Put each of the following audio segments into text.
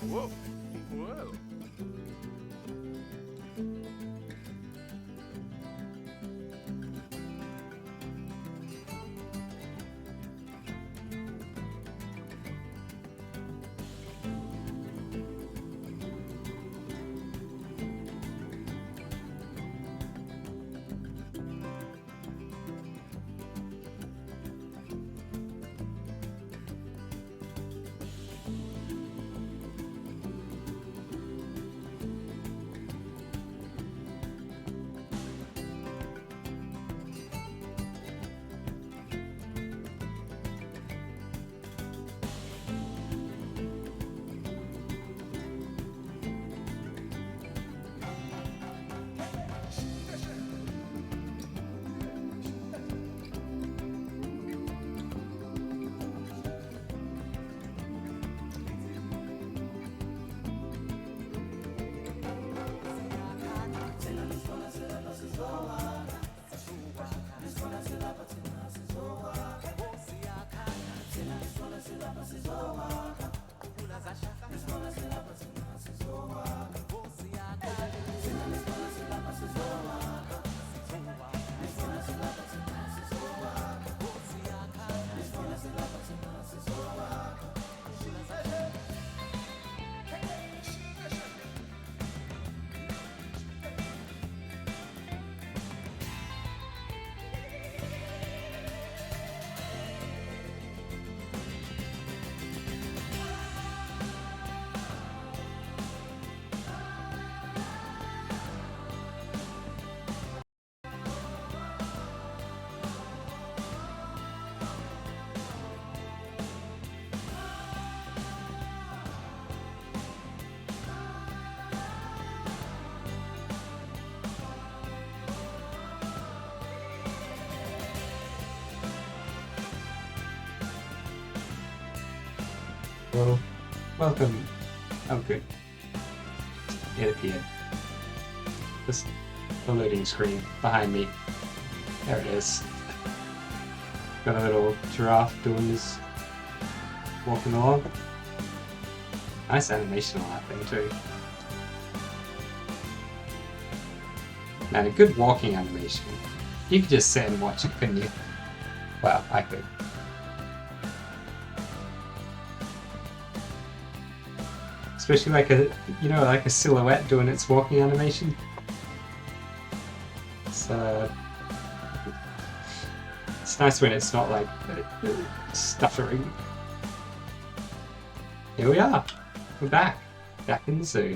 Whoa. Whoa. Well, welcome. Oh, good. It appeared. This the loading screen behind me. There it is. Got a little giraffe doing his walking along. Nice animation on that thing too. Man, a good walking animation. You could just sit and watch it, couldn't you? Well, I could. Especially like a, like a silhouette doing its walking animation. It's nice when it's not like stuttering. Here we are. We're back in the zoo.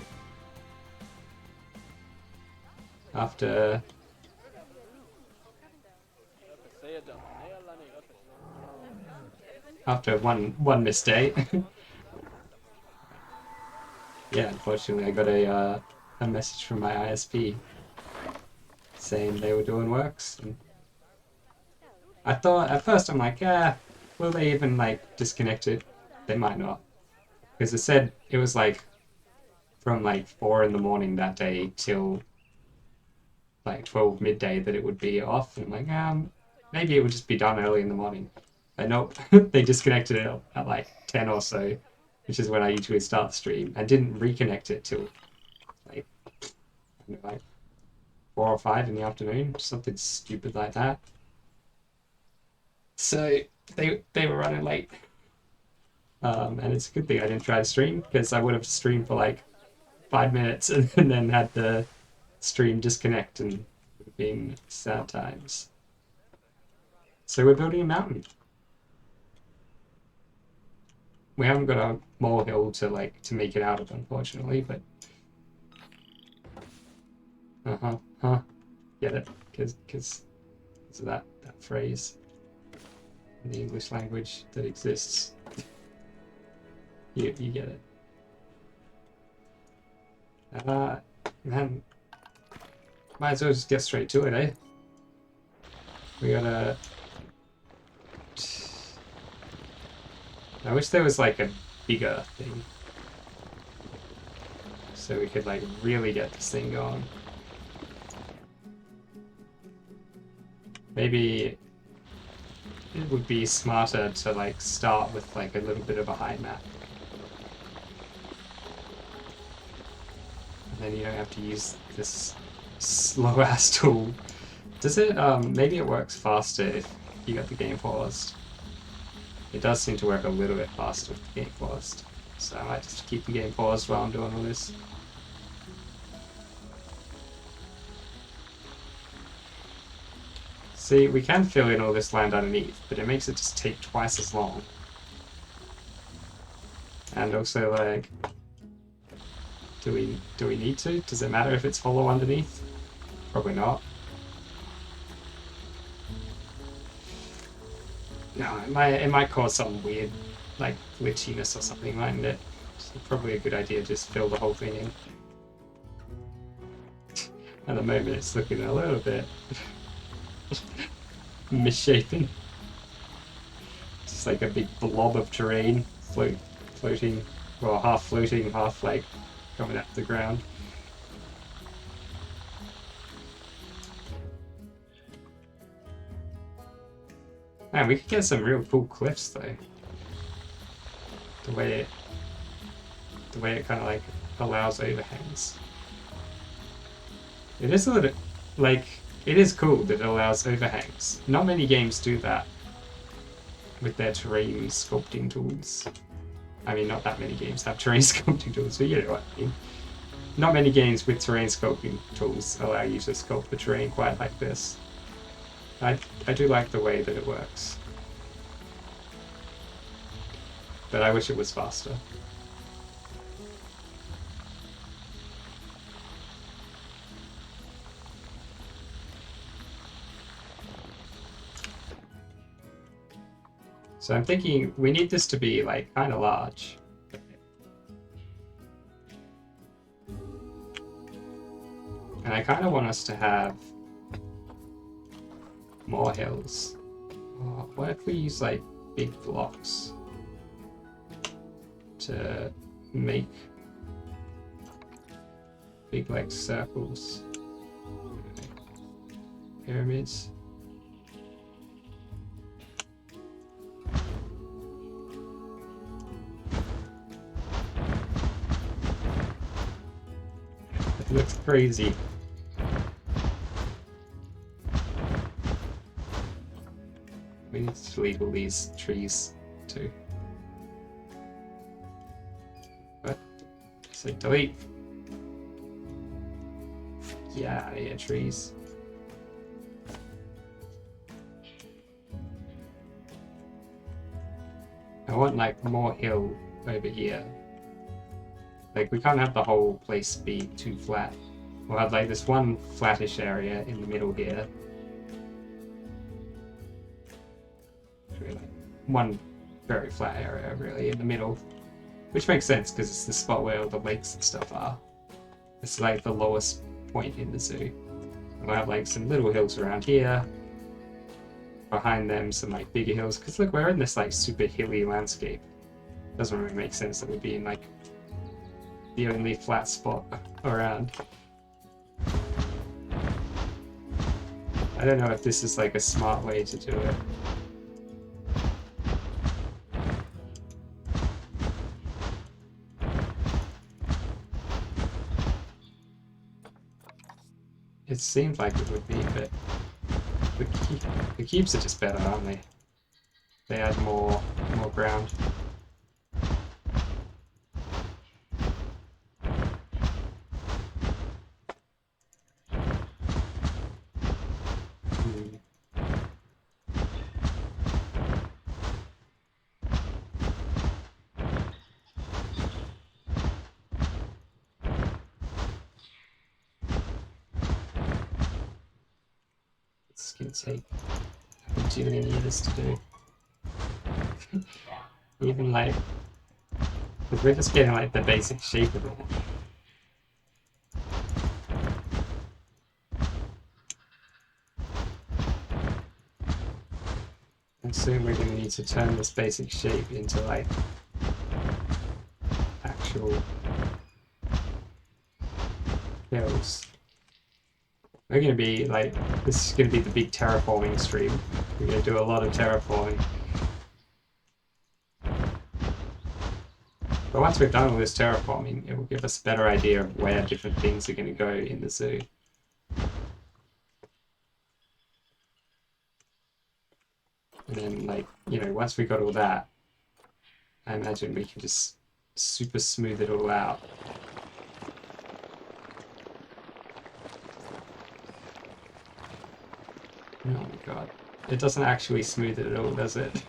After one missed day. Yeah, unfortunately, I got a message from my ISP saying they were doing works. And I thought at first, I'm like, will they even like disconnect it? They might not, because it said it was like from like 4 in the morning that day till like 12 midday that it would be off. And I'm like, maybe it would just be done early in the morning. But nope, they disconnected it at like 10 or so, which is when I usually start the stream, and didn't reconnect it till like, like 4 or 5 in the afternoon, something stupid like that. So they were running late, and it's a good thing I didn't try to stream, because I would have streamed for like 5 minutes and then had the stream disconnect, and it would have been sad times. So we're building a mountain. We haven't got a molehill to make it out of, unfortunately, but get it, because of that phrase in the English language that exists. You get it. Man, might as well just get straight to it, eh? We gotta. I wish there was like a bigger thing, so we could like really get this thing going. Maybe it would be smarter to like start with like a little bit of a high map. then you don't have to use this slow ass tool. Does it, maybe it works faster if you got the game paused. It does seem to work a little bit faster with the game paused. So I might just keep the game paused while I'm doing all this. See, we can fill in all this land underneath, but it makes it just take twice as long. And also, like, do we need to? Does it matter if it's hollow underneath? Probably not. No, it might cause some weird, like, glitchiness or something, mightn't it? So probably a good idea to just fill the whole thing in. At the moment, it's looking a little bit misshapen. Just like a big blob of terrain floating, well, half floating, half like coming up the ground. Man, we could get some real cool cliffs though. The way it kind of like allows overhangs. It is a little, like, it is cool that it allows overhangs. Not many games do that with their terrain sculpting tools. I mean, not that many games have terrain sculpting tools, but you know what I mean. Not many games with terrain sculpting tools allow you to sculpt the terrain quite like this. I do like the way that it works. But I wish it was faster. So I'm thinking we need this to be like kind of large. And I kind of want us to have more hills. What if we use like big blocks to make big like circles, pyramids? It looks crazy. We need to delete all these trees too. What? Say delete. Yeah, trees. I want like more hill over here. Like, we can't have the whole place be too flat. We'll have like this one flattish area in the middle here. One very flat area really in the middle, which makes sense because it's the spot where all the lakes and stuff are. It's like the lowest point in the zoo. And we'll have like some little hills around here, behind them some like bigger hills, because look, we're in this like super hilly landscape. Doesn't really make sense that we'd be in like the only flat spot around. I don't know if this is like a smart way to do it. It seemed like it would be, but the cubes are just better, aren't they? They add more ground. It's gonna take a bajillion years to do. Even like, because we're just getting like the basic shape of it. And soon we're gonna need to turn this basic shape into like actual hills. We're gonna be like, this is gonna be the big terraforming stream. We're gonna do a lot of terraforming. But once we've done all this terraforming, it will give us a better idea of where different things are going to go in the zoo. And then, like, you know, once we got all that, I imagine we can just super smooth it all out. Oh my god. It doesn't actually smooth it at all, does it?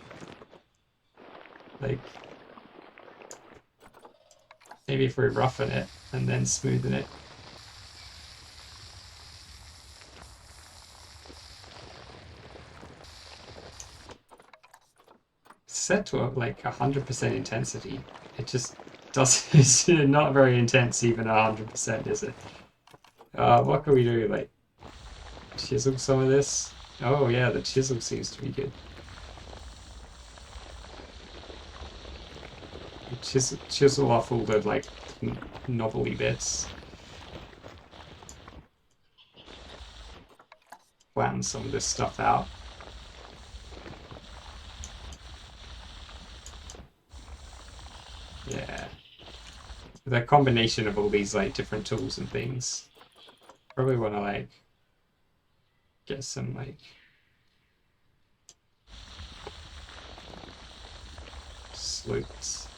Like, maybe if we roughen it and then smoothen it. Set to like 100% intensity. It just does. It's not very intense, even 100%, is it? What can we do? Like, chisel some of this? Oh yeah, the chisel seems to be good. Chisel off all the like knobbly bits. Flatten some of this stuff out. Yeah. The combination of all these like different tools and things. Probably want to like get some like slopes.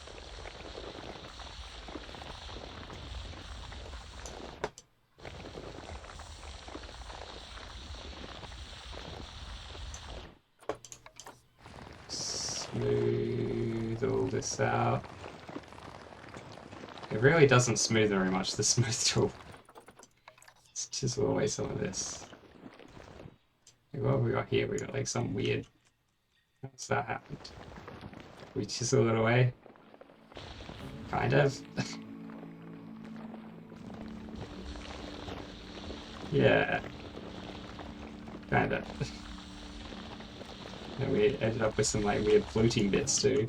Smooth all this out. It really doesn't smooth very much, the smooth tool. Let's chisel away some of this. What have we got here? We got like some weird... How's that happened? We chisel it away? Kind of. Yeah. Kind of. And we ended up with some like weird floating bits too.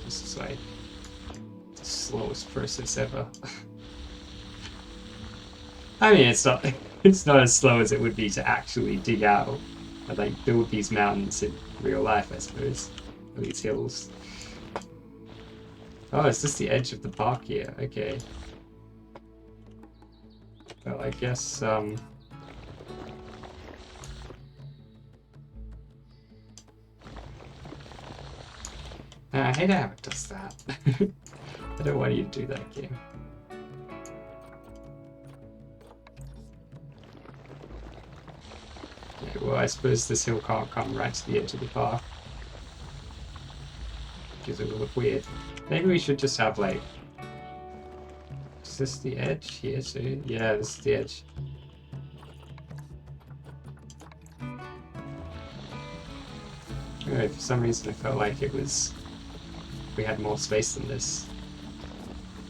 This is like the slowest process ever. I mean, it's not as slow as it would be to actually dig out and like build these mountains in real life, I suppose. Or these hills. Oh, is this the edge of the park here? Okay. Well, I guess I hate how it does that. I don't want you to do that, game. Yeah, well, I suppose this hill can't come right to the edge of the park. Because it will look weird. Maybe we should just have, like... Is this the edge here too? Yeah, this is the edge. Anyway, for some reason I felt like it was... We had more space than this.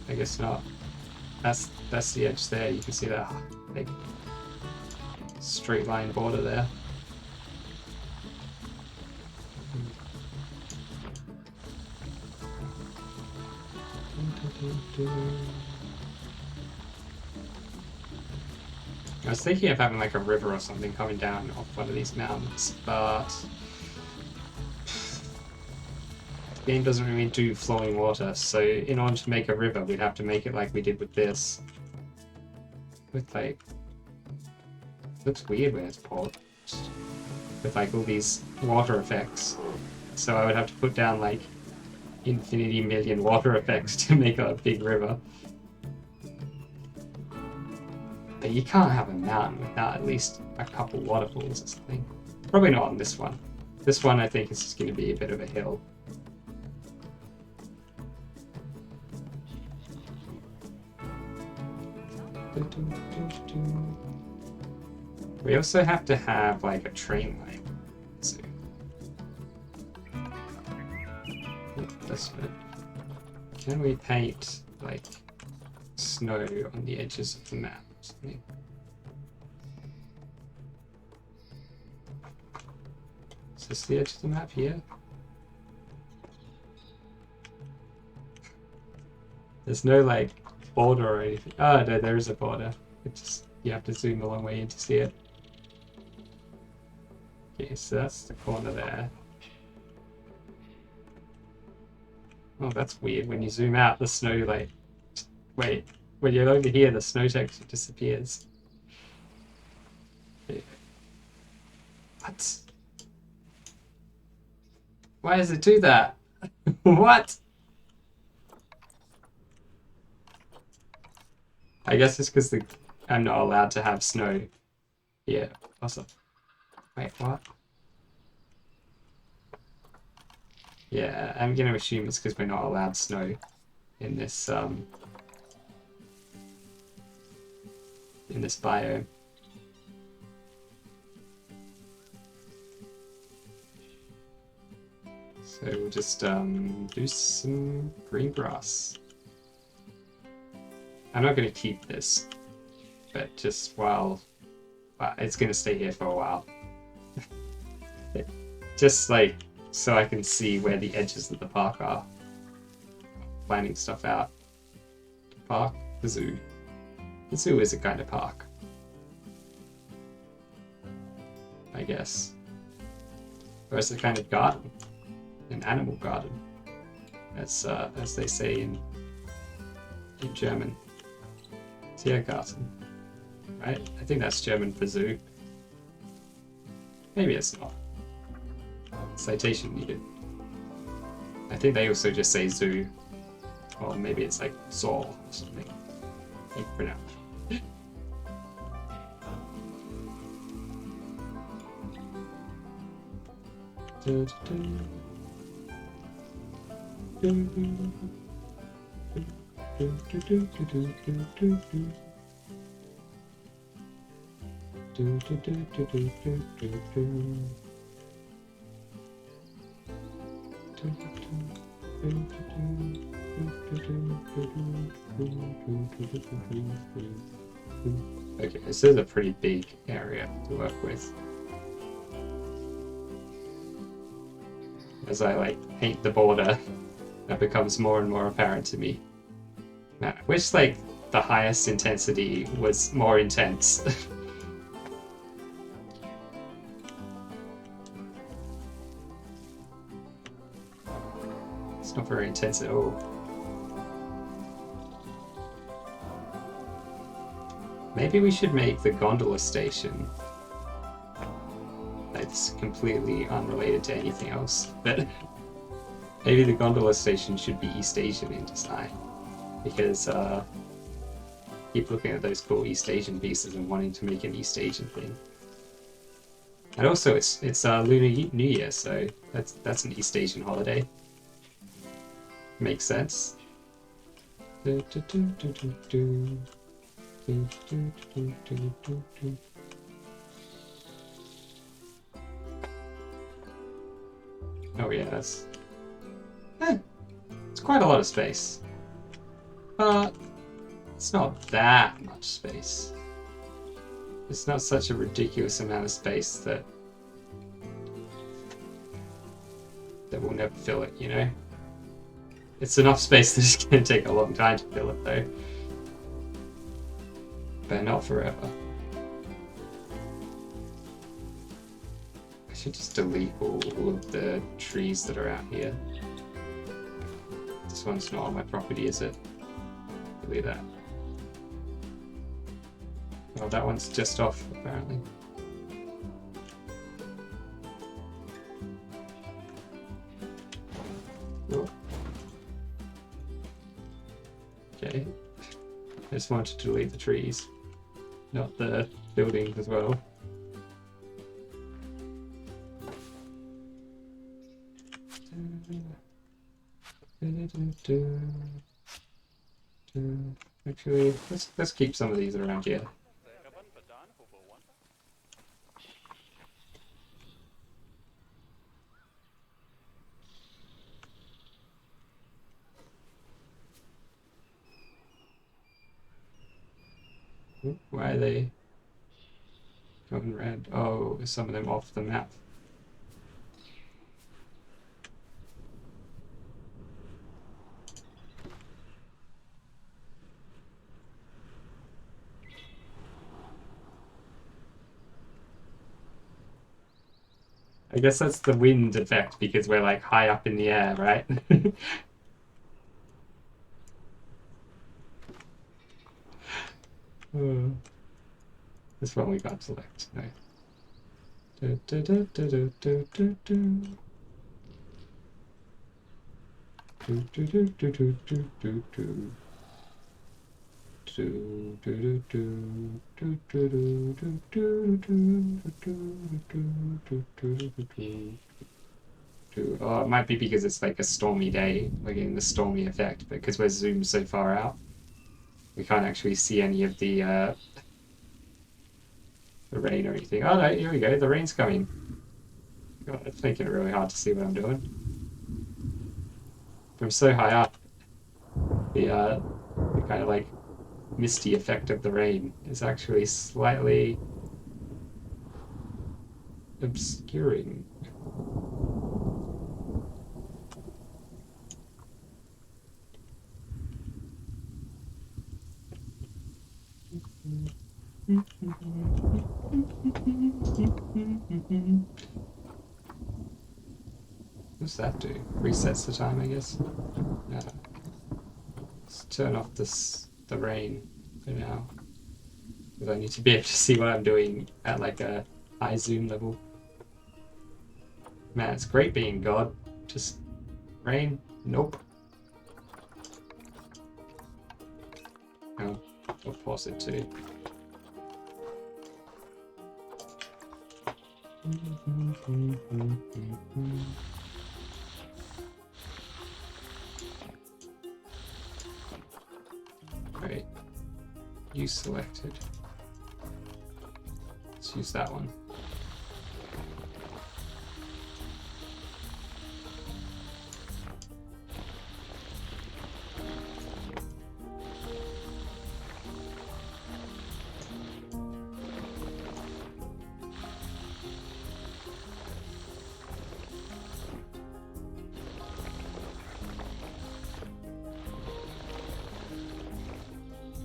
I guess not. That's the edge there. You can see that big straight line border there. I was thinking of having like a river or something coming down off one of these mountains, but the game doesn't really do flowing water, so in order to make a river we'd have to make it like we did with this. With like... It looks weird when it's poured. With like all these water effects. So I would have to put down like infinity million water effects to make a big river. But you can't have a mountain without at least a couple waterfalls or something. Probably not on this one. This one I think is just going to be a bit of a hill. We also have to have like a train line. So, this bit. Can we paint like snow on the edges of the map? Is this the edge of the map here? There's no like border or anything. Oh no, there is a border. It just you have to zoom a long way in to see it. Okay, so that's the corner there. Oh, that's weird. When you zoom out, the snow like wait. When you're over here, the snow texture disappears. Okay. What? Why does it do that? What? I guess it's because I'm not allowed to have snow here. Awesome. Wait, what? Yeah, I'm gonna assume it's because we're not allowed snow in this biome. So we'll just do some green grass. I'm not gonna keep this, but just while it's gonna stay here for a while. Just like so I can see where the edges of the park are. Planning stuff out. Park, the zoo. The zoo is a kind of park, I guess. Or it's a kind of garden, an animal garden, as they say in German. Tiergarten, right? I think that's German for zoo. Maybe it's not. Citation needed. I think they also just say zoo, or maybe it's like Zol or something. I think pronounced. Okay, this is a pretty big area to work with. As I like paint the border, that becomes more and more apparent to me. Man, I wish like the highest intensity was more intense. It's not very intense at all. Maybe we should make the gondola station. It's completely unrelated to anything else, but maybe the gondola station should be East Asian in design, because keep looking at those cool East Asian pieces and wanting to make an East Asian thing. And also, it's Lunar New Year, so that's an East Asian holiday. Makes sense. Oh yeah, that's... it's quite a lot of space. But it's not that much space. It's not such a ridiculous amount of space that we'll never fill it, you know? It's enough space that it's going to take a long time to fill it, though. But not forever. I should just delete all of the trees that are out here. This one's not on my property, is it? Delete that. Oh, that one's just off, apparently. Oh. Okay. I just wanted to delete the trees, not the buildings as well. Actually, let's keep some of these around here. Why are they going red? Oh, some of them off the map. I guess that's the wind effect because we're like high up in the air, right? Oh, this one we can't select. No. Do, do, do, do, do, do, do, do. Do, do, do, do, do, do, do, do. Do, do, do, do, do, do, do, do, do, do, do, do, do, do, do. Oh, it might be because it's like a stormy day, we're getting the stormy effect, but because we're zoomed so far out, we can't actually see any of the rain or anything. Oh no, here we go, the rain's coming. God, it's making it really hard to see what I'm doing. I'm so high up, the kind of like misty effect of the rain is actually slightly obscuring. What's that do? Resets the time, I guess. No. Let's turn off the rain for now. Because I need to be able to see what I'm doing at like a high zoom level. Man, it's great being God. Just rain? Nope. No, I'll pause it too. Right. You selected. Let's use that one.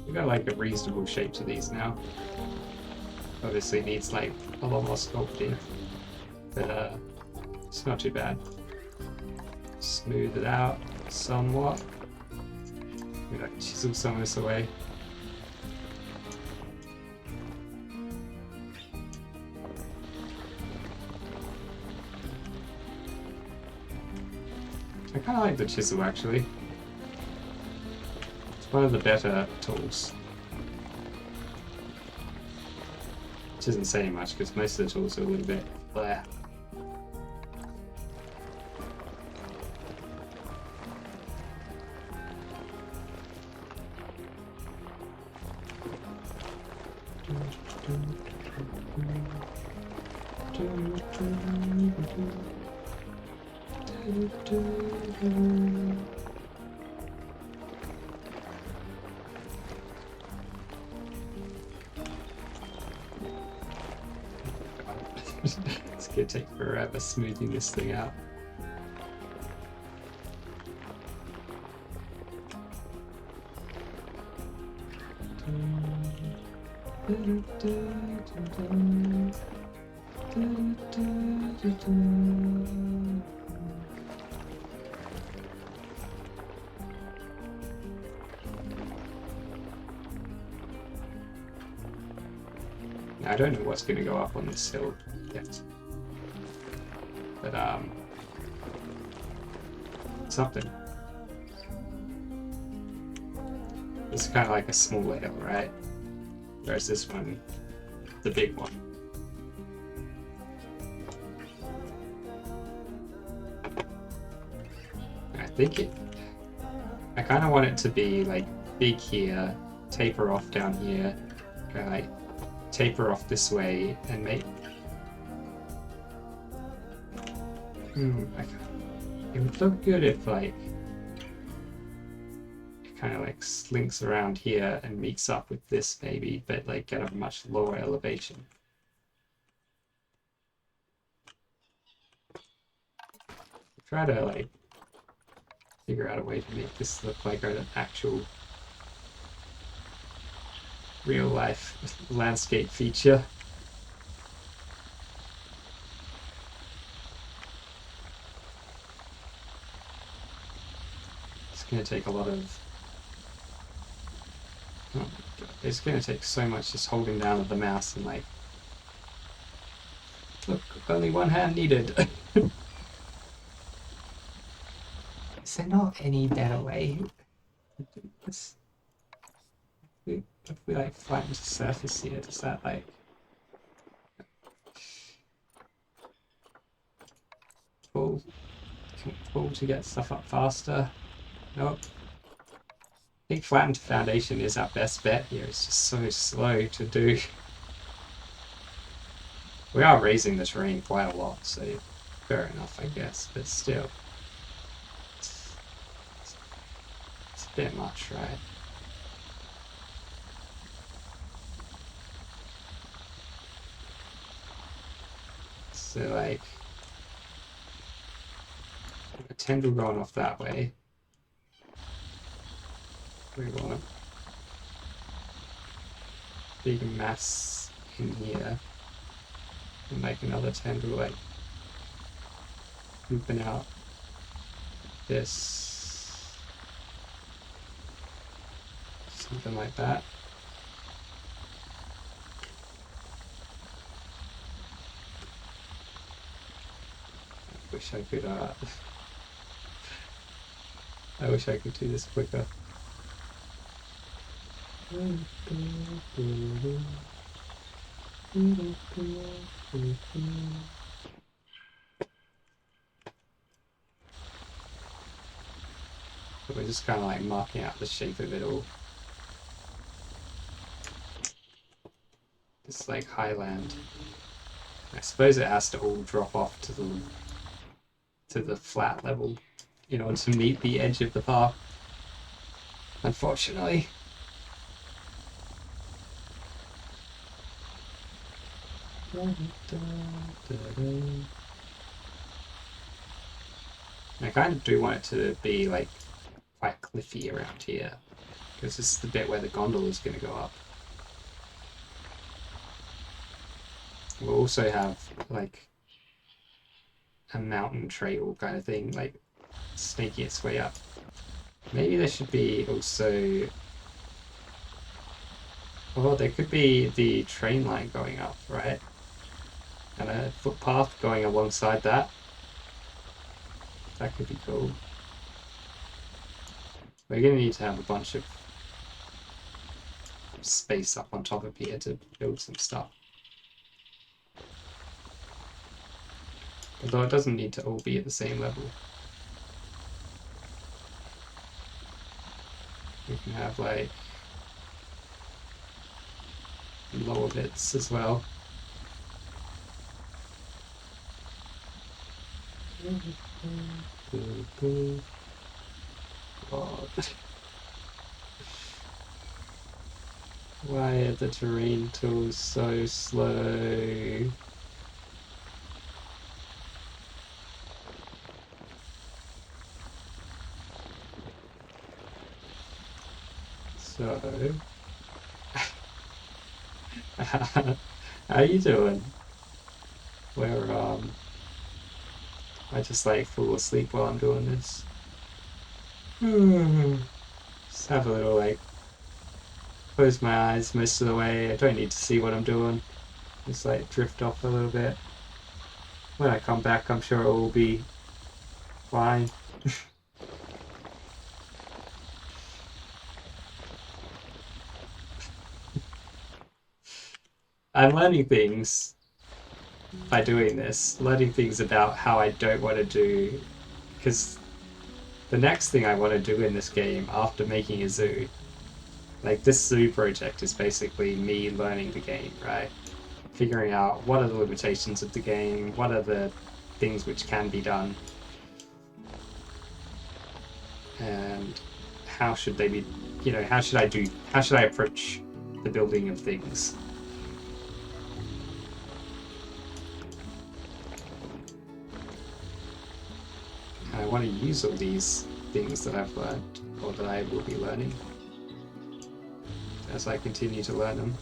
We got like a reasonable shape to these now. Obviously needs like a lot more sculpting, but it's not too bad. Smooth it out somewhat. We like chisel some of this away. I kind of like the chisel actually. It's one of the better tools. Which isn't saying much because most of the tools are a little bit bleh. It's gonna take forever smoothing this thing out. I don't know what's going to go up on this hill yet, but something. It's kind of like a smaller hill, right? Whereas this one, the big one. I kind of want it to be like big here, taper off down here, kind of like taper off this way and make. It would look good if like it kind of like slinks around here and meets up with this maybe, but like at a much lower elevation. Try to like figure out a way to make this look like an actual real life landscape feature. going to take a lot of... Oh my god, it's going to take so much just holding down of the mouse and like... Look, only one hand needed. Is there not any better way to do this? If we like flatten the surface here, does that like... pull? Can we pull to get stuff up faster? Nope. I think flattened foundation is our best bet here. It's just so slow to do. We are raising the terrain quite a lot, so fair enough, I guess, but still. It's a bit much, right? So, like, a tendril going off that way. We want a big mass in here. And make another tendril, like, looping out this. Something like that. I wish I could, I wish I could do this quicker. So we're just kind of like marking out the shape of it all. It's like highland. I suppose it has to all drop off to the flat level in order to meet the edge of the path. Unfortunately. I kind of do want it to be like quite cliffy around here, because this is the bit where the gondola is going to go up. We'll also have like a mountain trail kind of thing, like snaking its way up. Maybe there should be also... Well, there could be the train line going up, right? And a footpath going alongside that. That could be cool. We're going to need to have a bunch of space up on top of here to build some stuff. Although it doesn't need to all be at the same level. We can have like lower bits as well. God. Why are the terrain tools so slow? So, how you doing? Where I just like fall asleep while I'm doing this. Just have a little like close my eyes most of the way. I don't need to see what I'm doing. Just like drift off a little bit. When I come back, I'm sure it will be fine. I'm learning things by doing this. Learning things about how I don't want to do, because the next thing I want to do in this game after making a zoo, like this zoo project is basically me learning the game, right? Figuring out what are the limitations of the game, what are the things which can be done, and how should they be, you know, how should I approach the building of things. And I want to use all these things that I've learned, or that I will be learning, as I continue to learn them,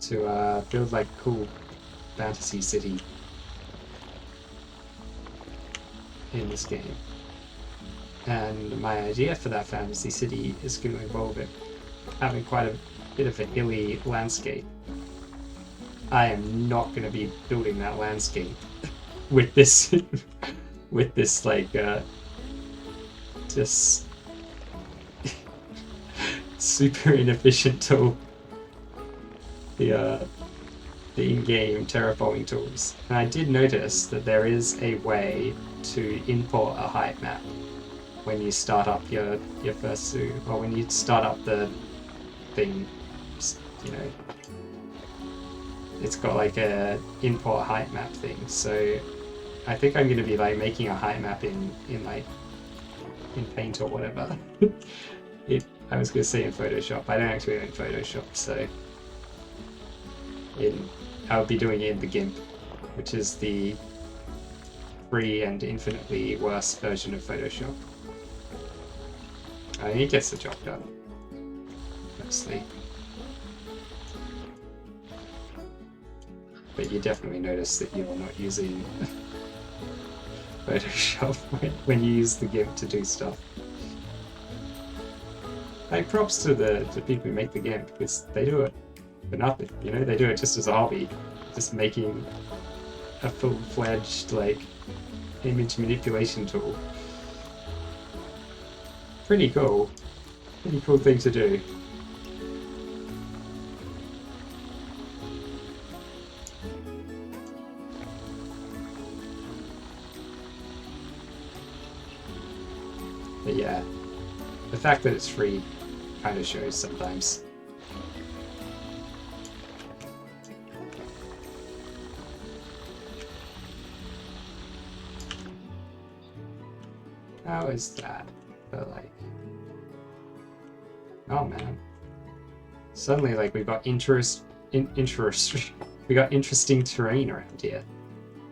to build like a cool fantasy city. in this game. And my idea for that fantasy city is going to involve it having quite a bit of a hilly landscape. I am not going to be building that landscape with this with this like just super inefficient tool. The in-game terraforming tools. And I did notice that there is a way to import a height map when you start up your first zoo, or when you start up the thing, you know, it's got like a import height map thing. So I think I'm going to be like making a height map in Paint or whatever. I was going to say in Photoshop. I don't actually own Photoshop, so I'll be doing it in the GIMP, which is the free and infinitely worse version of Photoshop. I mean, it gets the job done, mostly. But you definitely notice that you're not using Photoshop when you use the GIMP to do stuff. Like, props to the people who make the GIMP, because they do it for nothing, you know? They do it just as a hobby, just making a full-fledged, like, image manipulation tool. Pretty cool. Pretty cool thing to do. But yeah, the fact that it's free kind of shows sometimes. How is that? But like, oh man, suddenly like we got we got interesting terrain around here.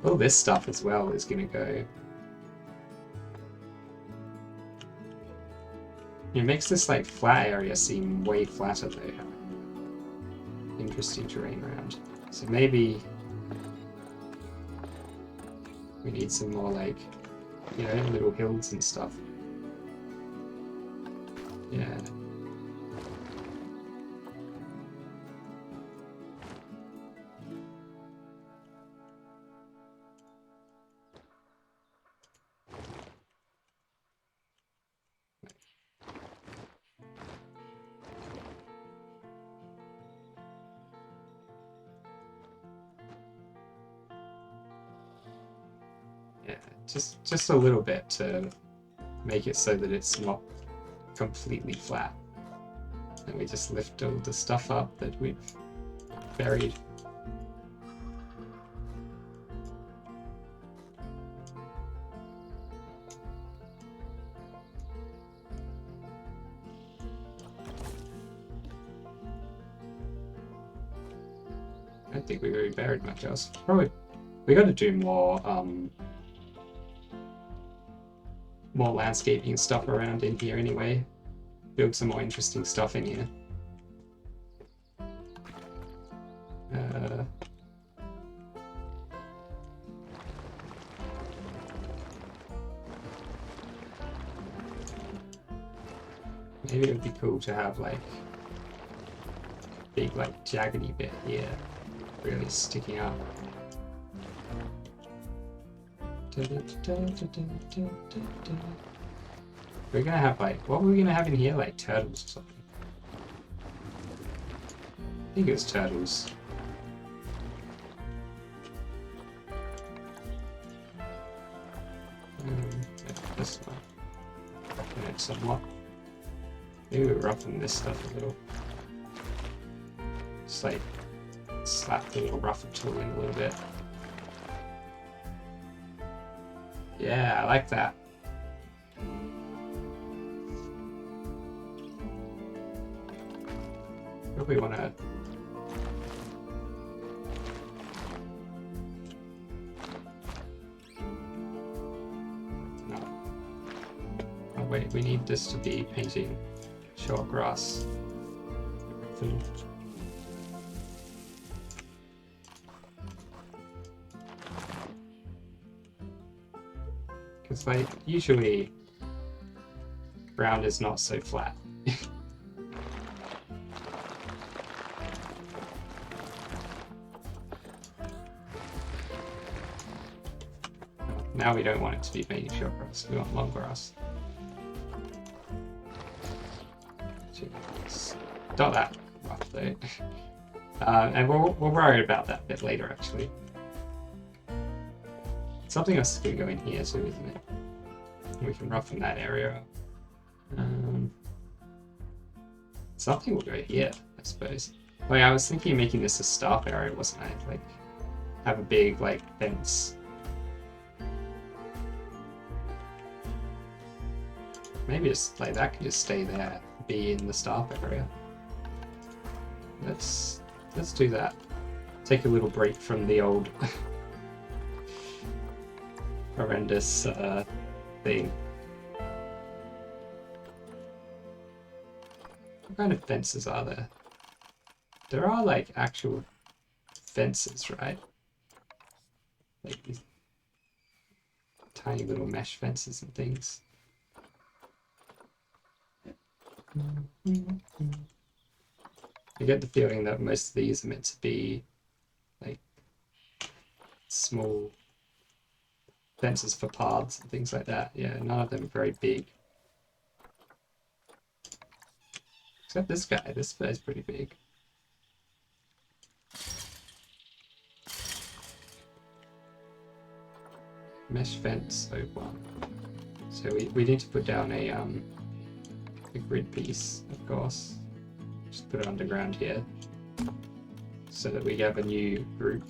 All this stuff as well is gonna go. It makes this like flat area seem way flatter though. Interesting terrain around. So maybe we need some more like, you know, little hills and stuff. Yeah. Yeah, just a little bit to make it so that it's not completely flat. And we just lift all the stuff up that we've buried. I don't think we really buried much else. Probably we got to do more more landscaping stuff around in here anyway. Build some more interesting stuff in here. Maybe it would be cool to have like big like jaggedy bit here really sticking up. We're gonna have like, what were we gonna have in here? Like turtles or something. I think it was turtles. This one. Roughen it somewhat. Maybe we'll roughen this stuff a little. Just like slap the little rougher tool in a little bit. Yeah, I like that. Probably want to. No. Oh wait, we need this to be painting short grass. It's like, usually, ground is not so flat. Now we don't want it to be mainly short grass, we want long grass. Jeez. Not that rough though. And we'll worry about that a bit later actually. Something else is going to go in here too, isn't it? We can roughen that area up. Something will go here, I suppose. Like, I was thinking of making this a staff area, wasn't I? Like, have a big, like, fence. Maybe just, like, that could just stay there, be in the staff area. Let's do that. Take a little break from the old horrendous thing. What kind of fences are there? There are like actual fences, right? Like these tiny little mesh fences and things. I get the feeling that most of these are meant to be like small fences for paths and things like that. Yeah, none of them are very big. Except this guy. This guy's pretty big. Mesh fence open. So we need to put down a grid piece, of course. Just put it underground here, so that we have a new group,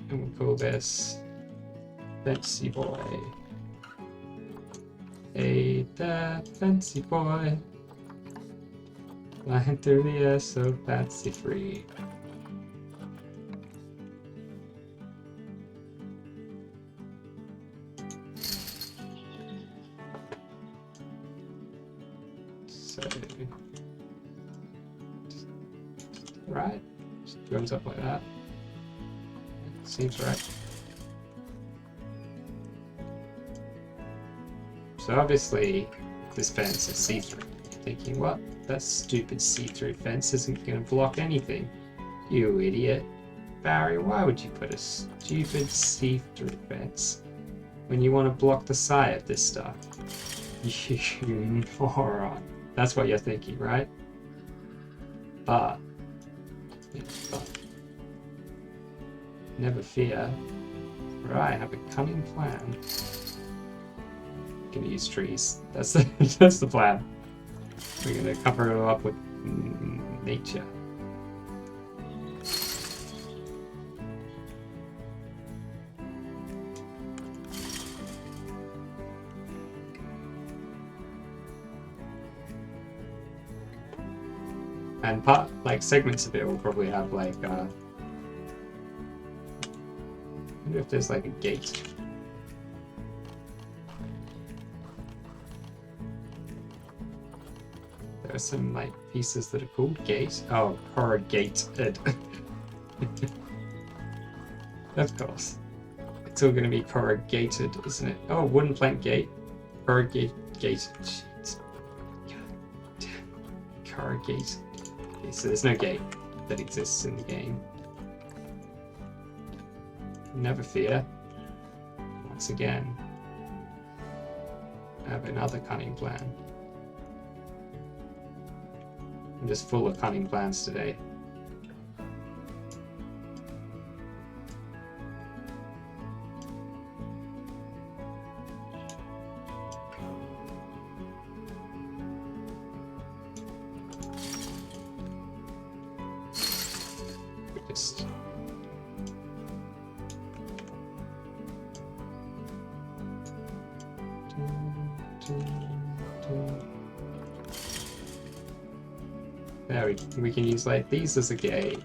and we'll call this Fancy Boy. Hey there, fancy boy, flying through the air so fancy free. So, right, just goes up like that. Seems right. So obviously, this fence is see-through. You're thinking, what? That stupid see-through fence isn't going to block anything. You idiot. Barry, why would you put a stupid see-through fence when you want to block the side of this stuff? You moron. That's what you're thinking, right? But never fear, for I have a cunning plan. Gonna use trees. That's the plan. We're gonna cover it all up with nature. And segments of it will probably have I wonder if there's like a gate. There are some like pieces that are called gate. Oh, corrugated. Of course. It's all gonna be corrugated, isn't it? Oh, wooden plank gate. Corrugated gate. God damn. Corrugated. Okay, so there's no gate that exists in the game. Never fear. Once again, I have another cunning plan. I'm just full of cunning plans today. Just there, we can use like these as a gate.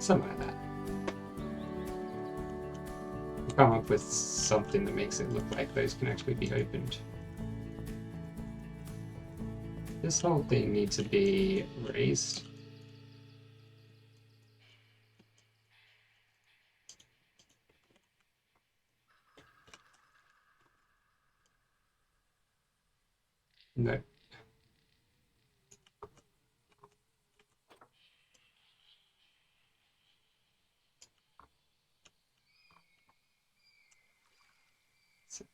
Something like that. We'll come up with something that makes it look like those can actually be opened. This whole thing needs to be raised. No. So,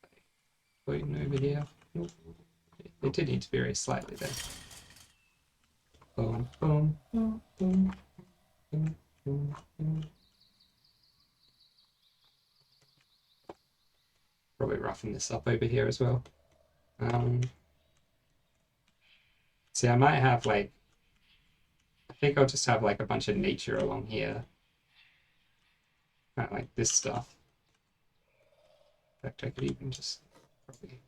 pointing over here. They did need to be raised slightly then. Boom, boom, boom, boom, boom, boom, boom. Probably roughen this up over here as well. See, I might have like, I think I'll just have like a bunch of nature along here. Kind of like this stuff. In fact, I could even just probably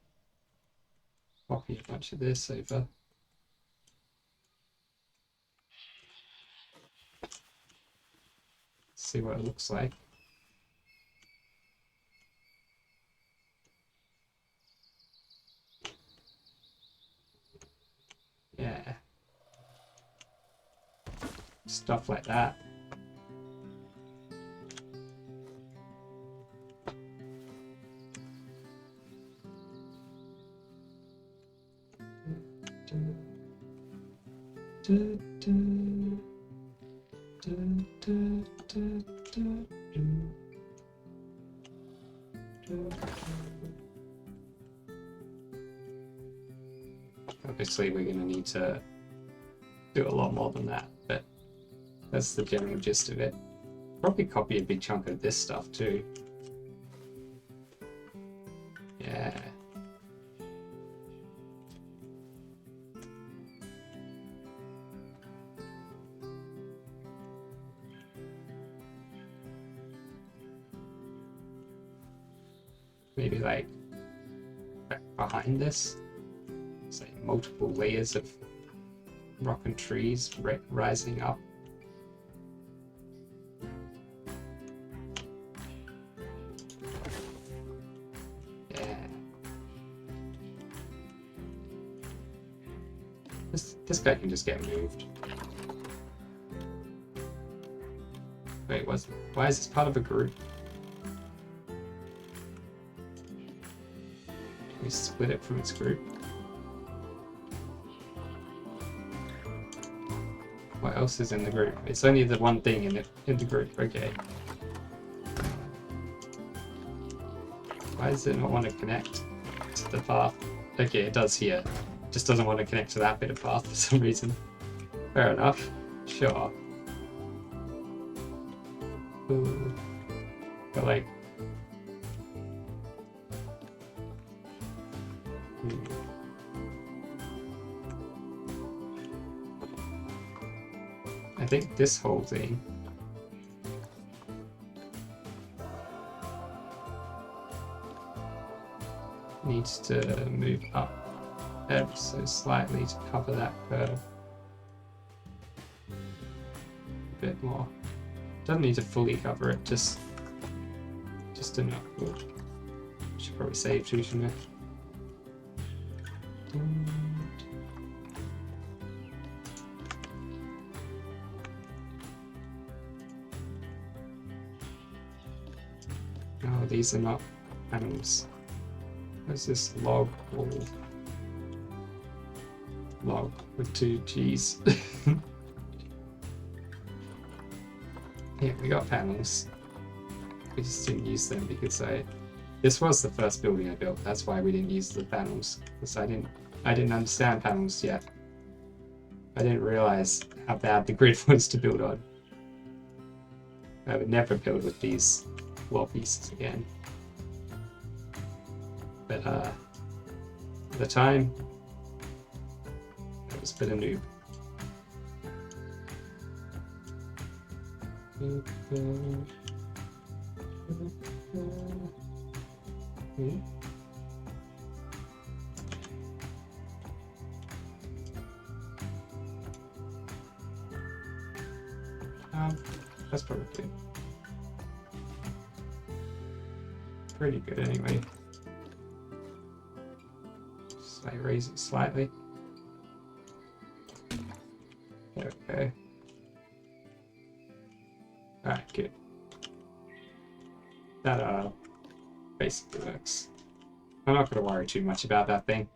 copy a bunch of this over. See what it looks like. Yeah. Stuff like that. Obviously, we're going to need to do a lot more than that, but that's the general gist of it. Probably copy a big chunk of this stuff too. Yeah. Maybe like behind this, say multiple layers of rock and trees rising up. Yeah. This guy can just get moved. Wait, why is this part of a group? We split it from its group. What else is in the group? It's only the one thing in the group. Okay. Why does it not want to connect to the path? Okay, it does here. Just doesn't want to connect to that bit of path for some reason. Fair enough. Sure. Ooh. But like. I think this whole thing needs to move up ever so slightly to cover that curve a bit more. Doesn't need to fully cover it, just enough. Ooh. Should probably save too, shouldn't I? Oh, these are not animals. What's this log called? Log with 2 G's. Yeah, we got panels. We just didn't use them because this was the first building I built. That's why we didn't use the panels, because I didn't understand panels yet. I didn't realize how bad the grid was to build on. I would never build with these wall pieces again. But at the time, I was a bit of a noob. That's probably pretty good anyway. Just like raise it slightly. Okay. Alright, good. That basically works. I'm not going to worry too much about that thing.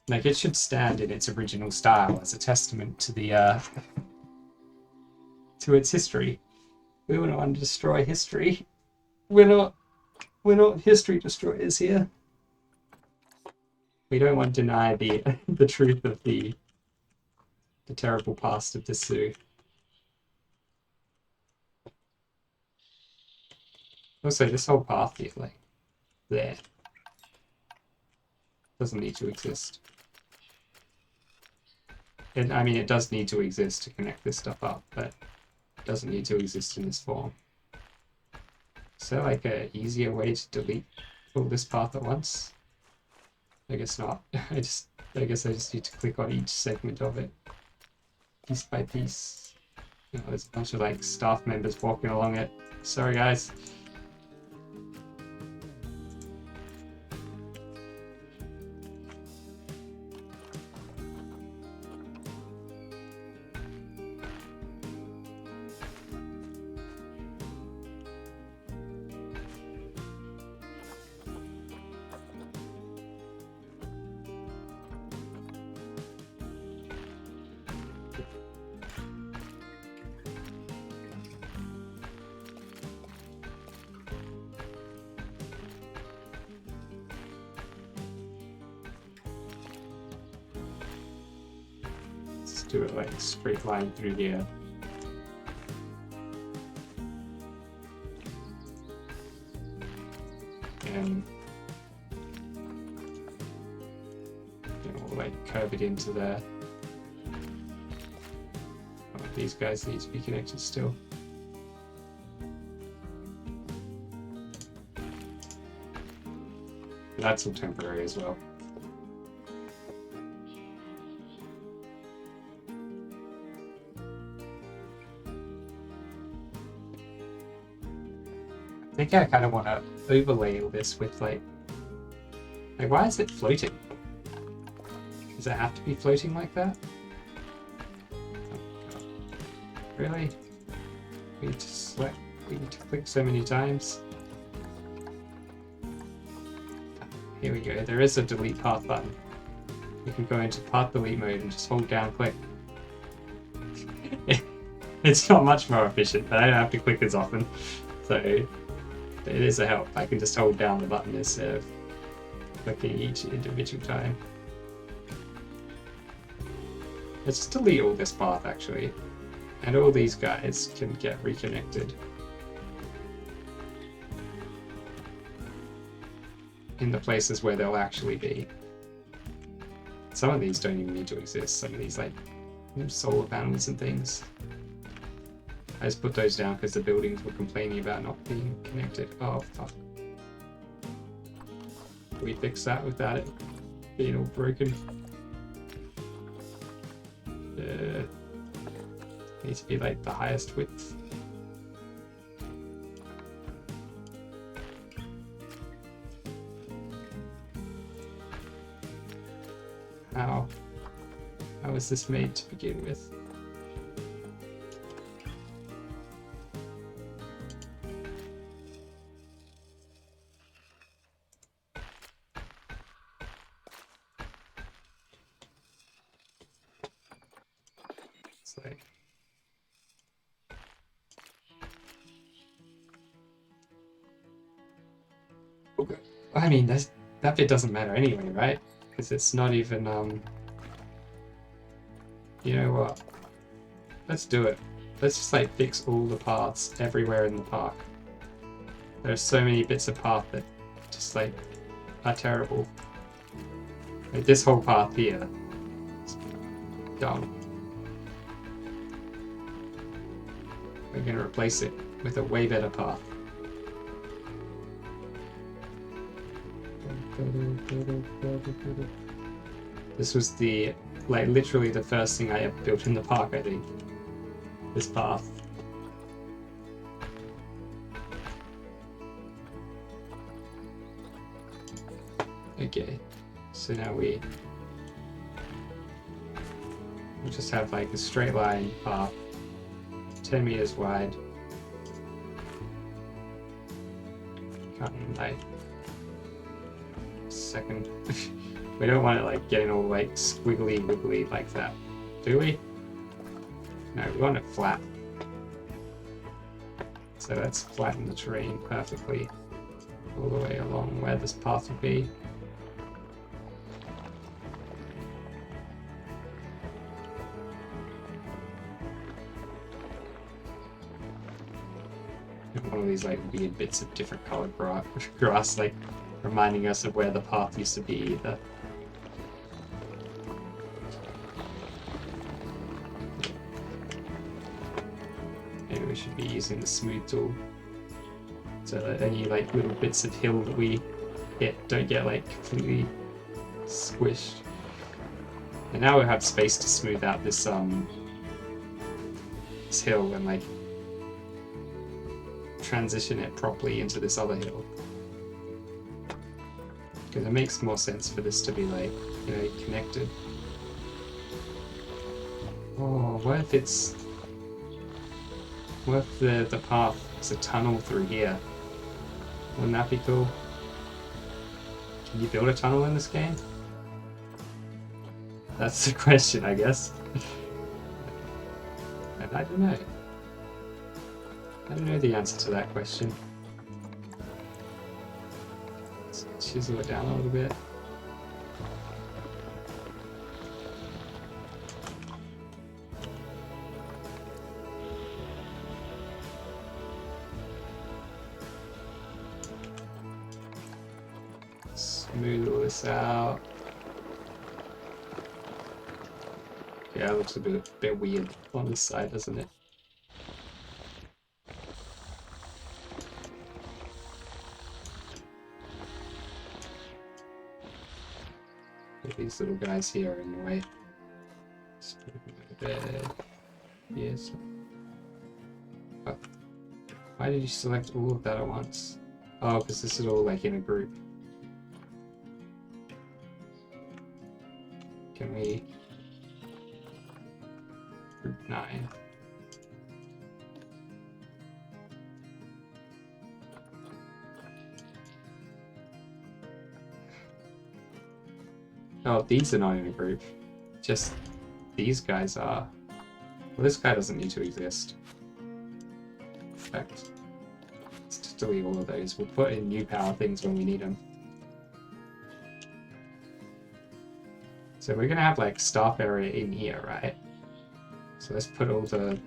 Like, it should stand in its original style as a testament to the to its history. We don't want to destroy history. We're not history destroyers here. We don't want to deny the the truth of the terrible past of the zoo. Also, this whole path here, like, there, doesn't need to exist. I mean, it does need to exist to connect this stuff up, but it doesn't need to exist in this form. Is there like an easier way to delete all this path at once? I guess not. I guess I just need to click on each segment of it, piece by piece. You know, there's a bunch of like staff members walking along it. Sorry, guys. Do it like straight line through here. And we'll like curve it into there. Oh, these guys need to be connected still. That's all temporary as well. I think I kind of want to overlay all this with like why is it floating? Does it have to be floating like that? Oh, God. Really? We need to click so many times. Here we go. There is a delete path button. You can go into path delete mode and just hold down click. It's not much more efficient, but I don't have to click as often. So it is a help. I can just hold down the button instead of clicking each individual time. Let's just delete all this path actually. And all these guys can get reconnected in the places where they'll actually be. Some of these don't even need to exist. Some of these like solar panels and things. I just put those down because the buildings were complaining about not being connected. Oh, fuck. Can we fix that without it being all broken? Needs to be like the highest width. How was this made to begin with? I mean, that bit doesn't matter anyway, right? Because it's not even, you know what? Let's do it. Let's just like fix all the paths everywhere in the park. There are so many bits of path that just like are terrible. Like this whole path here is dumb. We're gonna replace it with a way better path. This was literally the first thing I ever built in the park, I think. this path. Okay, so now we'll just have like a straight line path, 10 meters wide. Can't like second. We don't want it like getting all like squiggly wiggly like that, do we? No, we want it flat. So let's flatten the terrain perfectly all the way along where this path would be. And one of these like weird bits of different colored grass like reminding us of where the path used to be either. Maybe we should be using the smooth tool so that any like little bits of hill that we hit don't get like completely squished. And now we have space to smooth out this this hill and like transition it properly into this other hill. Because it makes more sense for this to be like, you know, connected. Oh, what if it's... What if the path is a tunnel through here? Wouldn't that be cool? Can you build a tunnel in this game? That's the question, I guess. And I don't know. I don't know the answer to that question. Let's chisel it down a little bit. Smooth all this out. Yeah, it looks a bit weird on this side, doesn't it? These little guys here are in the way. Just put them over there. Yes. Oh. Why did you select all of that at once? Oh, because this is all like in a group. Can we... Group 9. Oh, these are not in a group. Just these guys are. Well, this guy doesn't need to exist. In fact, let's just delete all of those. We'll put in new power things when we need them. So we're gonna have like staff area in here, right? So let's put all the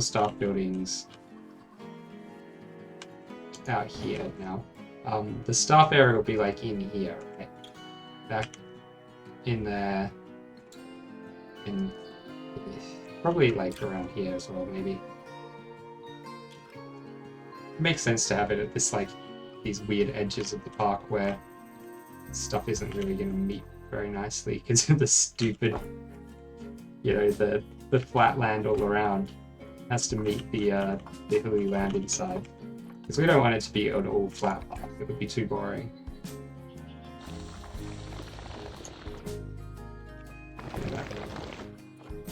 staff buildings out here now. The staff area will be like in here, right? Back in there, in probably like around here as well, maybe. It makes sense to have it at this like these weird edges of the park where stuff isn't really going to meet very nicely because of the stupid, you know, the flat land all around has to meet the hilly land inside. Because we don't want it to be an all flat park; it would be too boring.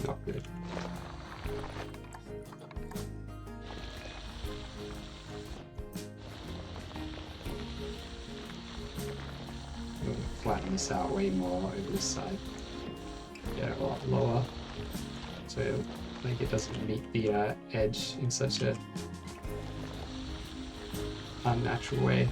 Not good. We'll flatten this out way more over this side. Yeah, a lot lower. So like it doesn't meet the edge in such a unnatural way.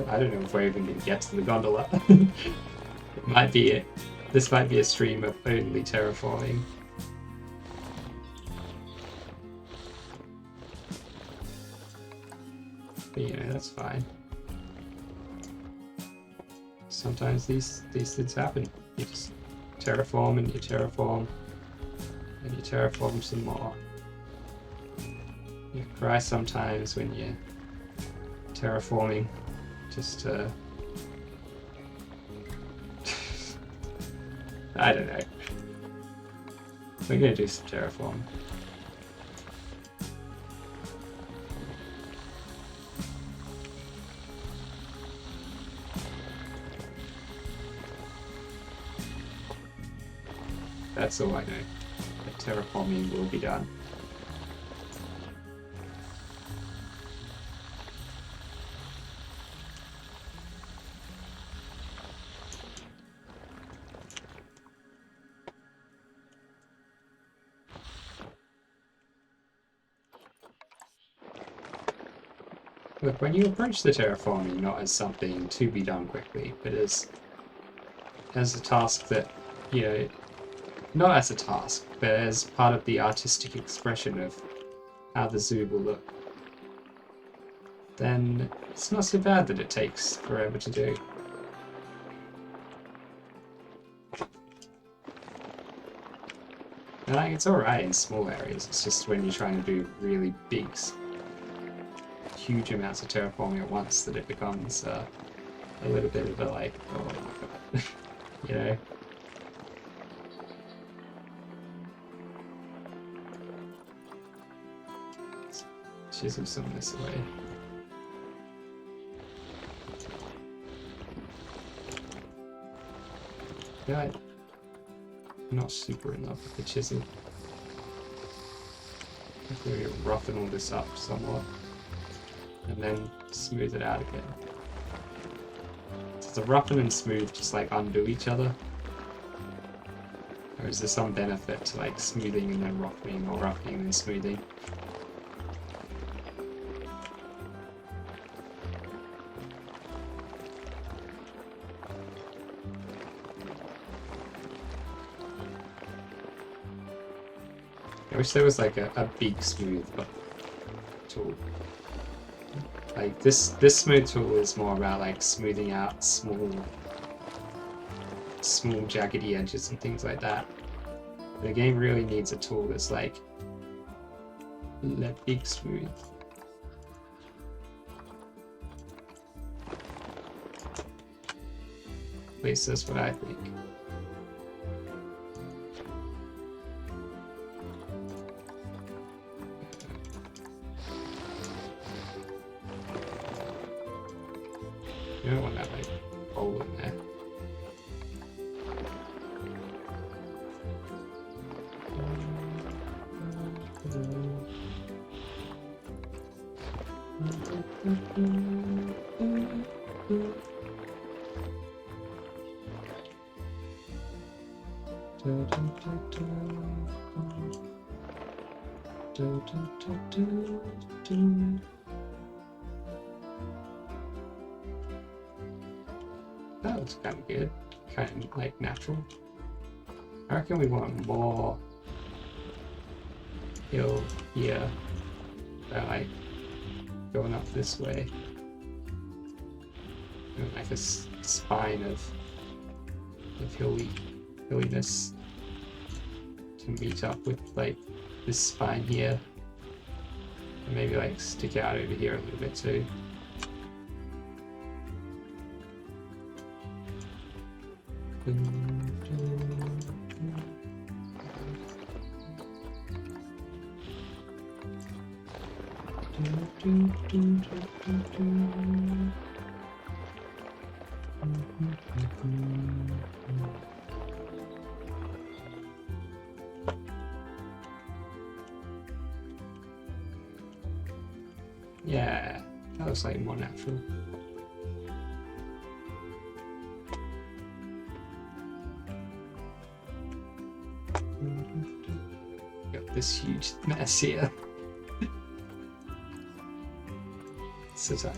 I don't know if we're even going to get to the gondola. It might be it. This might be a stream of only terraforming. But you know, that's fine. sometimes these things happen. You just terraform and you terraform and you terraform some more. You cry sometimes when you're terraforming, just I don't know. We're gonna do some terraform. That's all I know. The terraforming will be done. Look, when you approach the terraforming not as something to be done quickly, but as a task that, you know, not as a task, but as part of the artistic expression of how the zoo will look, then it's not so bad that it takes forever to do. And like, it's alright in small areas, it's just when you're trying to do really big, huge amounts of terraforming at once that it becomes a little bit of a like, oh my god, you know? Chisel some of this away. Yeah, I'm not super in love with the chisel. I'm going to roughen all this up somewhat and then smooth it out again. Does the roughen and smooth just like undo each other? Or is there some benefit to like smoothing and then roughening, or roughening and then smoothing? I wish there was like a big smooth tool. Like this smooth tool is more about like smoothing out small jaggedy edges and things like that. The game really needs a tool that's like big smooth. At least that's what I think. You don't want that like hole in there. That looks kind of good, kind of like natural. I reckon we want more hill here, like going up this way, and like a spine of hilliness to meet up with like this spine here, and maybe like stick out over here a little bit too. Yeah, that looks like more natural. Got this huge mess here. So time.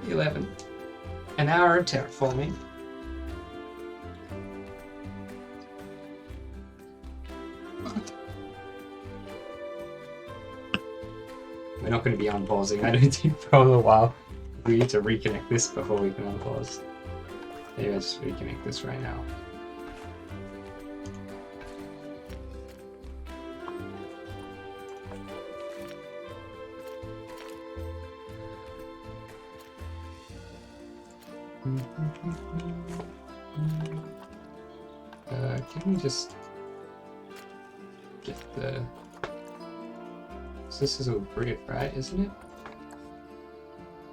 11. An hour of terraforming. We're not going to be unpausing, I don't think, for a little while. We need to reconnect this before we can unpause. Maybe I just reconnect this right now. Can we just get the... So this is all grid, right, isn't it?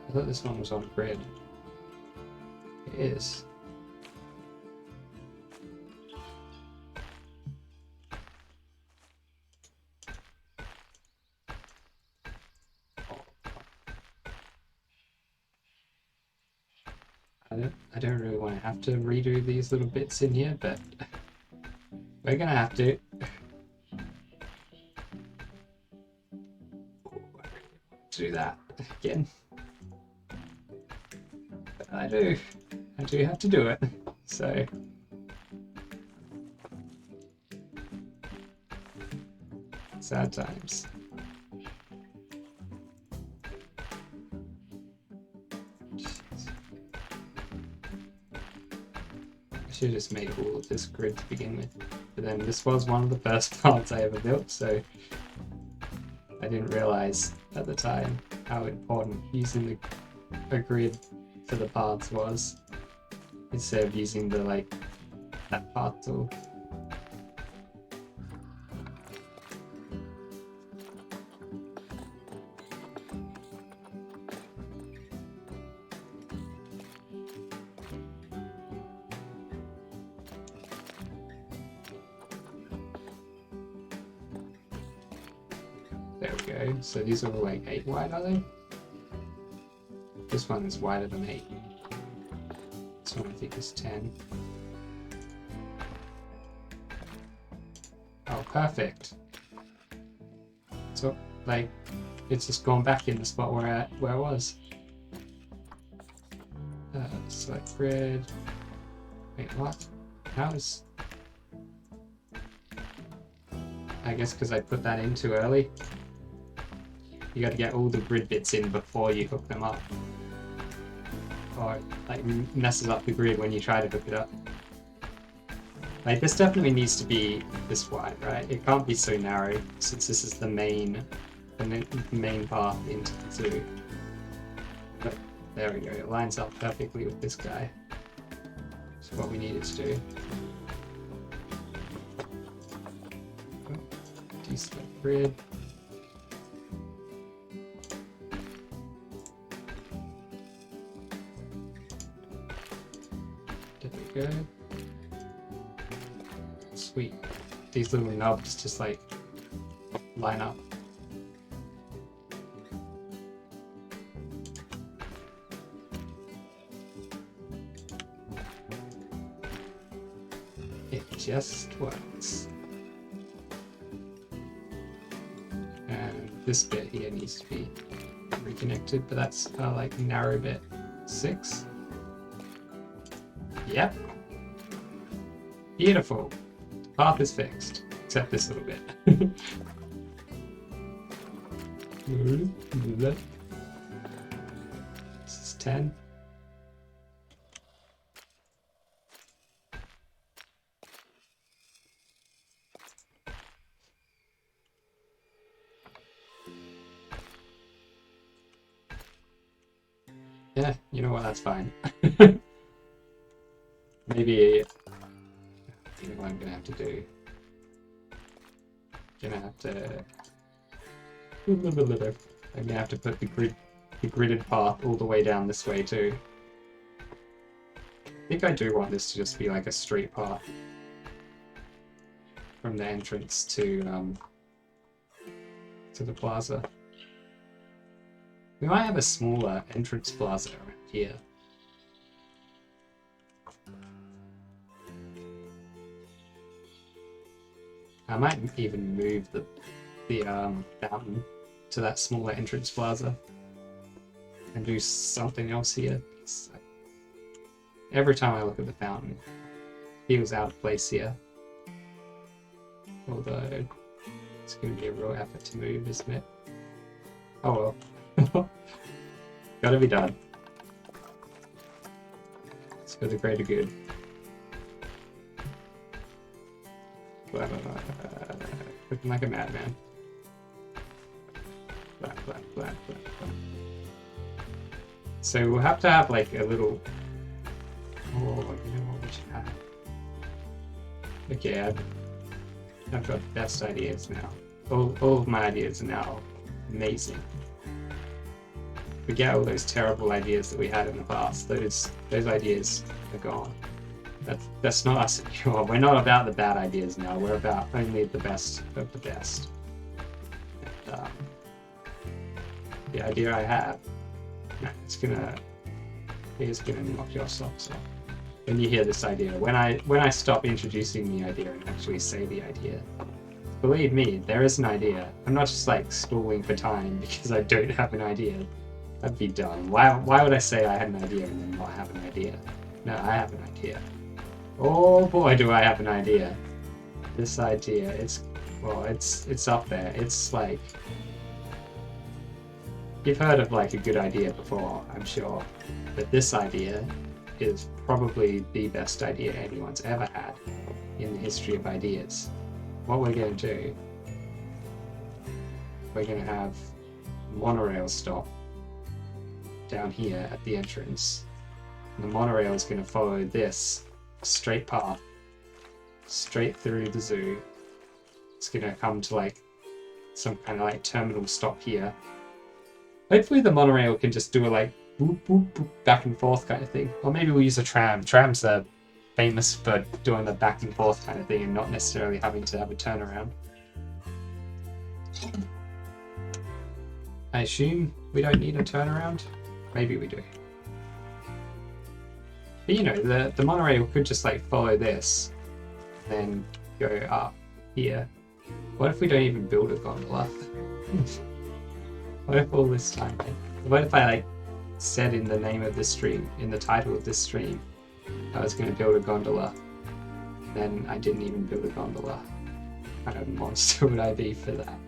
I thought this one was on grid. It is. I don't really want to have to redo these little bits in here, but we're gonna have to. Do that again. But I do have to do it. So sad times. I should have just made all of this grid to begin with. But then this was one of the first parts I ever built, so I didn't realize at the time how important using a grid for the paths was, instead of using the that path tool. There we go. So these are all like 8 wide, are they? This one is wider than 8. This one I think is 10. Oh, perfect. So, it's just gone back in the spot where I was. Select grid. Wait, what? How is... I guess because I put that in too early. You got to get all the grid bits in before you hook them up, or it messes up the grid when you try to hook it up. This definitely needs to be this wide, right? It can't be so narrow since this is the main path into the zoo. But there we go. It lines up perfectly with this guy. That's what we needed to do. Deselect grid. There we go. Sweet. These little knobs just line up. It just works. And this bit here needs to be reconnected, but that's narrow bit 6. Yep. Beautiful. Path is fixed, except this little bit. This is 10. Yeah, you know what, that's fine. Maybe, you know what I'm gonna have to do? I'm gonna have to put the gridded path all the way down this way too. I think I do want this to just be like a straight path from the entrance to the plaza. We might have a smaller entrance plaza around here. I might even move the fountain to that smaller entrance plaza and do something else here. Every time I look at the fountain, it feels out of place here. Although it's going to be a real effort to move, isn't it? Oh well. Gotta be done. It's for the greater good. Blah, blah, blah, looking like a madman. Blah, blah, blah, blah, blah. So we'll have to have like a little... Oh, you know what we should have? Okay, I've got the best ideas now. All of my ideas are now amazing. Forget all those terrible ideas that we had in the past. Those ideas are gone. That's not us anymore. We're not about the bad ideas now. We're about only the best of the best. And, the idea I have, it's gonna knock your socks off. When you hear this idea, when I stop introducing the idea and actually say the idea, believe me, there is an idea. I'm not just like stalling for time because I don't have an idea. That'd be dumb. Why would I say I had an idea and then not have an idea? No, I have an idea. Oh boy, do I have an idea. This idea, it's up there. It's like, you've heard of like a good idea before, I'm sure, but this idea is probably the best idea anyone's ever had in the history of ideas. What we're going to do, we're going to have Monorail stop down here at the entrance. And the monorail is going to follow this straight path straight through the zoo. It's going to come to like some kind of like terminal stop here. Hopefully the monorail can just do a like boop, boop, boop, back and forth kind of thing. Or maybe we'll use a tram. Trams are famous for doing the back and forth kind of thing and not necessarily having to have a turnaround. I assume we don't need a turnaround. Maybe we do. But you know, the monorail could just like follow this, then go up here. What if we don't even build a gondola? What if all this time, what if I like said in the name of this stream, in the title of this stream, I was going to build a gondola, then I didn't even build a gondola? What kind of monster would I be for that?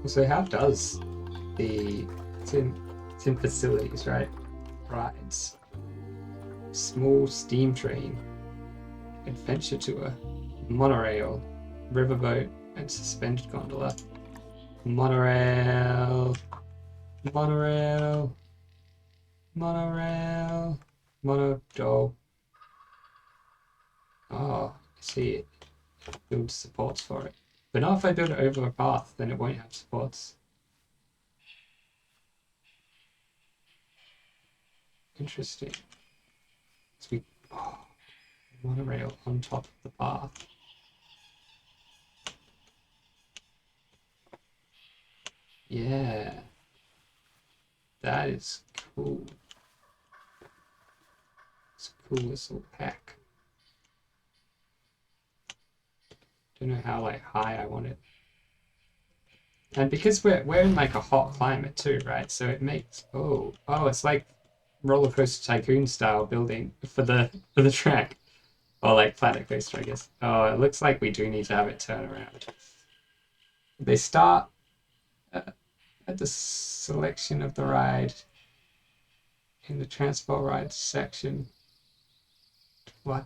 So how does it's in facilities, right? Rides. Small steam train. Adventure tour. Monorail. Riverboat and suspended gondola. Monorail. Monorail. Monorail. Monodog. Oh, I see it. Build supports for it. But not if I build it over a path, then it won't have supports. Interesting. So monorail on top of the path. Yeah. That is cool. It's a cool little pack. Don't know how like high I want it. And because we're in like a hot climate too, right? So it makes it's like roller coaster tycoon style building for the track. Or like Planet Coaster, I guess. Oh, it looks like we do need to have it turn around. They start at the selection of the ride in the transport ride section. What?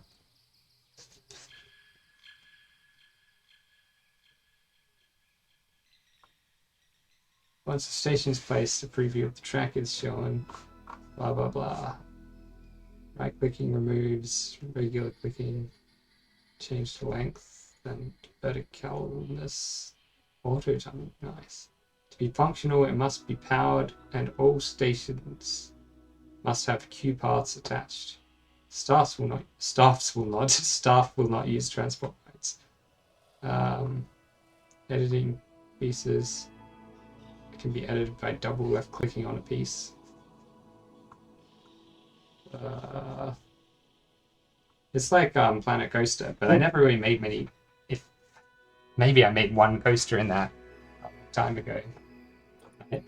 Once the station is placed, a preview of the track is shown. Blah, blah, blah. Right clicking removes, regular clicking, change the length, and verticalness. Auto tunnel, nice. To be functional, it must be powered, and all stations must have queue paths attached. Staff will not use transport rides. Editing pieces can be edited by double left clicking on a piece. It's like Planet Coaster, but I never really made many. Maybe I made one coaster in that a long time ago. Right?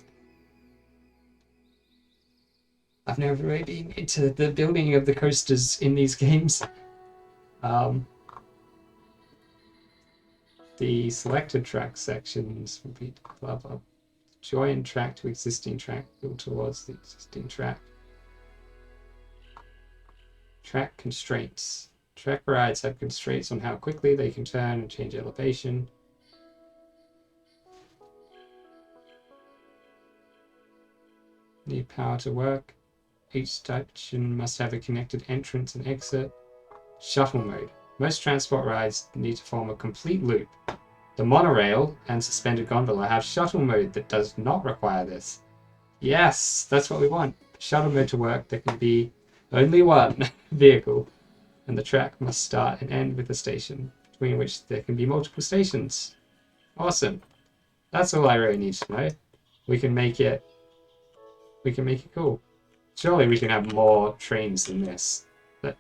I've never really been into the building of the coasters in these games. The selected track sections repeat blah blah. Join track to existing track, build towards the existing track. Track constraints. Track rides have constraints on how quickly they can turn and change elevation. Need power to work. Each station must have a connected entrance and exit. Shuttle mode. Most transport rides need to form a complete loop. The Monorail and Suspended Gondola have shuttle mode that does not require this. Yes, that's what we want. Shuttle mode to work, there can be only one vehicle, and the track must start and end with a station, between which there can be multiple stations. Awesome. That's all I really need to know. We can make it cool. Surely we can have more trains than this. But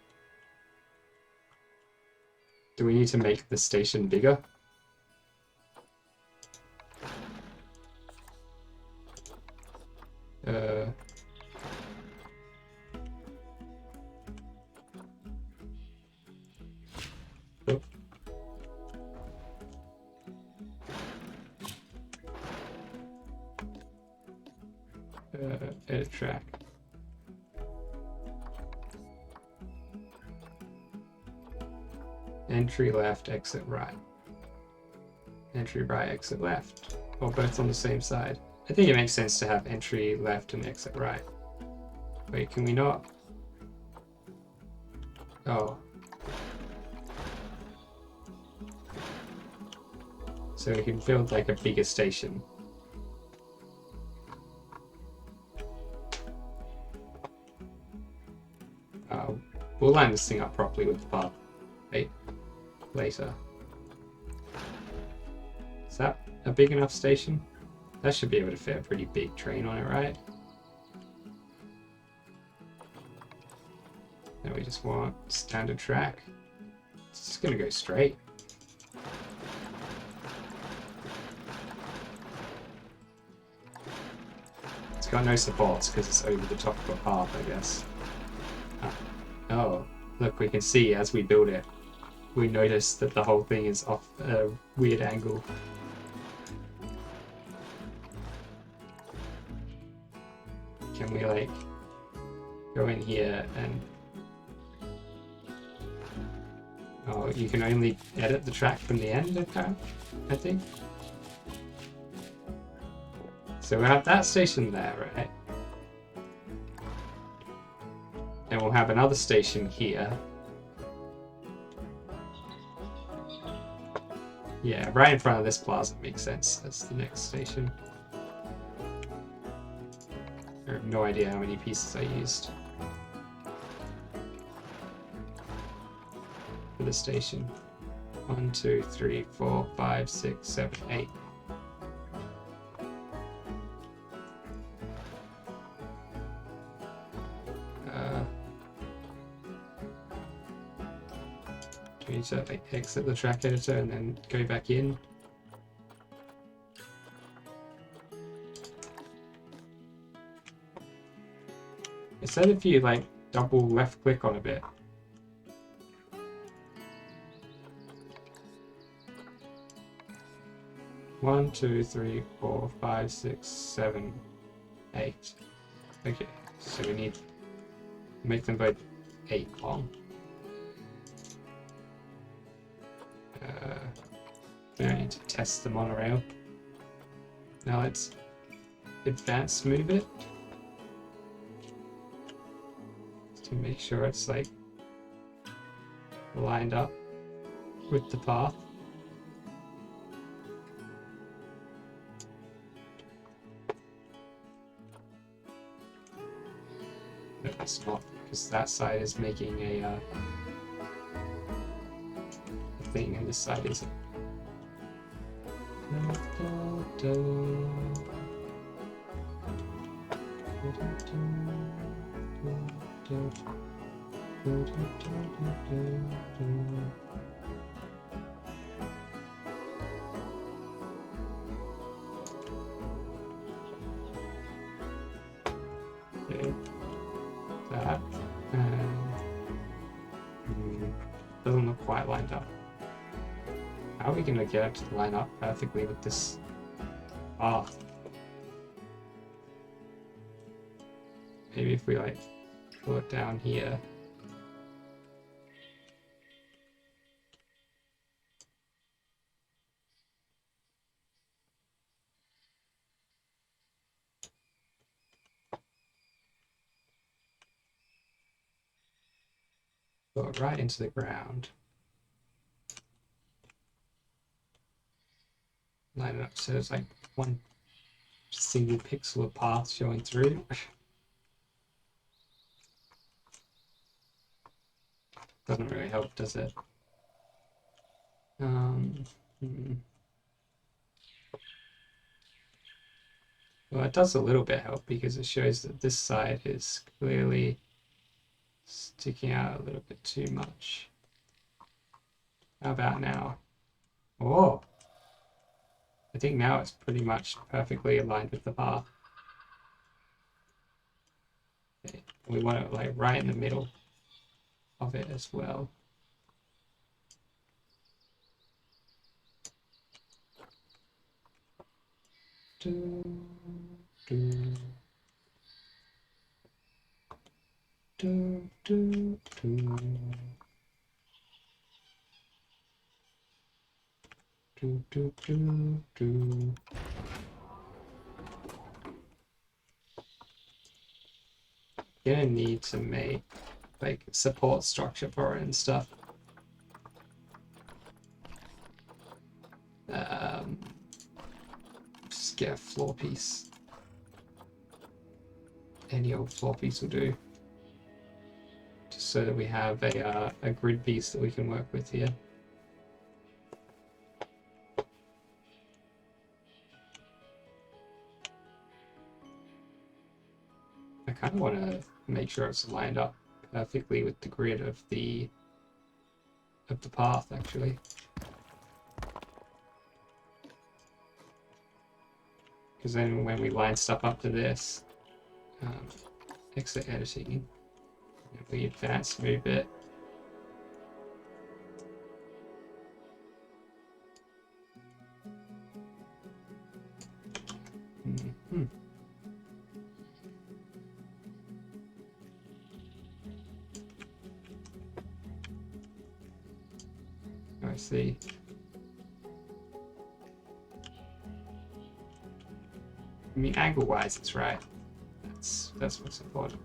do we need to make the station bigger? Edit track. Entry left, exit right. Entry right, exit left. Or both on the same side. I think it makes sense to have entry left and exit right. Wait, can we not? Oh. So we can build like a bigger station. We'll line this thing up properly with the path. Wait. Later. Is that a big enough station? That should be able to fit a pretty big train on it, right? Now we just want standard track. It's just gonna go straight. It's got no supports because it's over the top of a path, I guess. Oh, look, we can see as we build it, we notice that the whole thing is off a weird angle. Can we like go in here and oh, you can only edit the track from the end of that, I think. So we'll have that station there, right? And we'll have another station here. Yeah, right in front of this plaza makes sense. That's the next station. I have no idea how many pieces I used for the station. 1, 2, 3, 4, 5, 6, 7, 8. Do we need to like, exit the track editor and then go back in? It said if you like double left click on a bit. One, 2, 3, 4, 5, 6, 7, 8. Okay, so we need to make them both 8 long. Now I need to test the monorail. Now let's advance move it. Just to make sure it's like lined up with the path. No, it's not, because that side is making a thing and this side isn't. quite lined up. How are we going to get it to line up perfectly with this path? Maybe if we like pull it down here. Go right into the ground. Line it up so it's like one single pixel of path showing through. Doesn't really help, does it? Well, it does a little bit help because it shows that this side is clearly sticking out a little bit too much. How about now? Oh! I think now it's pretty much perfectly aligned with the path. Okay. We want it like right in the middle of it as well. Do, do, do, do, do. Do, do, do, do. Gonna need to make like support structure for it and stuff. Just get a floor piece. Any old floor piece will do. Just so that we have a grid piece that we can work with here. I kind of want to make sure it's lined up perfectly with the grid of the path, actually. Because then when we line stuff up to this, exit editing, we advance move it. I see. I mean, angle-wise, it's right. That's what's important.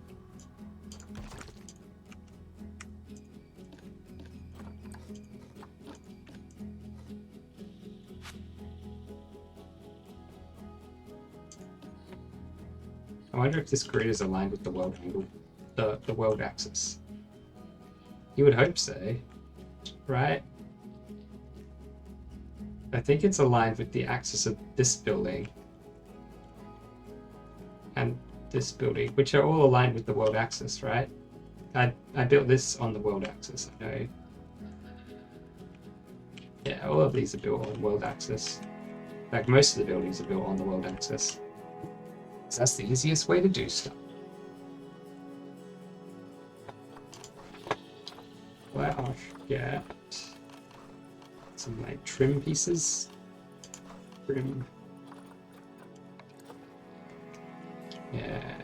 I wonder if this grid is aligned with the world angle, the world axis. You would hope so, right? I think it's aligned with the axis of this building and this building, which are all aligned with the world axis, right? I built this on the world axis, I know. Yeah, all of these are built on world axis. In fact, most of the buildings are built on the world axis. So that's the easiest way to do stuff. Well, I'll get some like trim pieces. Trim. Yeah.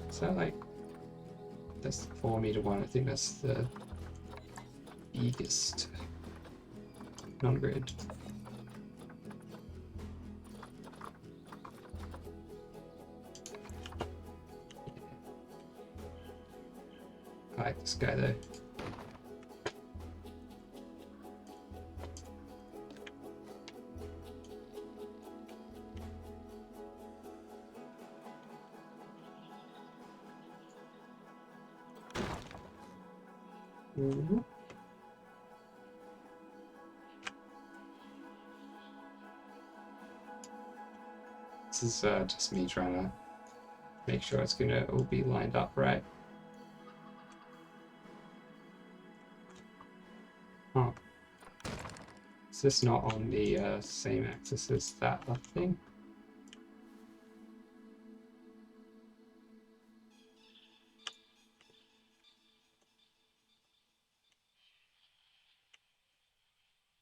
Is that like, that's the 4-meter one. I think that's the biggest non-grid. I like this guy though. Mm-hmm. This is just me trying to make sure it's gonna all be lined up right. Oh. Is this not on the same axis as that other thing?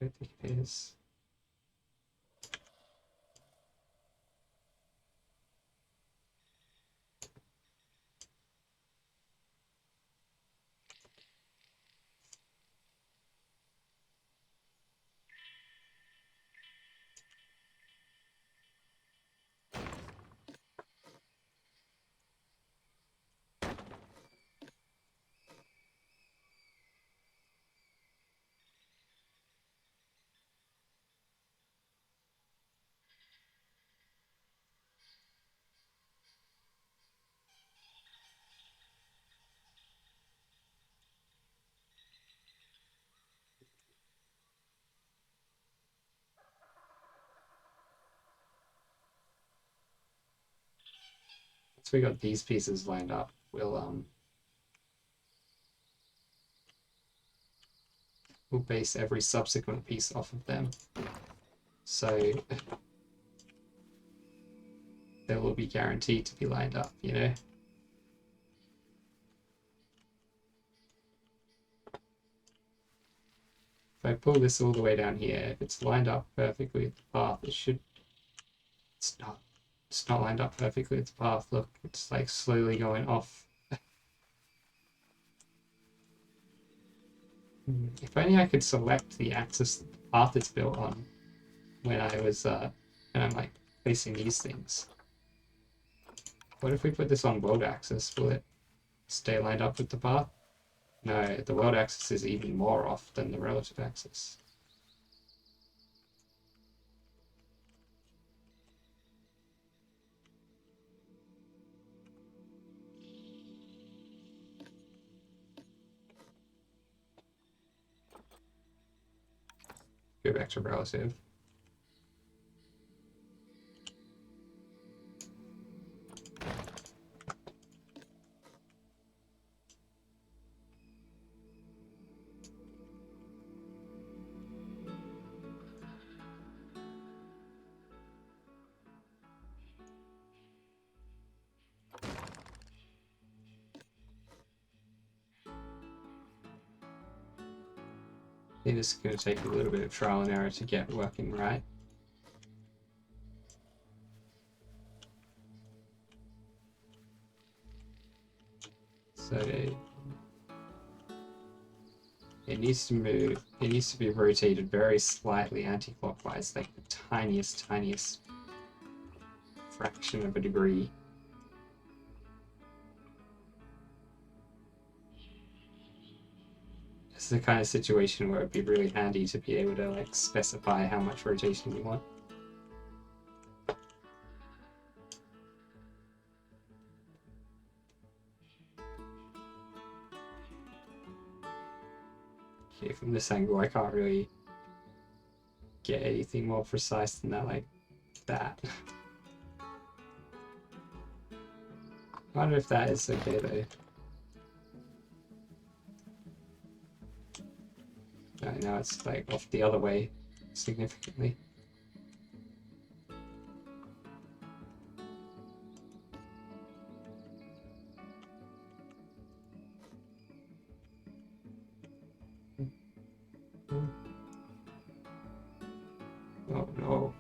don't think it is. Once we got these pieces lined up, we'll base every subsequent piece off of them. So they will be guaranteed to be lined up, you know? If I pull this all the way down here, if it's lined up perfectly with the path, it's not lined up perfectly with the path. Look, it's like slowly going off. If only I could select the axis that the path is built on when I'm like placing these things. What if we put this on world axis? Will it stay lined up with the path? No, the world axis is even more off than the relative axis. Go back to relative. I think this is going to take a little bit of trial and error to get working right. So it needs to move, it needs to be rotated very slightly anti-clockwise, like the tiniest fraction of a degree. This is the kind of situation where it'd be really handy to be able to like specify how much rotation you want. Okay, from this angle I can't really get anything more precise than that, like that. I wonder if that is okay though. No, now it's like off the other way significantly. Oh no.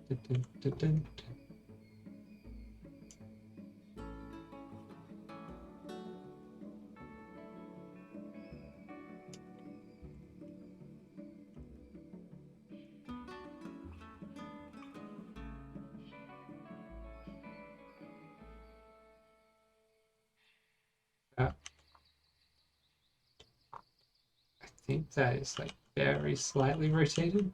Dun, dun, dun, dun. I think that is like very slightly rotated.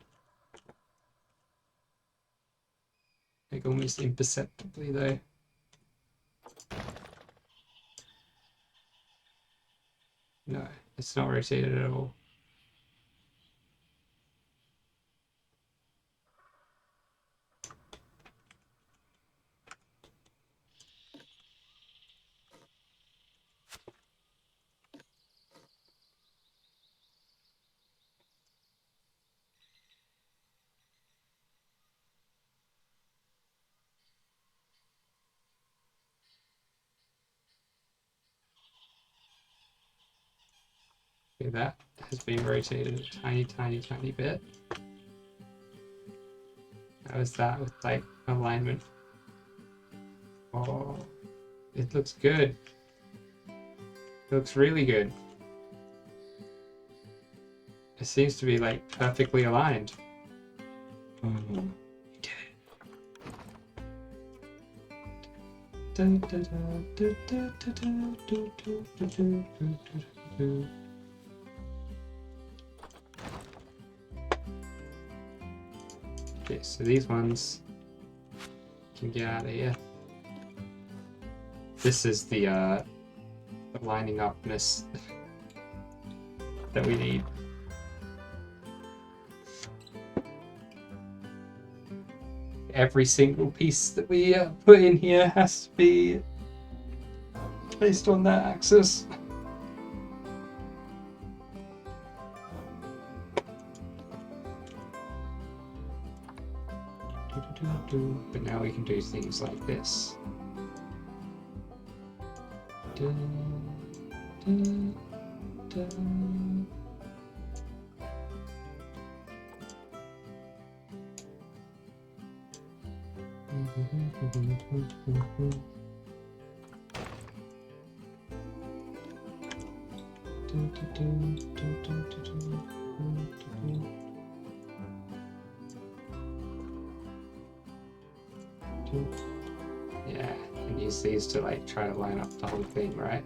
Like almost imperceptibly though. No, it's not rotated at all. Okay, that has been rotated a tiny bit. How is that with like alignment? Oh, it looks good. It looks really good. It seems to be like perfectly aligned. We did it. Okay, so these ones can get out of here. This is the lining upness that we need. Every single piece that we put in here has to be placed on that axis. But now we can do things like this. Yeah, and use these to like try to line up the whole thing, right?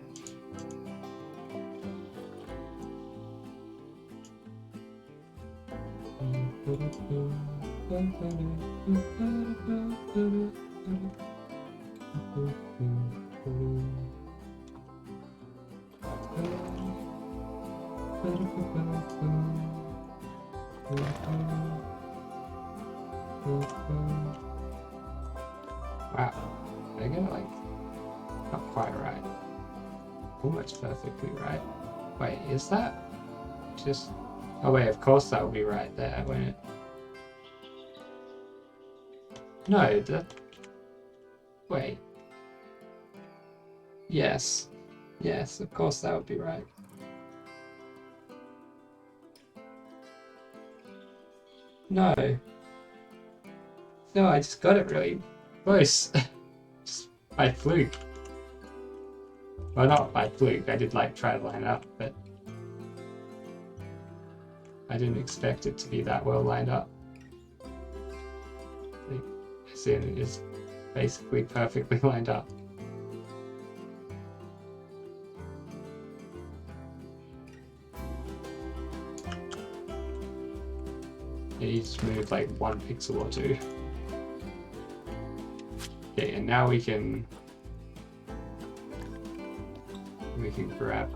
Wow, I get it like not quite right. Almost perfectly right. Wait, is that just... Oh wait, of course that would be right there, won't it? No, that... Wait. Yes. Yes, of course that would be right. No. No, I just got it really close. Just by fluke. Well, not by fluke, I did like try to line up, but I didn't expect it to be that well lined up. As in, it is basically perfectly lined up. It needs to move like 1 pixel or 2. Okay, and now we can grab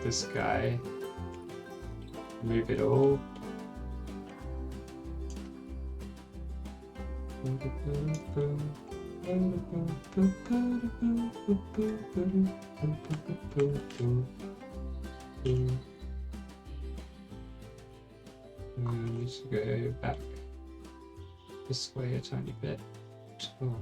this guy, move it all. Needs to go back this way a tiny bit. Oh.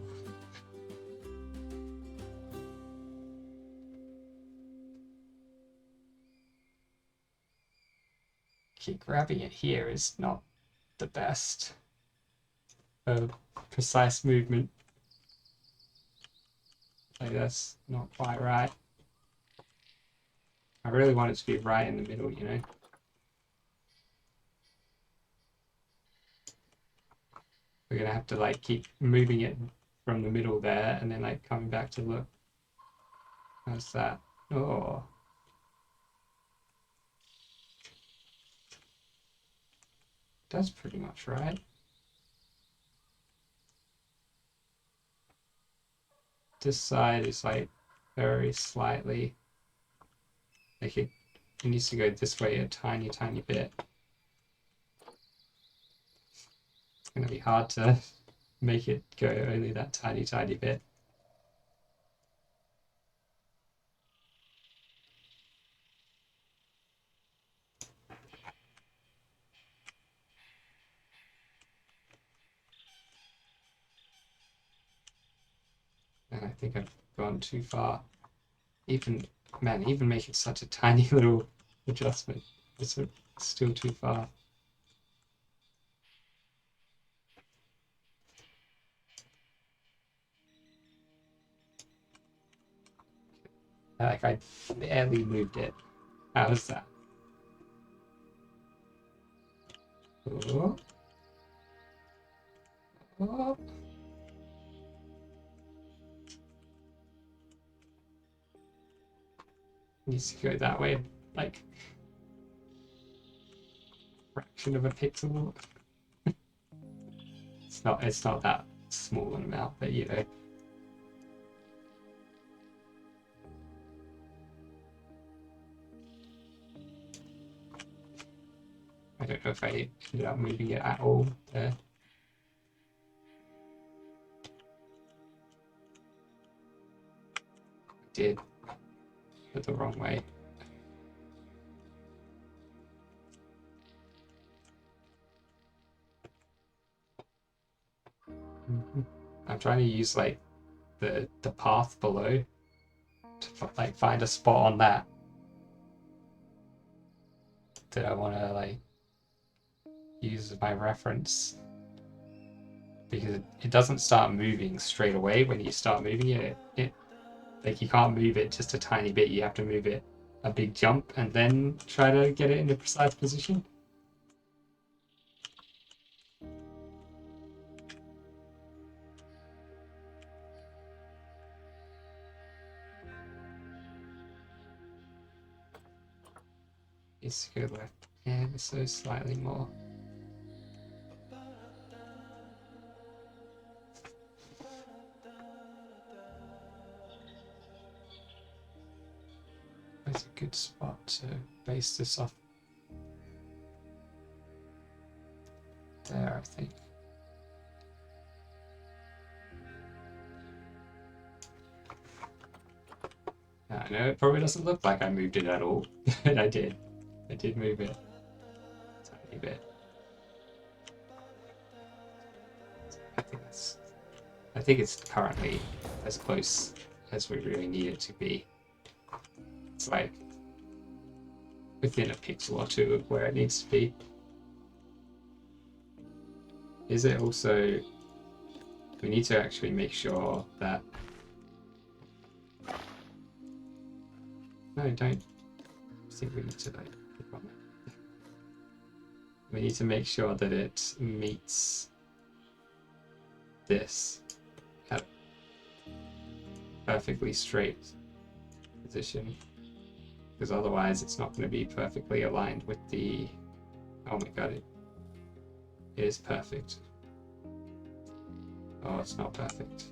Okay, grabbing it here is not the best precise movement. Like that's not quite right. I really want it to be right in the middle, you know? We're gonna have to like keep moving it from the middle there and then like coming back to look. How's that? Oh. That's pretty much right. This side is like very slightly, like it needs to go this way a tiny bit. It's gonna be hard to make it go only that tiny bit. And I think I've gone too far. Even, man, even making such a tiny little adjustment It's still too far. Like I barely moved it. How was that? Oh. Oh. Needs to go that way, like fraction of a pixel. It's not that small an amount, but you know. I don't know if I ended up moving it at all there. I did, but the wrong way. I'm trying to use like the path below to like find a spot on that I want to like use as my reference, because it doesn't start moving straight away when you start moving it. It like you can't move it just a tiny bit. You have to move it a big jump and then try to get it in a precise position. It's go left and so slightly more. It's a good spot to base this off. There, I think. I know it probably doesn't look like I moved it at all, but I did. I did move it a tiny bit. I think it's currently as close as we really need it to be. It's like within a pixel or two of where it needs to be. Is it also, we need to actually make sure that, no, don't think we need to like click on it. We need to make sure that it meets this at perfectly straight position, because otherwise it's not going to be perfectly aligned with the, oh my god, it is perfect. Oh, it's not perfect.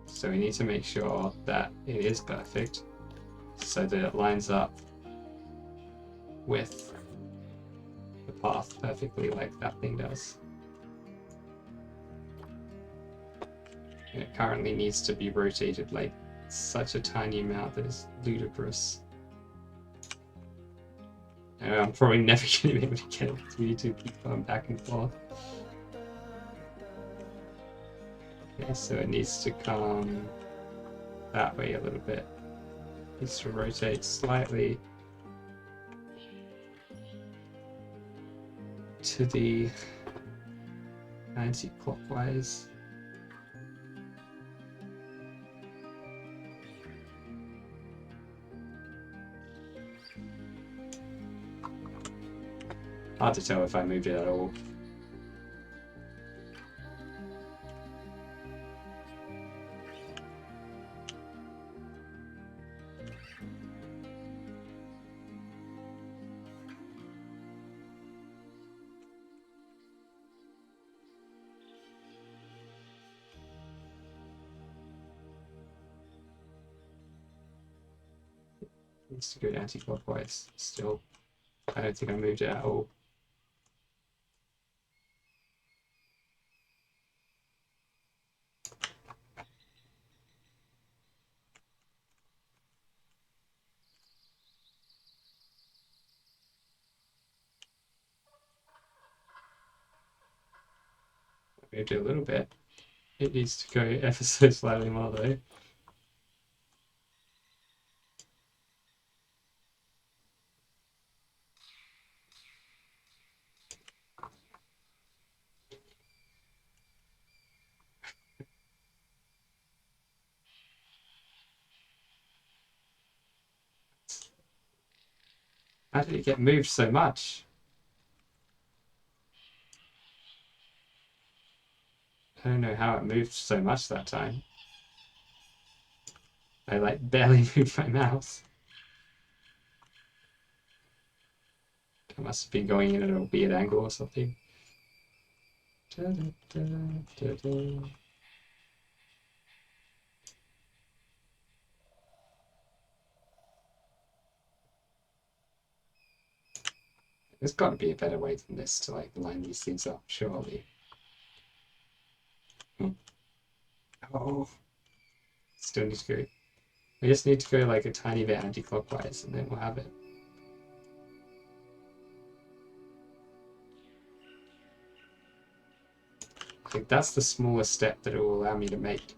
So we need to make sure that it is perfect so that it lines up with the path perfectly like that thing does. And it currently needs to be rotated like such a tiny amount that is ludicrous. And I'm probably never going to be able to get it because we need to keep going back and forth. Okay, so it needs to come that way a little bit. It needs to rotate slightly to the anti-clockwise. Hard to tell if I moved it at all. Needs to go anti-clockwise still. I don't think I moved it at all. I moved it a little bit. It needs to go ever so slightly more though. How did it get moved so much? I don't know how it moved so much that time. I like barely moved my mouse. I must have been going in at a weird angle or something. Da, da, da, da. There's got to be a better way than this to like line these things up, surely. Oh, still need to go. We just need to go like a tiny bit anti-clockwise, and then we'll have it. I think that's the smallest step that it will allow me to make.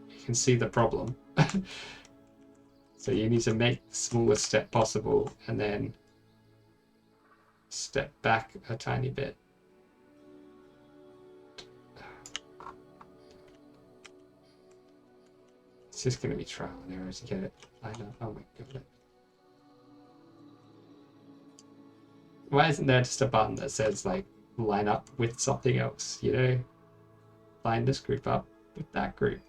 You can see the problem. So you need to make the smallest step possible, and then step back a tiny bit. It's just going to be trial and error to get it lined up. Oh my god. Why isn't there just a button that says like line up with something else, you know? Line this group up with that group.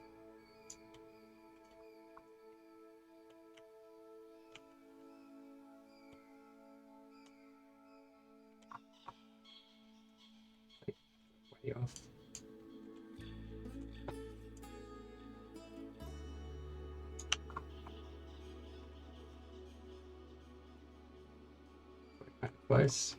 Like, way off. Kind of close.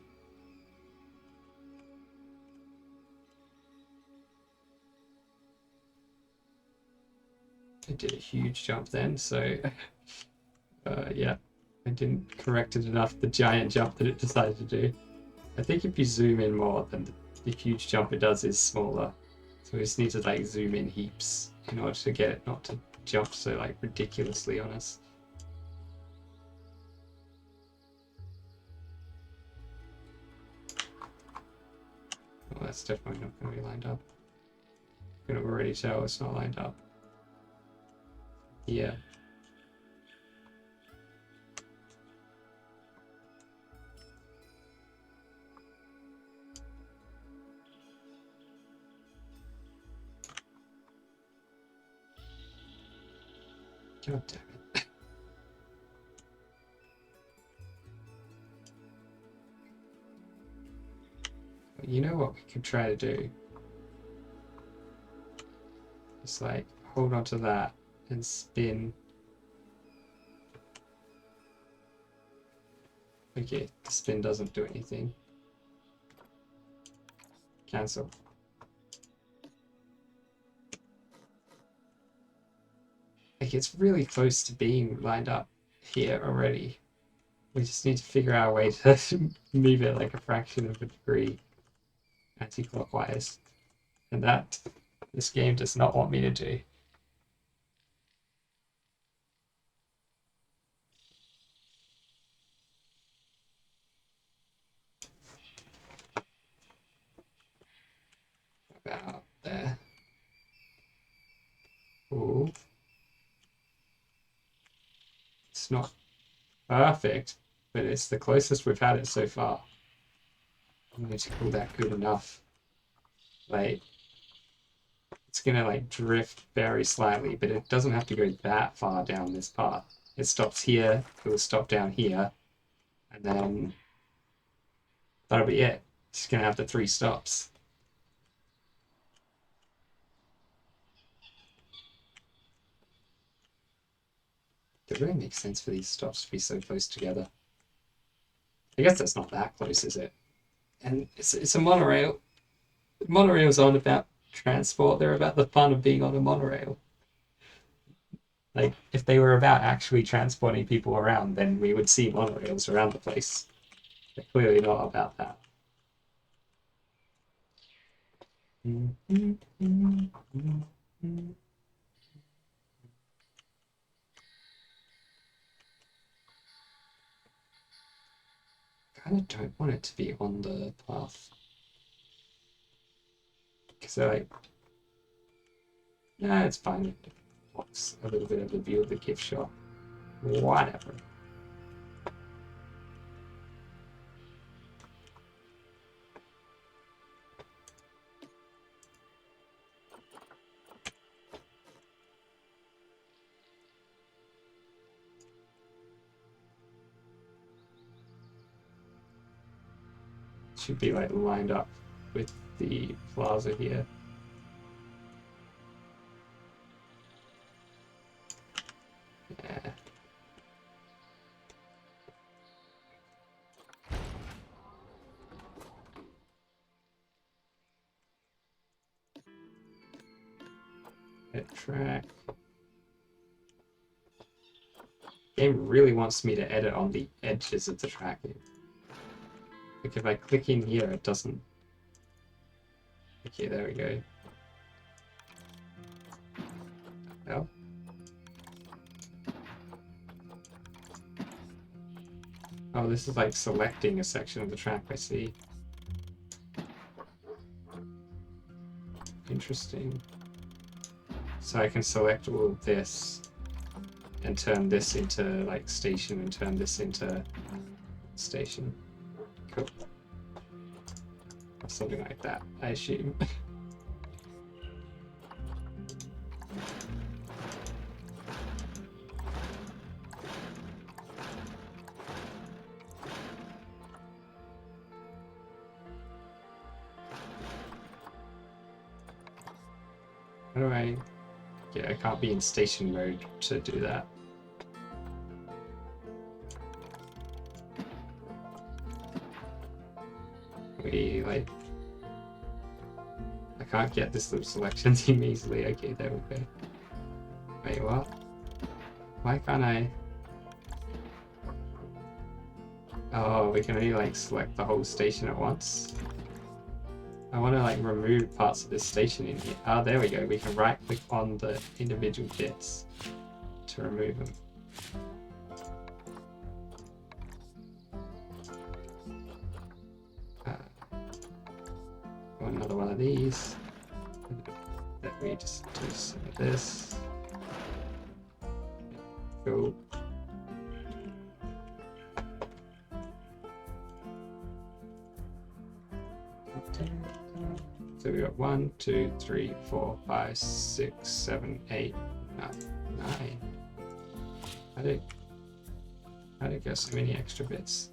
I did a huge jump then, so yeah, I didn't correct it enough, the giant jump that it decided to do. I think if you zoom in more, then the huge jump it does is smaller. So we just need to like zoom in heaps in order to get it not to jump so like ridiculously on us. Well, that's definitely not going to be lined up. You can already tell it's not lined up. Yeah. God damn it. You know what we could try to do? Just like hold on to that and spin. Okay, the spin doesn't do anything. Cancel. Like it's really close to being lined up here already. We just need to figure out a way to move it like a fraction of a degree anti-clockwise. And that this game does not want me to do. About there. Ooh. It's not perfect, but it's the closest we've had it so far. I'm going to call that good enough. Like, it's going to like drift very slightly, but it doesn't have to go that far down this path. It stops here, it will stop down here, and then that'll be it. It's just going to have the 3 stops. It really makes sense for these stops to be so close together. I guess that's not that close, is it? And it's a monorail. Monorails aren't about transport, they're about the fun of being on a monorail. Like, if they were about actually transporting people around, then we would see monorails around the place. They're clearly not about that. I kind of don't want it to be on the path. Because like, nah, it's fine. It blocks a little bit of the view of the gift shop. Whatever. should be like lined up with the plaza here. Yeah. Hit track. Game really wants me to edit on the edges of the track. Like if I click in here, it doesn't. Okay, there we go. No. Oh, this is like selecting a section of the track, I see. Interesting. So I can select all of this and turn this into like station and turn this into station. Cool. Or something like that, I assume. How do I... Yeah, I can't be in station mode to do that. Like... I can't get this little selection team easily. Okay, there we go. Wait, what? Why can't I... Oh, we can only like select the whole station at once? I want to like remove parts of this station in here. Ah, there we go. We can right click on the individual bits to remove them. Want another one of these. That we just do some of this. Cool. So we got 1, 2, 3, 4, 5, 6, 7, 8, 9. How did it get so many extra bits?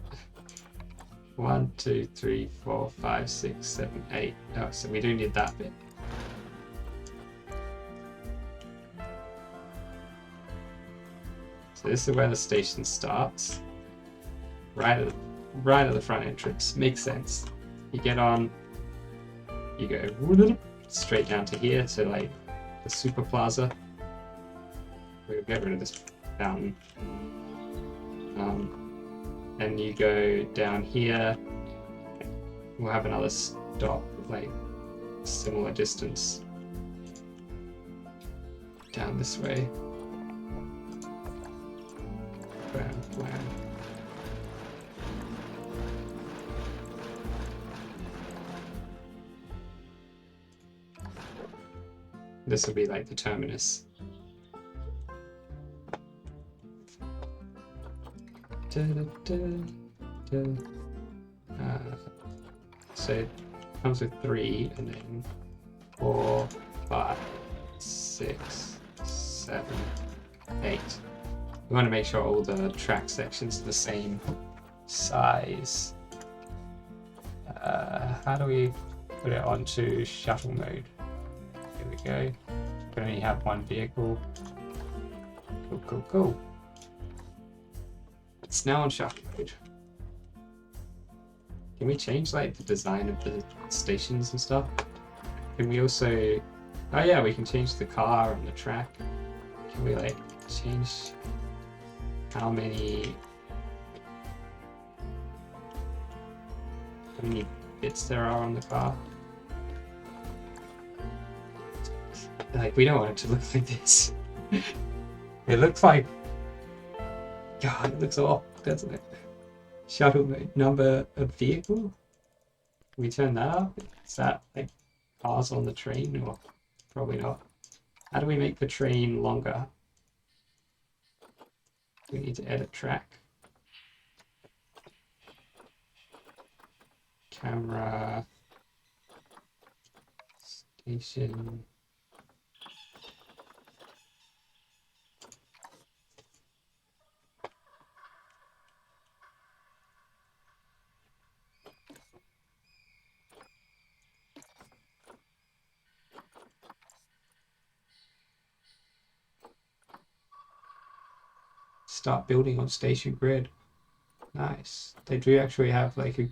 1, 2, 3, 4, 5, 6, 7, 8. Oh, so we do need that bit. So this is where the station starts. Right at the front entrance. Makes sense. You get on, you go straight down to here, so like the super plaza. We'll get rid of this fountain. And you go down here. We'll have another stop, like similar distance down this way. Bam, bam. This will be like the terminus. So it comes with 3 and then 4, 5, 6, 7, 8. We want to make sure all the track sections are the same size. How do we put it onto shuttle mode? Here we go. We can only have one vehicle. Cool, cool, cool. It's now on shuttle mode. Can we change like the design of the stations and stuff? Can we also... Oh yeah, we can change the car and the track. Can we like change how many bits there are on the car? Like, we don't want it to look like this. It looks like... God, it looks awful, doesn't it? Shuttle number of vehicle? Can we turn that up? Is that like cars on the train, or probably not? How do we make the train longer? We need to edit track. Camera. Station. start building on station grid. Nice. They do actually have like a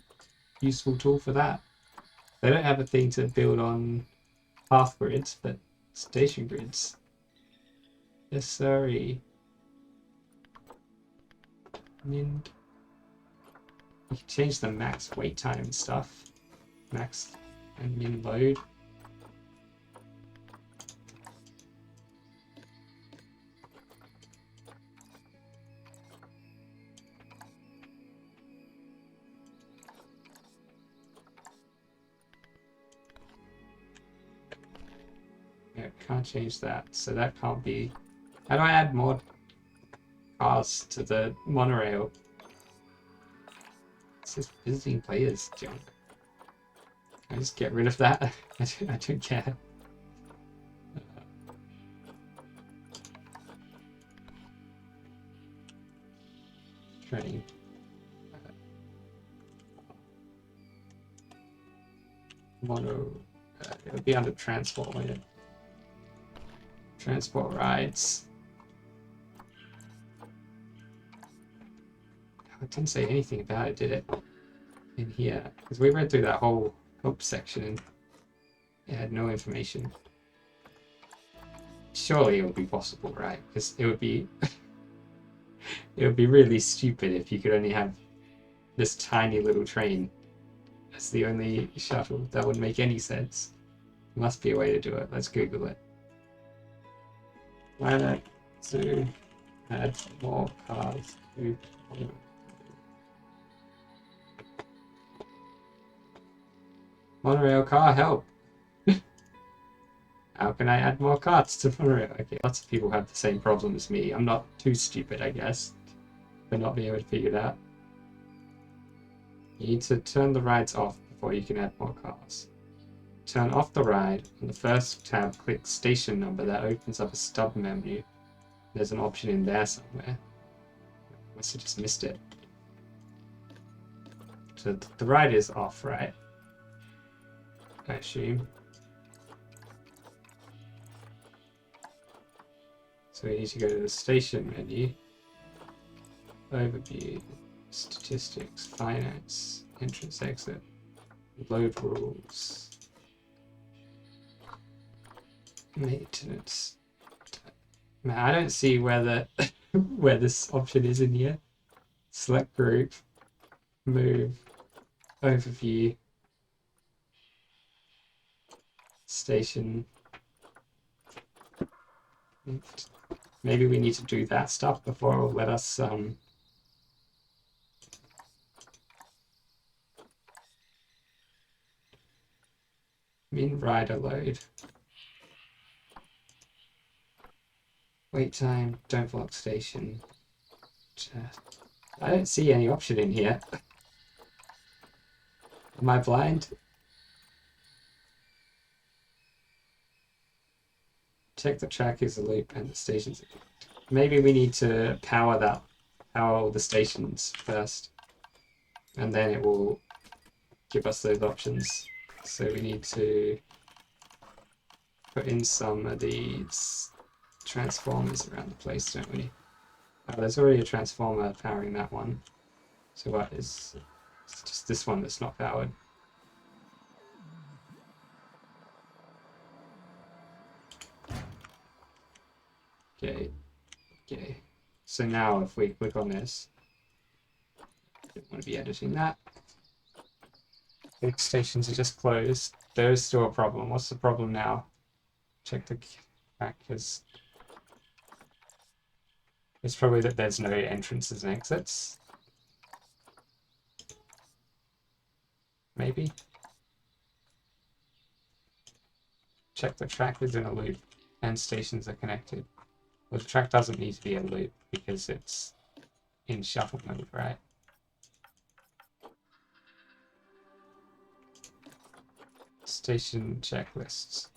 useful tool for that. They don't have a thing to build on path grids, but station grids. Yes, sorry. And you can change the max wait time and stuff. Max and min load. Yeah, can't change that, so that can't be. How do I add more cars to the monorail? It's just visiting players junk. Can I just get rid of that? I don't care. Train. Mono. It'll be under transport, won't it? Transport rides. It didn't say anything about it, did it? In here. Because we read through that whole help section and it had no information. Surely it would be possible, right? Because it would be it would be really stupid if you could only have this tiny little train as the only shuttle. That wouldn't make any sense. There must be a way to do it. Let's Google it. Why not to add more cars to monorail car help? How can I add more carts to monorail? Okay, lots of people have the same problem as me. I'm not too stupid, I guess, for not being able to figure it out. You need to turn the rides off before you can add more cars. Turn off the ride. On the first tab, click station number. That opens up a stub menu. There's an option in there somewhere. Must have just missed it. So the ride is off, right? I assume. So we need to go to the station menu. Overview, statistics, finance, entrance, exit, load rules. Maintenance. Man, I don't see where the where this option is in here. Select group, move, overview, station. Maybe we need to do that stuff before it'll let us min rider load. Wait time, don't block station. I don't see any option in here. Am I blind? Check the track is a loop and the stations. Maybe we need to power all the stations first. And then it will give us those options. So we need to put in some of these transformers around the place, don't we? Oh, there's already a transformer powering that one. So what is it's just this one that's not powered? Okay. So now if we click on this, don't want to be editing that. Big stations are just closed. There is still a problem. What's the problem now? Check the back, because it's probably that there's no entrances and exits. Maybe. Check the track is in a loop and stations are connected. Well, the track doesn't need to be in a loop because it's in shuttle mode, right? Station checklists.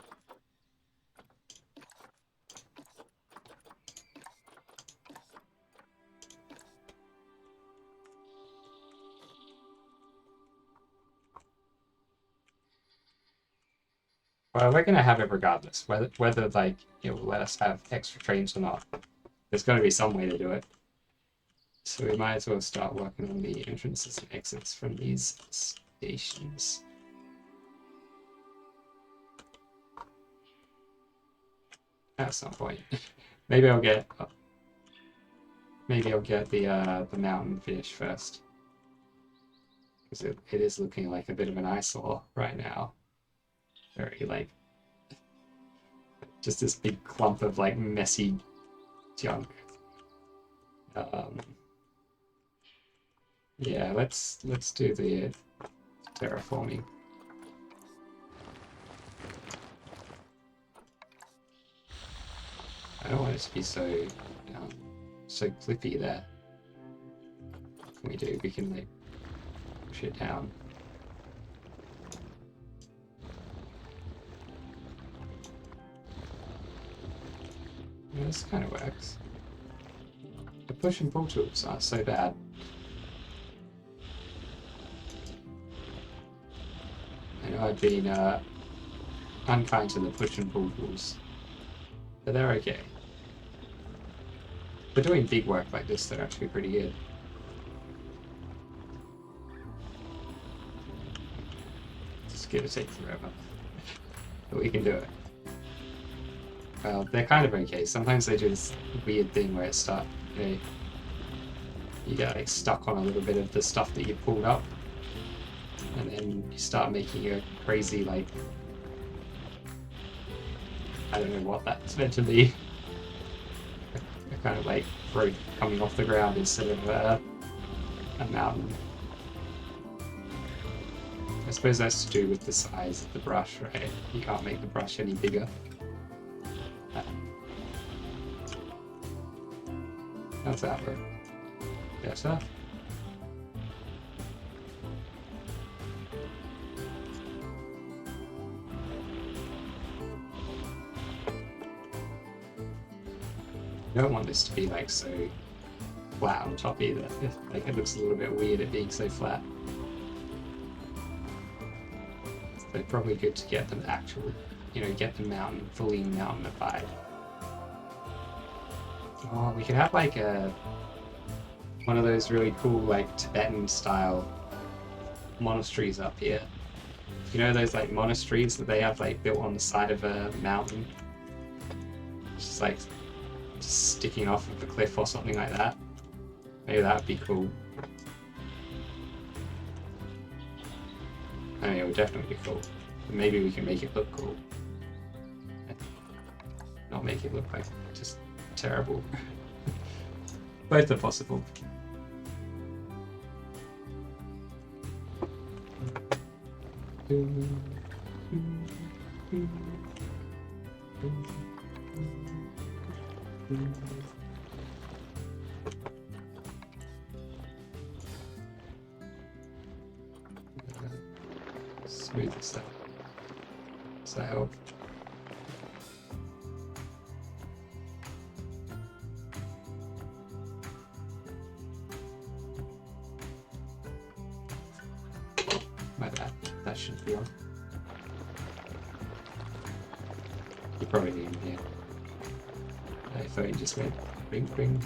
Well, we're going to have it regardless, whether like it will let us have extra trains or not. There's going to be some way to do it. So we might as well start working on the entrances and exits from these stations. At some point. Maybe I'll get the mountain finished first. Because it is looking like a bit of an eyesore right now. Very like just this big clump of like messy junk. Yeah, let's do the terraforming. I don't want it to be so clippy there. What can we do? We can like push it down. Yeah, this kind of works. The push and pull tools aren't so bad. I know I've been unkind to the push and pull tools, but they're okay. For doing big work like this, they're actually pretty good. It's gonna take forever, but we can do it. Well, they're kind of okay. Sometimes they do this weird thing where it starts, you get like stuck on a little bit of the stuff that you pulled up, and then you start making a crazy like, I don't know what that's meant to be. A kind of like rope coming off the ground instead of a mountain. I suppose that's to do with the size of the brush, right? You can't make the brush any bigger. How's that look? Better? I don't want this to be like so flat on top either. Like it looks a little bit weird it being so flat. So probably good to get the actual, get the mountain fully mountainified. Oh, we could have like one of those really cool like Tibetan style monasteries up here. You know those like monasteries that they have like built on the side of a mountain? Just like sticking off of a cliff or something like that. Maybe that would be cool. I mean, it would definitely be cool. But maybe we can make it look cool. Not make it look like just terrible. Both are possible. Smooth this out. Does that help? My bad. That shouldn't be on. You probably didn't hear. I thought you just went ring ring.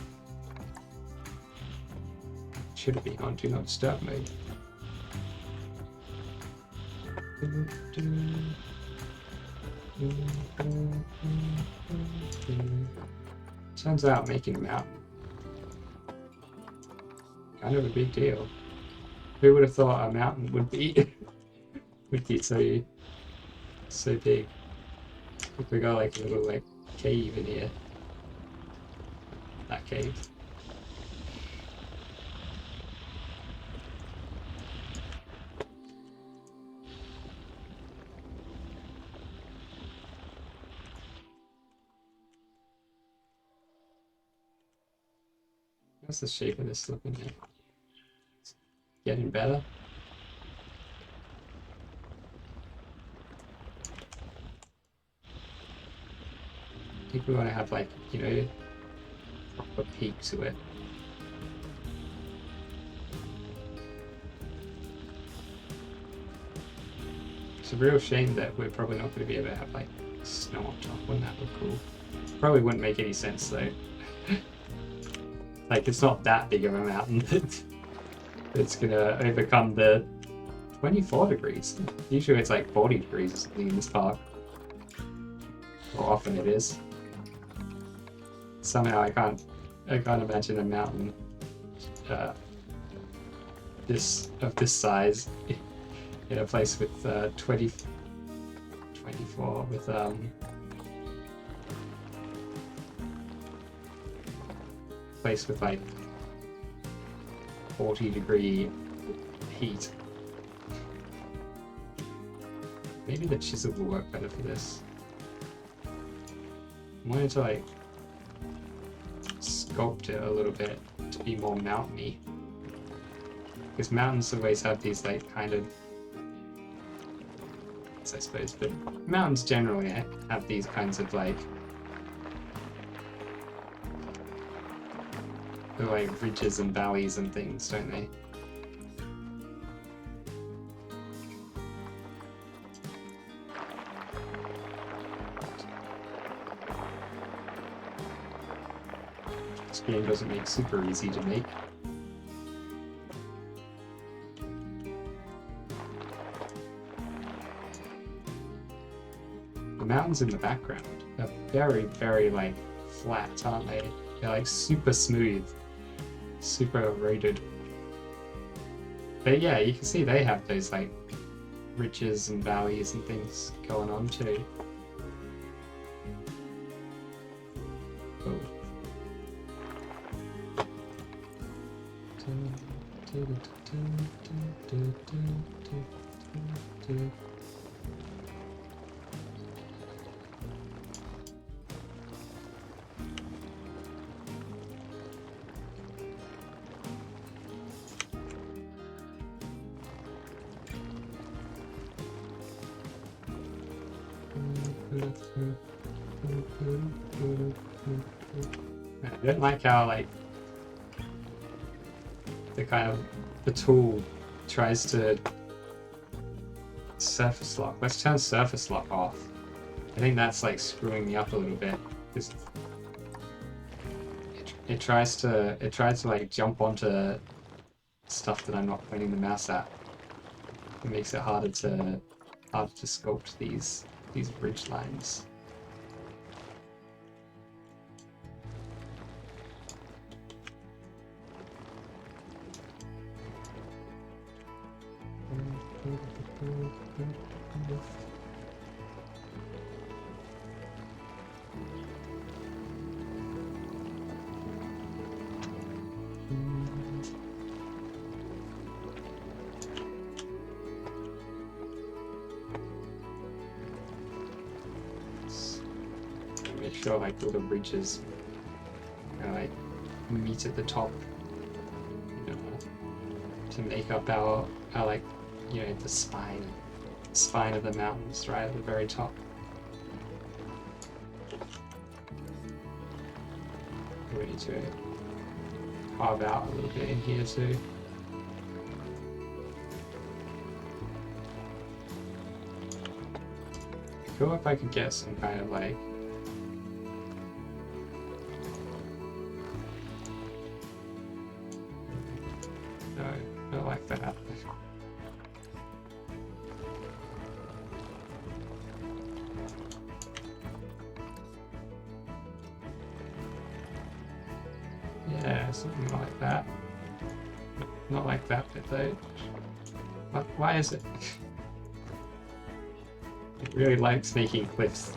Should have been on Do Not Disturb mode. Turns out making a mountain kind of a big deal. Who would have thought a mountain would be so big? If we got like a little like cave in here. That cave. How's the shape of this looking now? It's getting better. I think we want to have like, a proper peak to it. It's a real shame that we're probably not going to be able to have like snow on top. Wouldn't that look cool? Probably wouldn't make any sense though. Like, it's not that big of a mountain that's gonna overcome the 24 degrees. Usually it's like 40 degrees or something in this park. Or often it is. Somehow I can't imagine a mountain this size in a place with 24 with place with like 40-degree heat. Maybe the chisel will work better for this. I wanted to like sculpt it a little bit to be more mountainy. Because mountains always have these like kind of, I suppose, but mountains generally have these kinds of like ridges and valleys and things, don't they? This game doesn't make super easy to make. The mountains in the background are very, very like flat, aren't they? They're like super smooth, super eroded. But yeah, you can see they have those like ridges and valleys and things going on too. Oh. I don't like how like the tool tries to surface lock. Let's turn surface lock off. I think that's like screwing me up a little bit because it tries to like jump onto stuff that I'm not pointing the mouse at. It makes it harder to sculpt these ridge lines. Make sure like all the ridges like meet at the top, you know, to make up our like, you know, the spine of the mountains right at the very top. We need to carve out a little bit in here too. Cool if I could get some kind of like not like that. Yeah, something like that. Not like that bit though. Why is it? It really likes making cliffs.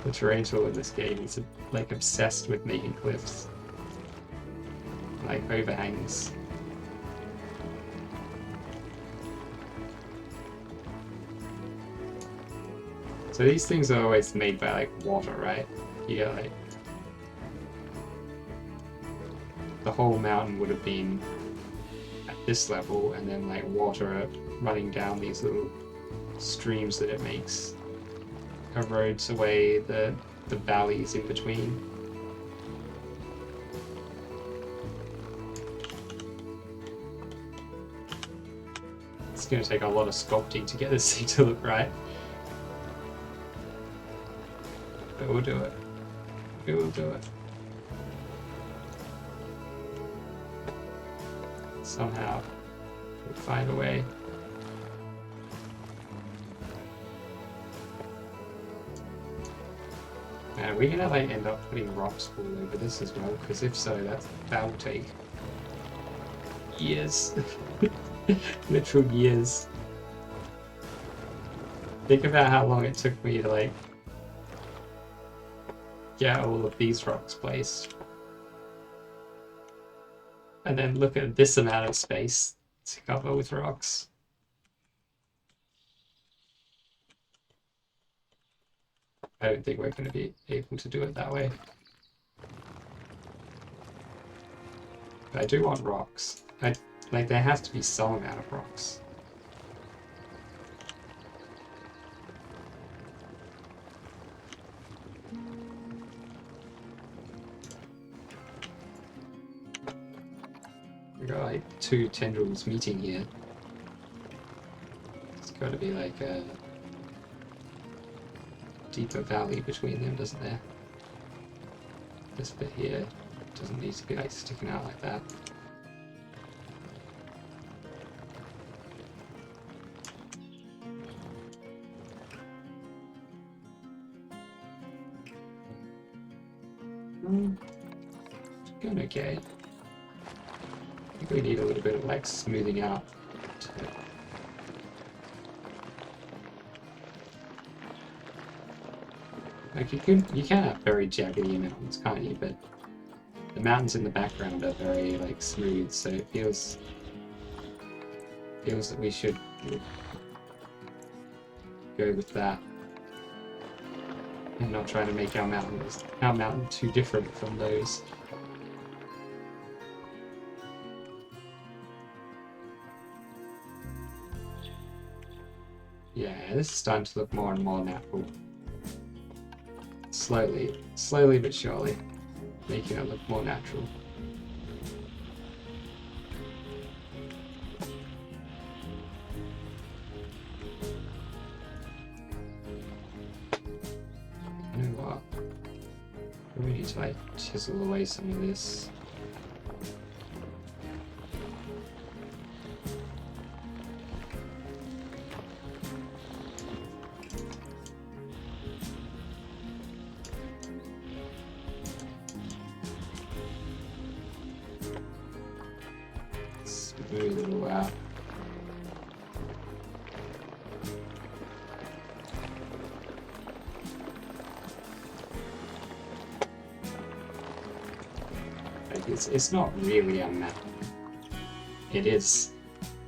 The terrain tool in this game is like obsessed with making cliffs. Like overhangs. So these things are always made by like water, right? You get like the whole mountain would have been at this level, and then like water running down these little streams that it makes erodes away the valleys in between. It's going to take a lot of sculpting to get this thing to look right. But we'll do it. We will do it. Somehow we'll find a way. Are we gonna like end up putting rocks all over this as well? Because if so, that'll take years. Literal years. Think about how long it took me to like get all of these rocks placed. And then look at this amount of space to cover with rocks. I don't think we're going to be able to do it that way. But I do want rocks. Like, there has to be some amount of rocks. We got like 2 tendrils meeting here. It's got to be like a deeper valley between them, doesn't there? This bit here doesn't need to be like sticking out like that. It's going okay. I think we need a little bit of like smoothing out. Like you can have very jaggedy mountains, can't you? But the mountains in the background are very like smooth, so it feels that we should go with that and not trying to make our mountain too different from those. Yeah, this is starting to look more and more natural. Slowly but surely, making it look more natural. You know what? We need to like chisel away some of this. Smooth it all out. Like it's not really a mountain. It is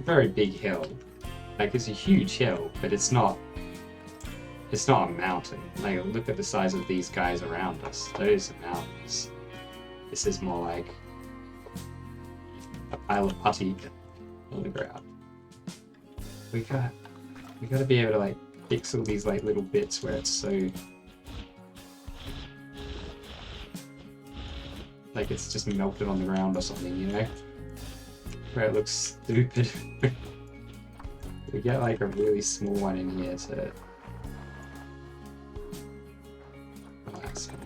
a very big hill. Like it's a huge hill, but it's not a mountain. Like look at the size of these guys around us. Those are mountains. This is more like a pile of putty on the ground. We gotta be able to like fix all these like little bits where it's so like it's just melted on the ground or something, you know? Where it looks stupid. We get like a really small one in here to that's small.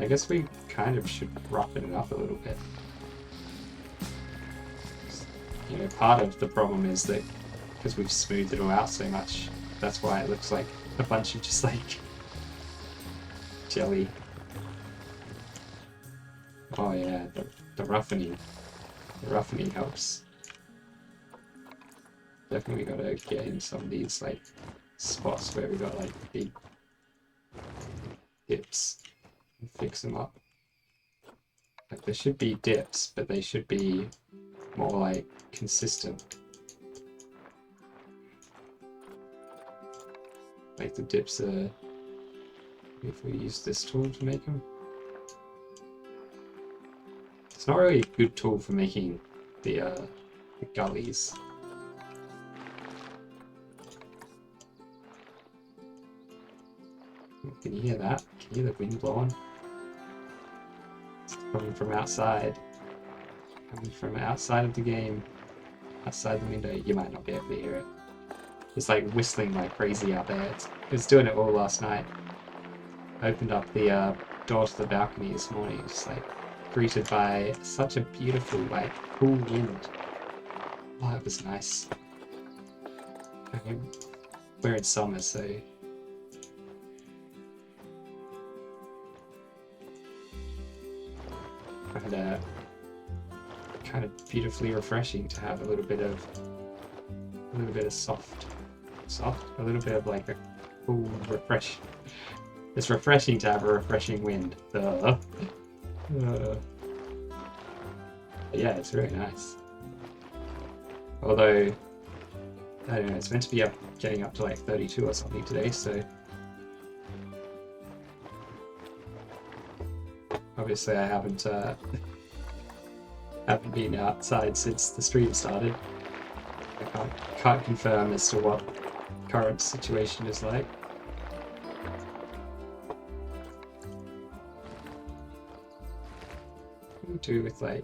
I guess we kind of should roughen it up a little bit. You know, part of the problem is that because we've smoothed it all out so much, that's why it looks like a bunch of just like jelly. Oh yeah, the roughening helps. Definitely gotta get in some of these like spots where we got like big dips and fix them up. Like there should be dips, but they should be more like consistent. Like the dips are, if we use this tool to make them. It's not really a good tool for making the gullies. Can you hear that? Can you hear the wind blowing? It's coming from outside. Coming from outside of the game. Outside the window. You might not be able to hear it. It's like whistling like crazy out there. It's doing it all last night. I opened up the door to the balcony this morning, just like greeted by such a beautiful, like, cool wind. Oh, it was nice. I mean, we're in summer, so kind of beautifully refreshing to have a little bit of soft, a little bit of like a cool refresh. It's refreshing to have a refreshing wind. Yeah, it's really nice. Although, I don't know, it's meant to be getting up to like 32 or something today, so obviously I haven't been outside since the stream started. I can't confirm as to what current situation is like. What do we do with like...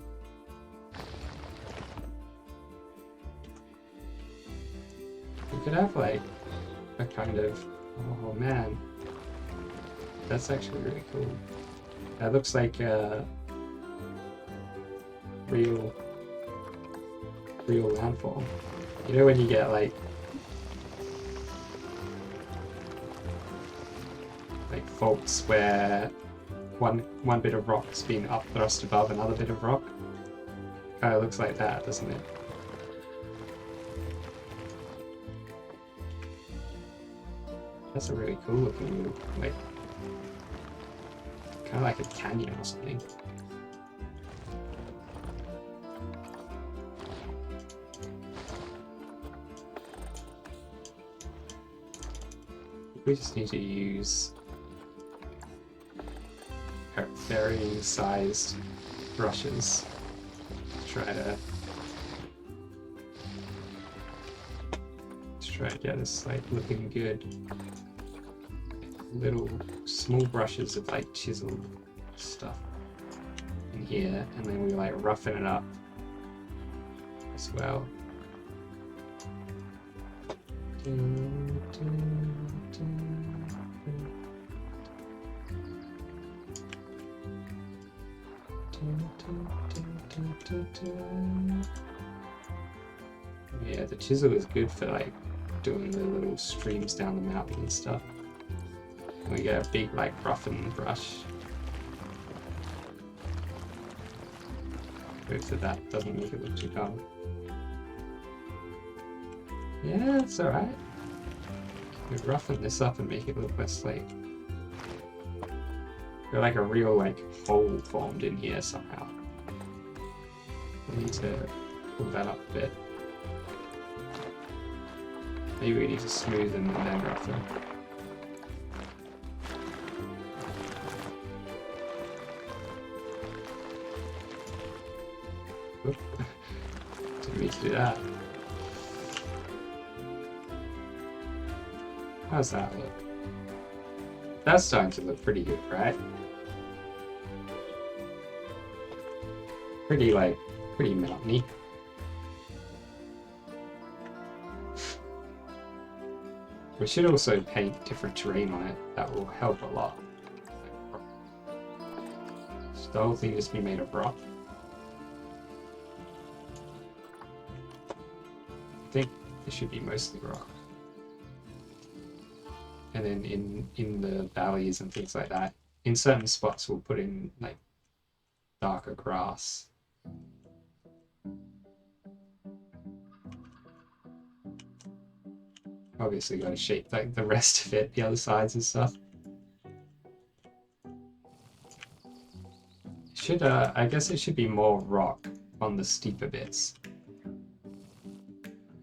We could have like a kind of... Oh man. That's actually really cool. That looks like real landform. You know when you get like faults where one bit of rock is being upthrust above another bit of rock? Kind of looks like that, doesn't it? That's a really cool looking, like, kind of like a canyon or something. We just need to use varying sized brushes to try to get us like looking good. Little small brushes of like chisel stuff in here, and then we like roughen it up as well. Yeah, the chisel is good for like doing the little streams down the mountain and stuff. We get a big like roughen brush. Hopefully that doesn't make it look too dull. Yeah, it's alright. We roughen this up and make it look less like... Got like a real like hole formed in here somehow. We need to pull that up a bit. Maybe we need to smoothen and then roughen. Didn't mean to do that. How's that look? That's starting to look pretty good, right? Pretty mountainy. We should also paint different terrain on it. That will help a lot. So the whole thing is be made of rock. I think it should be mostly rock. And then in the valleys and things like that, in certain spots we'll put in like darker grass. Obviously got to shape like the rest of it, the other sides and stuff. Should I guess it should be more rock on the steeper bits.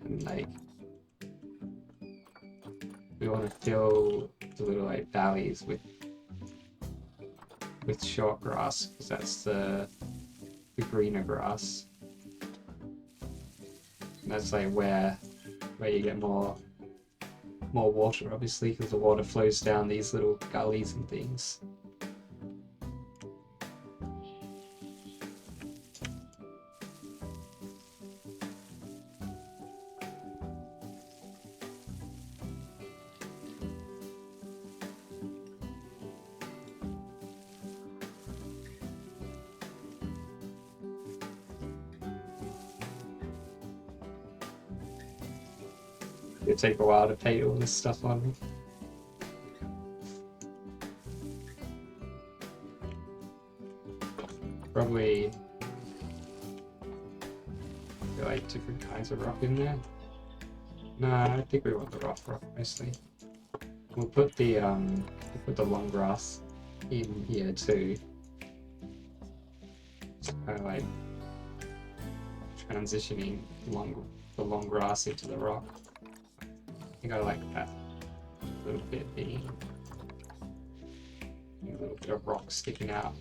And like we want to fill the little like valleys with short grass, because that's the greener grass. And that's like where you get more water, obviously, because the water flows down these little gullies and things. It'll take a while to paint all this stuff on. Probably like different kinds of rock in there. Nah, I think we want the rock mostly. We'll put the long grass in here too. Just kind of like transitioning the long grass into the rock. I think I like that little bit being a little bit of rock sticking out.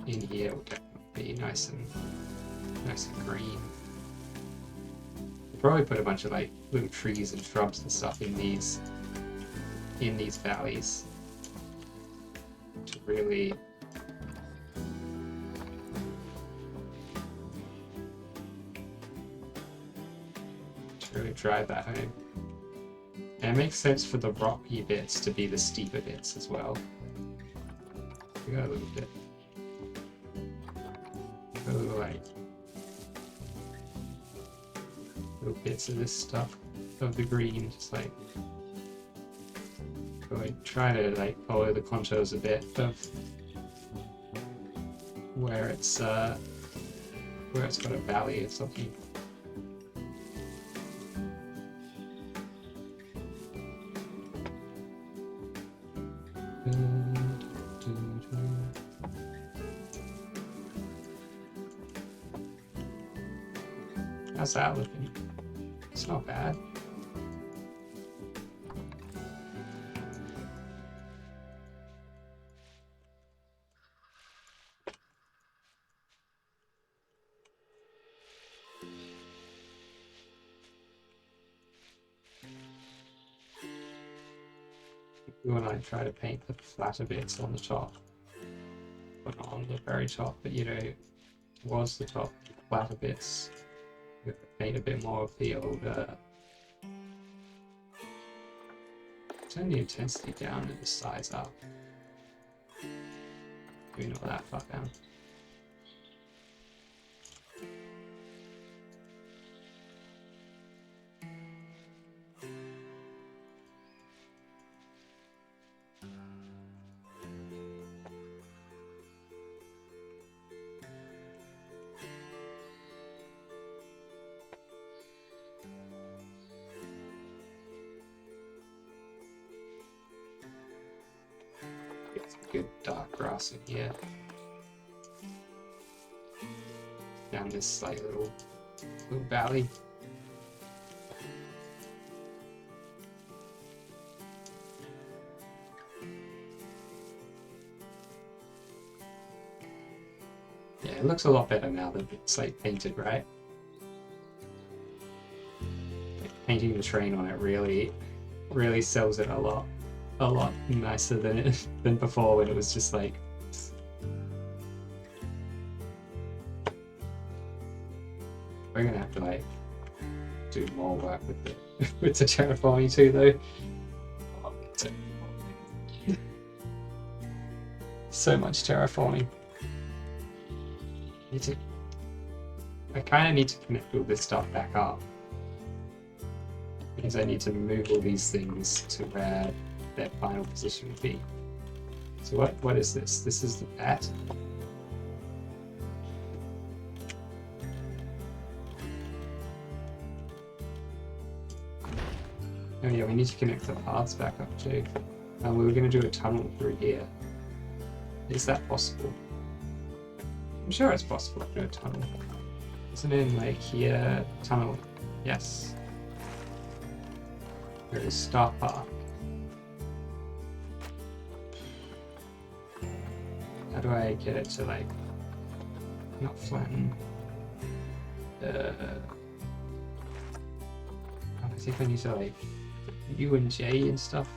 In here will definitely be nice and green. We'll probably put a bunch of like little trees and shrubs and stuff in these valleys to really drive that home. And it makes sense for the rocky bits to be the steeper bits as well. We got a little bit. Little bits of this stuff of the green, just like try to like follow the contours a bit of where it's got a valley or something. How's that looking? It's not bad. We want to try to paint the flatter bits on the top, but not on the very top, but you know, towards the top flatter bits. Paint a bit more of the old turn the intensity down and the size up. Maybe not that far down. Good dark grass in here. Down this like little valley. Yeah, it looks a lot better now that it's like painted, right? Like, painting the train on it really sells it a lot nicer than before when it was just like. We're gonna have to like do more work with the with the terraforming too, though. So much terraforming. I kind of need to connect all this stuff back up because I need to move all these things to where their final position would be. So what is this? This is the bat. Oh yeah, we need to connect the paths back up too. And we were going to do a tunnel through here. Is that possible? I'm sure it's possible to do a tunnel. Isn't it in like here? Tunnel. Yes. There is Star Park. How do I get it to like not flatten? I think I need to like U and J and stuff.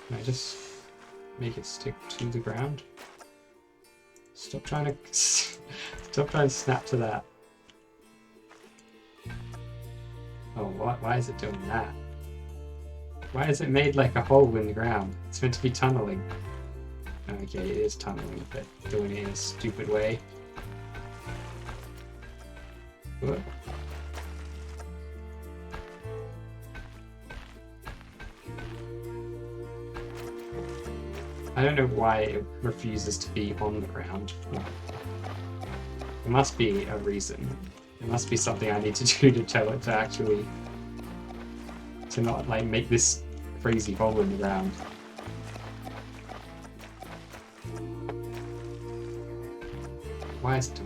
Can I just make it stick to the ground? Stop trying to snap to that. Oh, what? Why is it doing that? Why is it made like a hole in the ground? It's meant to be tunneling. Okay, it is tunneling, but doing it in a stupid way. Whoa. I don't know why it refuses to be on the ground. There must be a reason. There must be something I need to do to tell it to actually... to not, like, make this crazy hole in the ground. Why is it...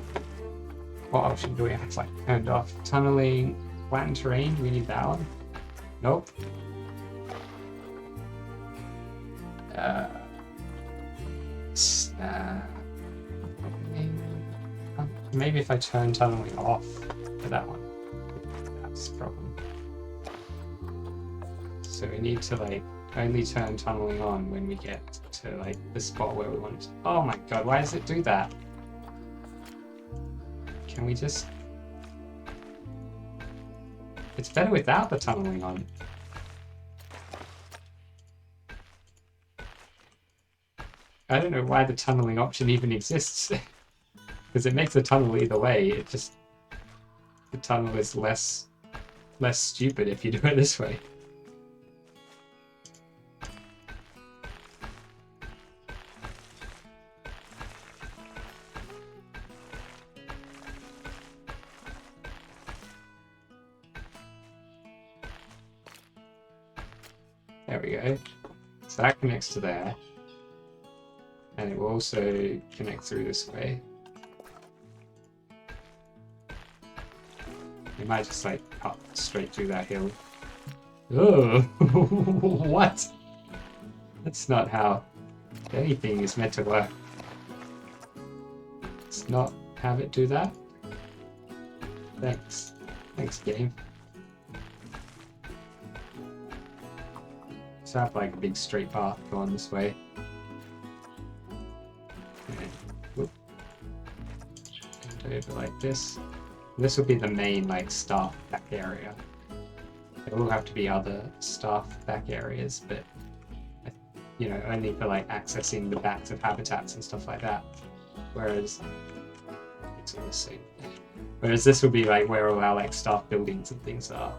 What option do we have, like, turned off? Tunneling, flattened terrain, do we need that one? Nope. Maybe if I turn tunneling off for that one. That's the problem. So we need to like only turn tunneling on when we get to like the spot where we want to. Oh my god, why does it do that? Can we just... It's better without the tunneling on. I don't know why the tunneling option even exists. Because it makes a tunnel either way, it just... The tunnel is less stupid if you do it this way. There we go. So that connects to there. And it will also connect through this way. It might just like cut straight through that hill. Oh, what? That's not how anything is meant to work. Let's not have it do that. Thanks. Thanks, game. Let's have like a big straight path going this way. And over like this. This will be the main like staff back area. There will have to be other staff back areas, but you know, only for like accessing the backs of habitats and stuff like that. Whereas it's all the same. Whereas this will be like where all our like staff buildings and things are.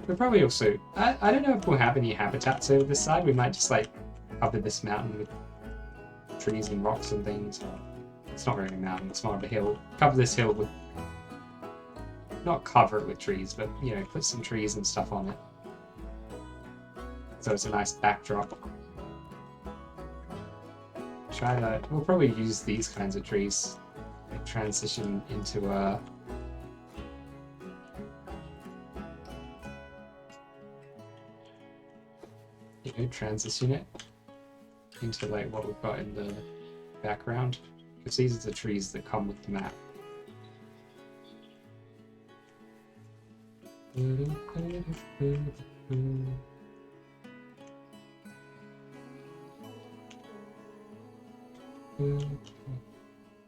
We'll probably also I don't know if we'll have any habitats over this side. We might just like cover this mountain with trees and rocks and things. It's not really a mountain, it's more of a hill. Cover this hill with... Not cover it with trees, but, you know, put some trees and stuff on it. So it's a nice backdrop. Try that. We'll probably use these kinds of trees. Like transition into a... You know, transition it into like what we've got in the background. Because these are the trees that come with the map.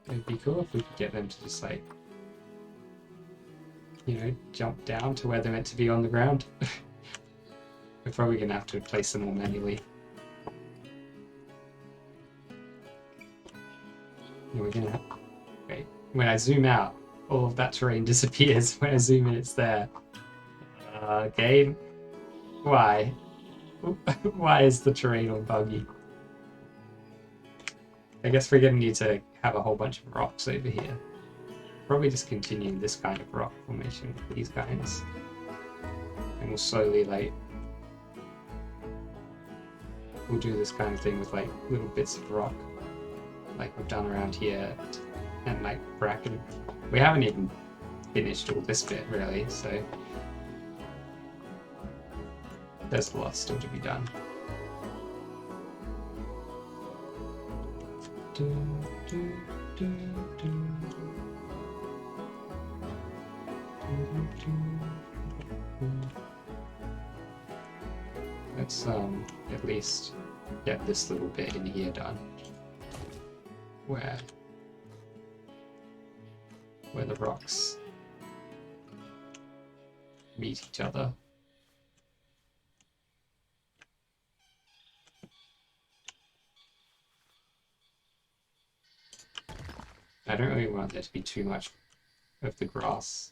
It'd be cool if we could get them to just like, you know, jump down to where they're meant to be on the ground. We're probably going to have to place them all manually. We're gonna have... Wait, when I zoom out, all of that terrain disappears. When I zoom in, it's there. Game? Why? Why is the terrain all buggy? I guess we're gonna need to have a whole bunch of rocks over here. Probably just continue this kind of rock formation with these kinds. And we'll slowly, like... We'll do this kind of thing with, like, little bits of rock. Like we've done around here, and like bracken. We haven't even finished all this bit really, so there's a lot still to be done. Let's at least get this little bit in here done. Where the rocks meet each other. I don't really want there to be too much of the grass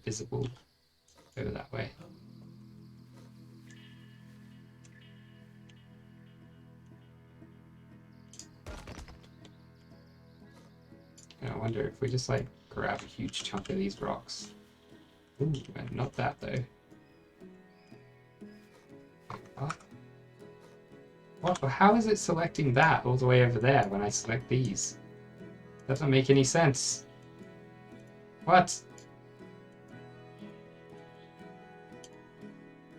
visible over that way. And I wonder if we just like grab a huge chunk of these rocks. Ooh, and not that though. What? How is it selecting that all the way over there when I select these? That doesn't make any sense. What?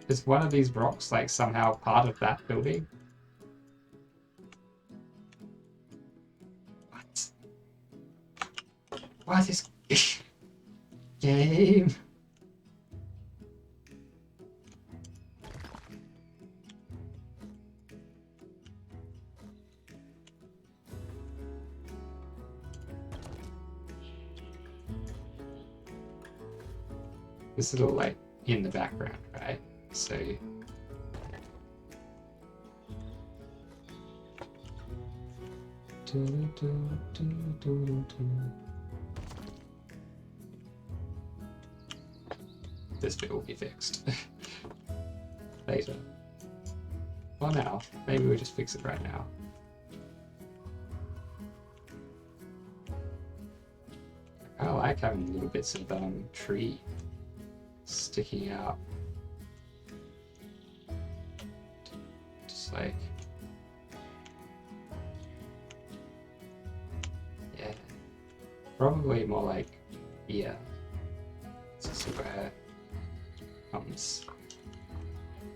Is one of these rocks like somehow part of that building? What? What is game? This is all like in the background, right? So this bit will be fixed later. Well, now maybe we'll just fix it right now. I like having little bits of tree sticking out. Just like, yeah, probably more like, yeah, this is where comes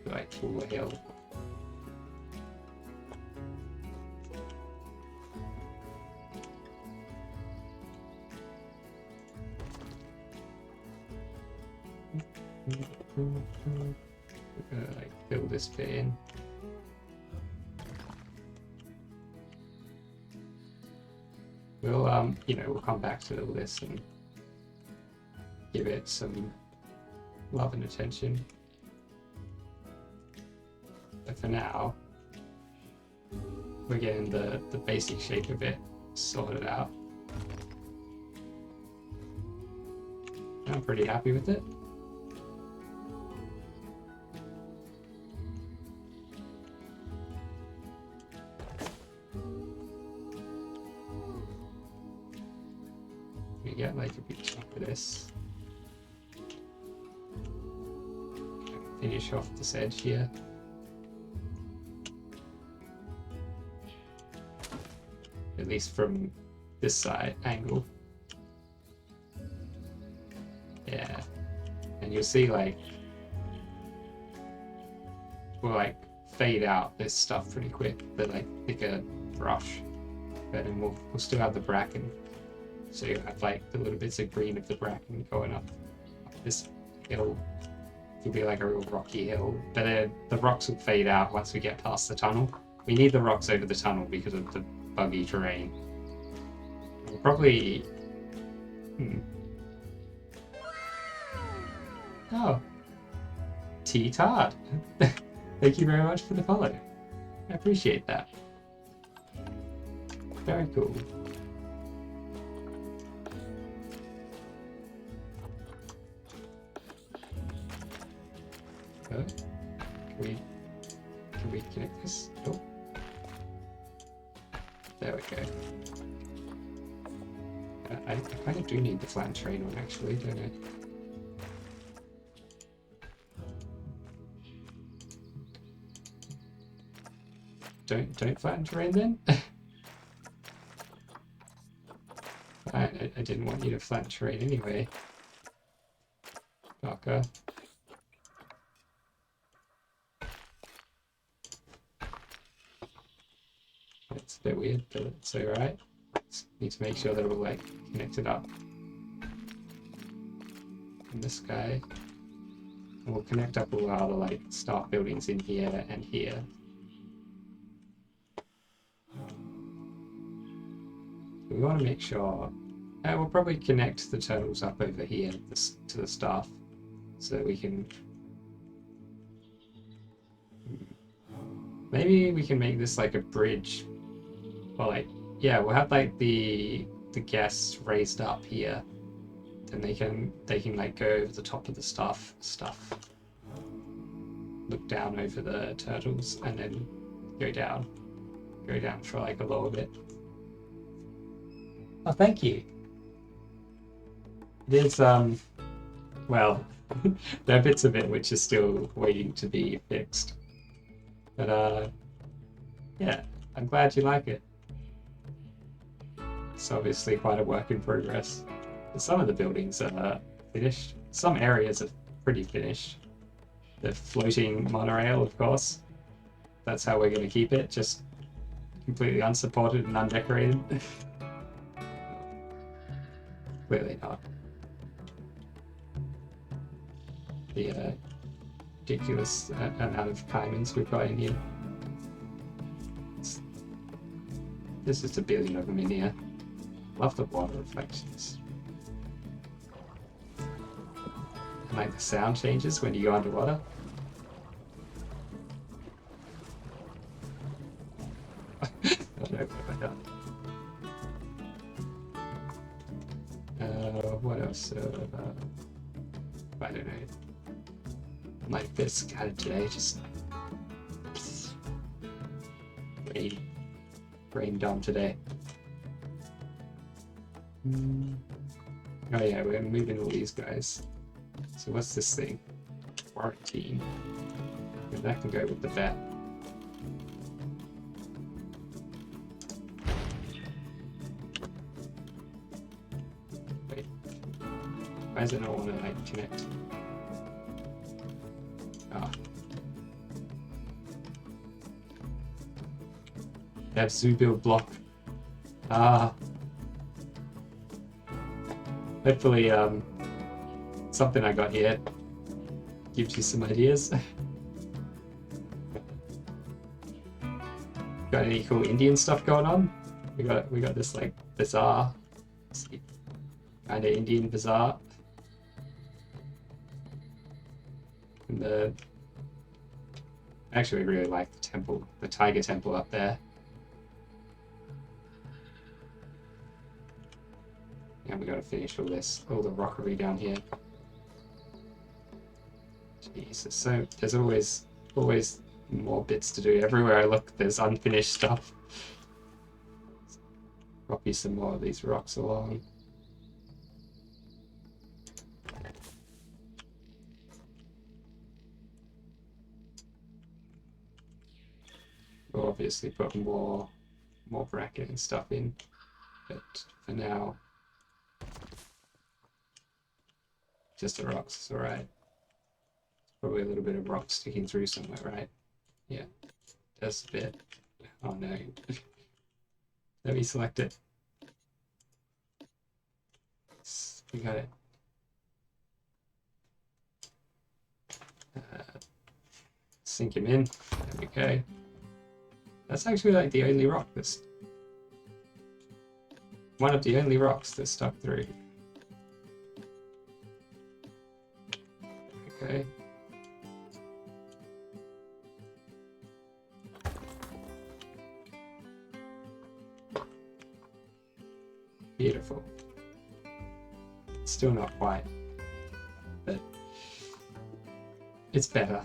like full hill. We're gonna like fill this bit in. We'll we'll come back to all this and give it some love and attention. But for now, we're getting the basic shape of it sorted out. I'm pretty happy with it. We get like a big chunk of this. Finish off this edge here. At least from this side angle. Yeah. And you'll see like we'll like fade out this stuff pretty quick, the like thicker brush. But then we'll still have the bracken. So you have like the little bits of green of the bracken going up this hill. It'll be like a real rocky hill. But then the rocks will fade out once we get past the tunnel. We need the rocks over the tunnel because of the buggy terrain. We'll probably... Oh. T-Tart. Thank you very much for the follow. I appreciate that. Very cool. Can we connect this? Oh. There we go. I kind of do need the flattened terrain one actually, don't I? Don't flatten terrain then? I didn't want you to flatten terrain anyway. Darker. It's a bit weird, but it's alright. Need to make sure they're all like connected up. And this guy. And we'll connect up all our other like staff buildings in here and here. We want to make sure. We'll probably connect the turtles up over here to the staff, so that we can. Maybe we can make this like a bridge. Or like, yeah, we'll have like the the guests raised up here, then they can like go over the top of the stuff, look down over the turtles, and then go down for like a little bit. Oh, thank you. It is well, there are bits of it which are still waiting to be fixed, but yeah, I'm glad you like it. It's obviously quite a work in progress. Some of the buildings are finished. Some areas are pretty finished. The floating monorail, of course. That's how we're going to keep it, just completely unsupported and undecorated. Clearly not. The ridiculous amount of diamonds we've got in here. There's just a billion of them in here. Love the water reflections. And like the sound changes when you go underwater. Oh no, what have I done? What else? I don't know. I'm like this kind of today, just brain dumb today. Oh yeah, we're moving all these guys. So what's this thing? Quarantine. And that can go with the vet. Wait. Why does it not want to like connect? Ah. They have zoo build block. Ah. Hopefully, something I got here gives you some ideas. Got any cool Indian stuff going on? We got this like bazaar, kind of Indian bazaar, and actually really like the temple, the tiger temple up there. And we gotta finish all the rockery down here. Jesus, so there's always more bits to do. Everywhere I look, there's unfinished stuff. Copy some more of these rocks along. We'll obviously put more bracket and stuff in, but for now, just the rocks is alright. Probably a little bit of rock sticking through somewhere, right? Yeah, that's a bit. Oh no. Let me select it. We got it. Sink him in. There we go. That's actually like the only rock that's one of the only rocks that's stuck through. Okay. Beautiful. Still not quite, but it's better.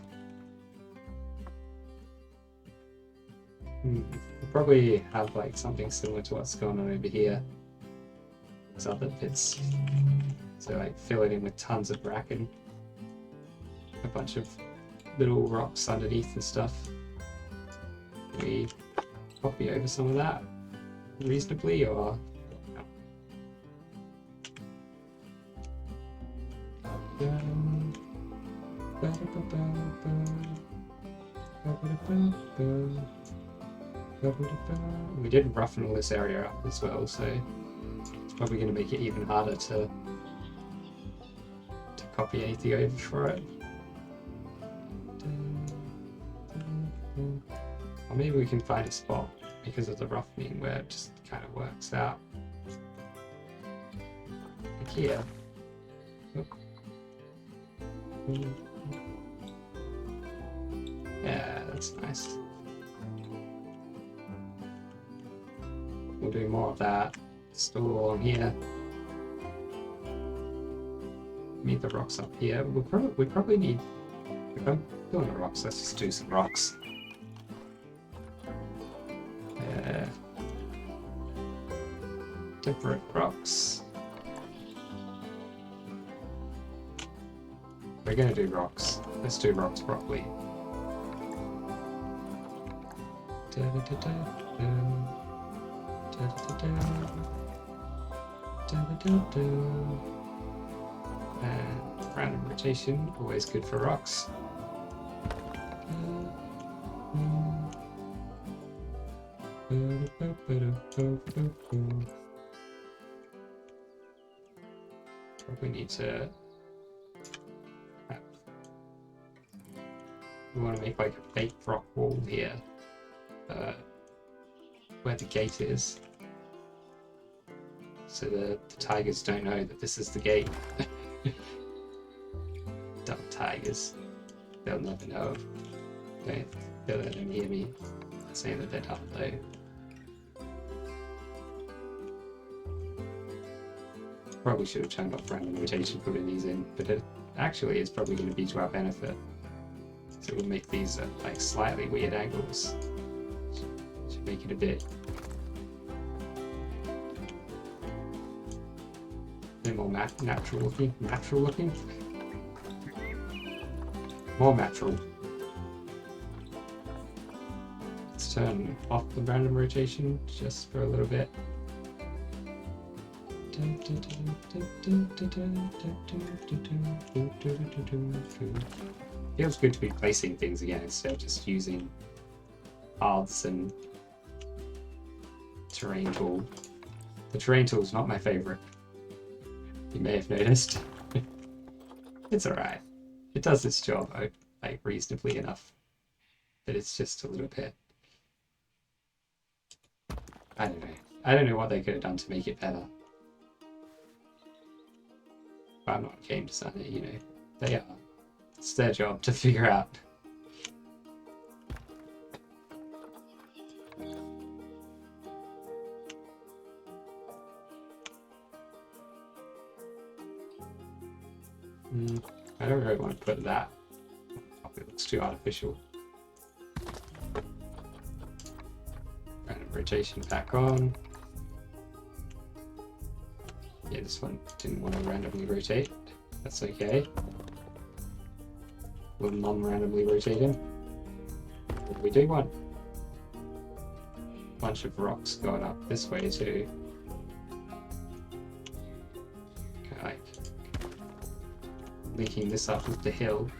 We'll probably have like something similar to what's going on over here. There's other bits. So like fill it in with tons of bracken. A bunch of little rocks underneath and stuff. We copy over some of that reasonably, or we did roughen all this area up as well, so it's probably going to make it even harder to copy anything over for it. Or maybe we can find a spot because of the roughening where it just kind of works out. Like here. Yeah, that's nice. We'll do more of that. Still along here. Need the rocks up here. We probably need. If I'm doing the rocks, let's just do some rocks. Temperate rocks. We're gonna do rocks. Let's do rocks properly. And random rotation, always good for rocks. Probably need to. We want to make like a fake rock wall here, where the gate is, so the tigers don't know that this is the gate. Dumb tigers. They'll never know. They'll let them hear me saying that they're dumb though. Probably should have turned off random rotation putting these in, but it actually is probably going to be to our benefit. So we'll make these at like slightly weird angles. Should make it a bit more natural looking. Natural looking? More natural. Let's turn off the random rotation just for a little bit. Feels good to be placing things again instead of just using paths and terrain tool. The terrain tool is not my favorite. You may have noticed. It's alright. It does its job like reasonably enough, but it's just a little bit. I don't know. I don't know what they could have done to make it better. But I'm not a game designer, you know. They are. It's their job to figure out. I don't really want to put that. It looks too artificial. Random rotation back on. Yeah, this one didn't want to randomly rotate. That's okay. We'll non-randomly rotate him. What do we do? One. Bunch of rocks going up this way too. Okay, like linking this up with the hill.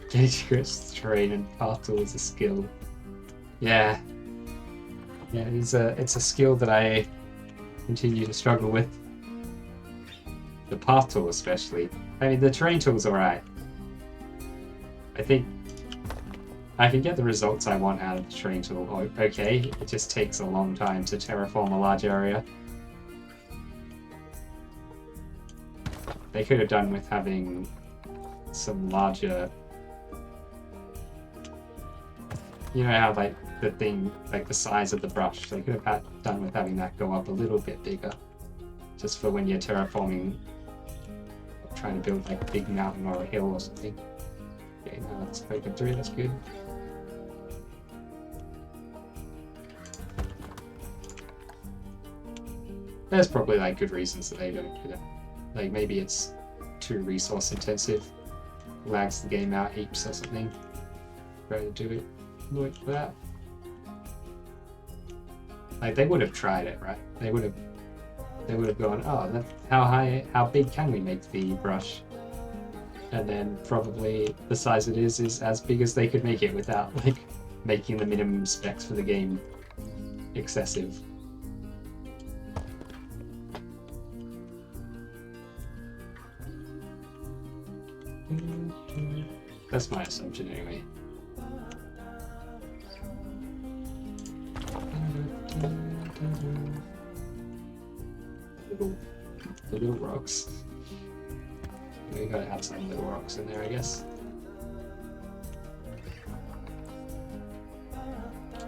Gauge grips terrain and path tool is a skill. Yeah. Yeah, it's a skill that I continue to struggle with. The path tool especially. I mean, the terrain tool's alright. I think I can get the results I want out of the terrain tool. Okay, it just takes a long time to terraform a large area. They could have done with having some larger... You know how like the thing, like the size of the brush, they could have done with having that go up a little bit bigger. Just for when you're terraforming, trying to build like a big mountain or a hill or something. Okay, now that's open through, that's good. There's probably like good reasons that they don't do that. Like maybe it's too resource intensive, lags the game out heaps or something. Rather do it like that. Like they would have tried it, right? They would have gone, oh, how big can we make the brush? And then probably the size it is as big as they could make it without like making the minimum specs for the game excessive. That's my assumption anyway. Little The little rocks. We gotta have some little rocks in there, I guess.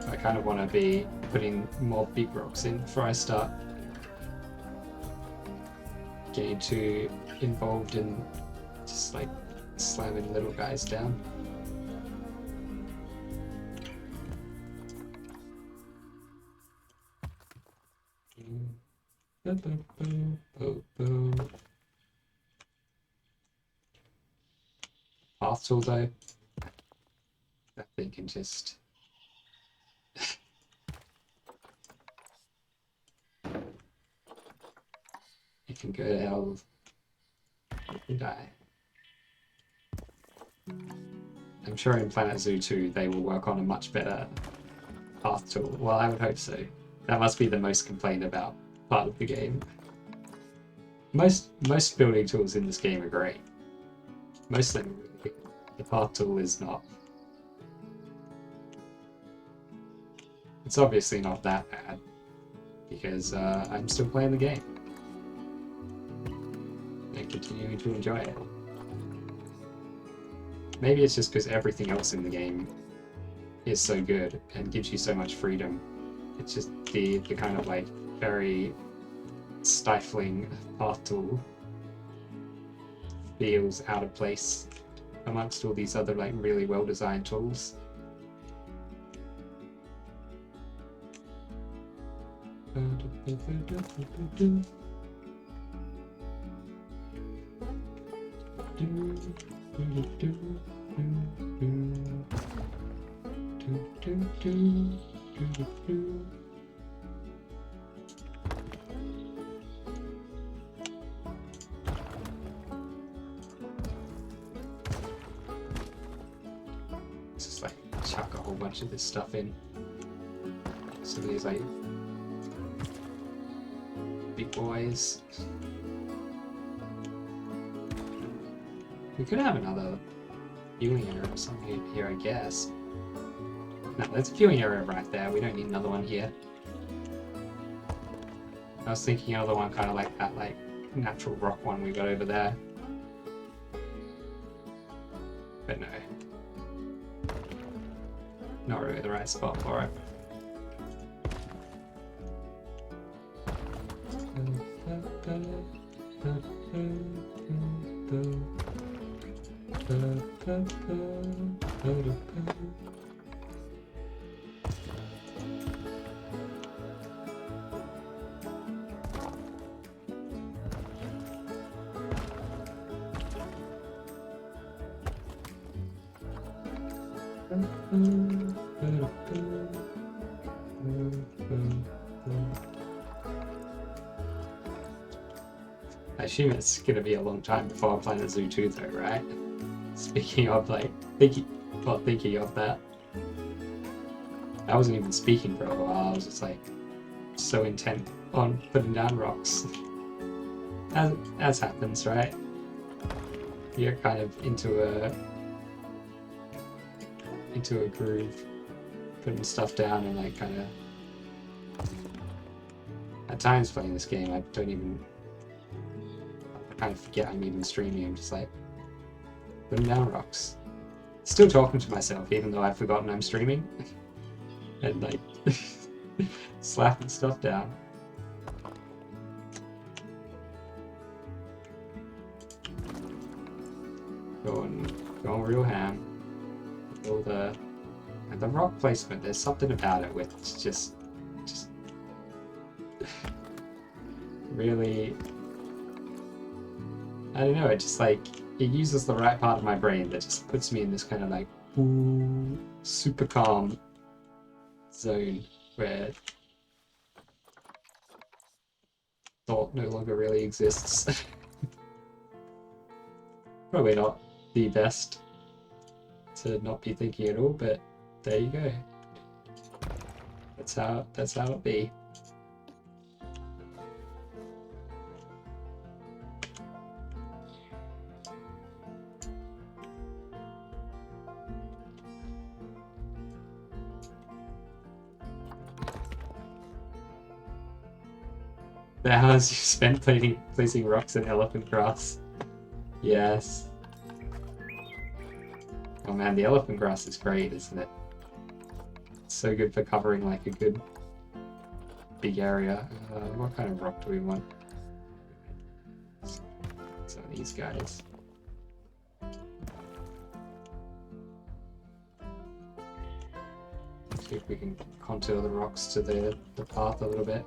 I kind of want to be putting more big rocks in before I start getting too involved in just like slamming little guys down. Path tool though, that thing can just it can go to hell and die. I'm sure in Planet Zoo 2 they will work on a much better path tool. Well, I would hope so. That must be the most complained about part of the game. Most building tools in this game are great. Most of them are really good. The path tool is not. It's obviously not that bad because I'm still playing the game and continuing to enjoy it. Maybe it's just because everything else in the game is so good and gives you so much freedom. It's just the kind of like very stifling path tool feels out of place amongst all these other like really well designed tools. Just like chuck a whole bunch of this stuff in. Some of these like big boys. We could have another viewing area or something here, I guess. No, there's a viewing area right there. We don't need another one here. I was thinking another one kind of like that, like natural rock one we got over there. But no. Not really the right spot for it. I assume it's gonna be a long time before I'm playing the Zoo 2 though, right? Speaking of like thinking of that. I wasn't even speaking for a while, I was just like so intent on putting down rocks. As happens, right? You're kind of into a groove, putting stuff down and like kind of at times playing this game I kind of forget I'm even streaming. I'm just like putting down rocks, still talking to myself even though I've forgotten I'm streaming and like slapping stuff down. Going real ham. All the rock placement, there's something about it which just really, I don't know, it just like it uses the right part of my brain that just puts me in this kind of like ooh, super calm zone where thought no longer really exists. Probably not the best to not be thinking at all, but there you go. That's how it be. The hours you spent placing rocks in elephant grass. Yes. Oh man, the elephant grass is great, isn't it? It's so good for covering like a good big area. What kind of rock do we want? Some of these guys. See if we can contour the rocks to the path a little bit.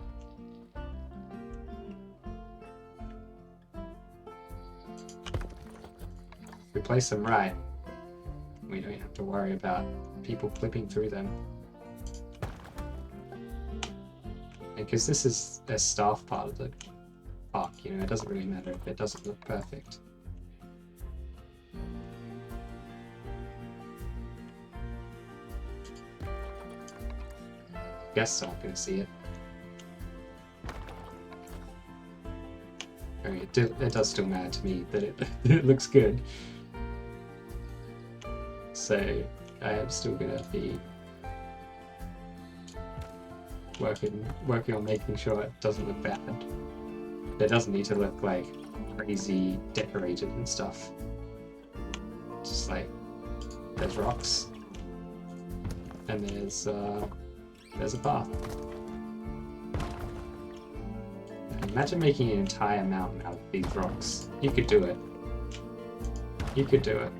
If we place them right, we don't have to worry about people clipping through them. Because this is a staff part of the park, you know, it doesn't really matter if it doesn't look perfect. Guests aren't going to see it. I mean, it does still matter to me that it looks good. So I am still going to be working on making sure it doesn't look bad. It doesn't need to look like crazy decorated and stuff. Just like there's rocks and there's a path. Imagine making an entire mountain out of these rocks. You could do it. You could do it.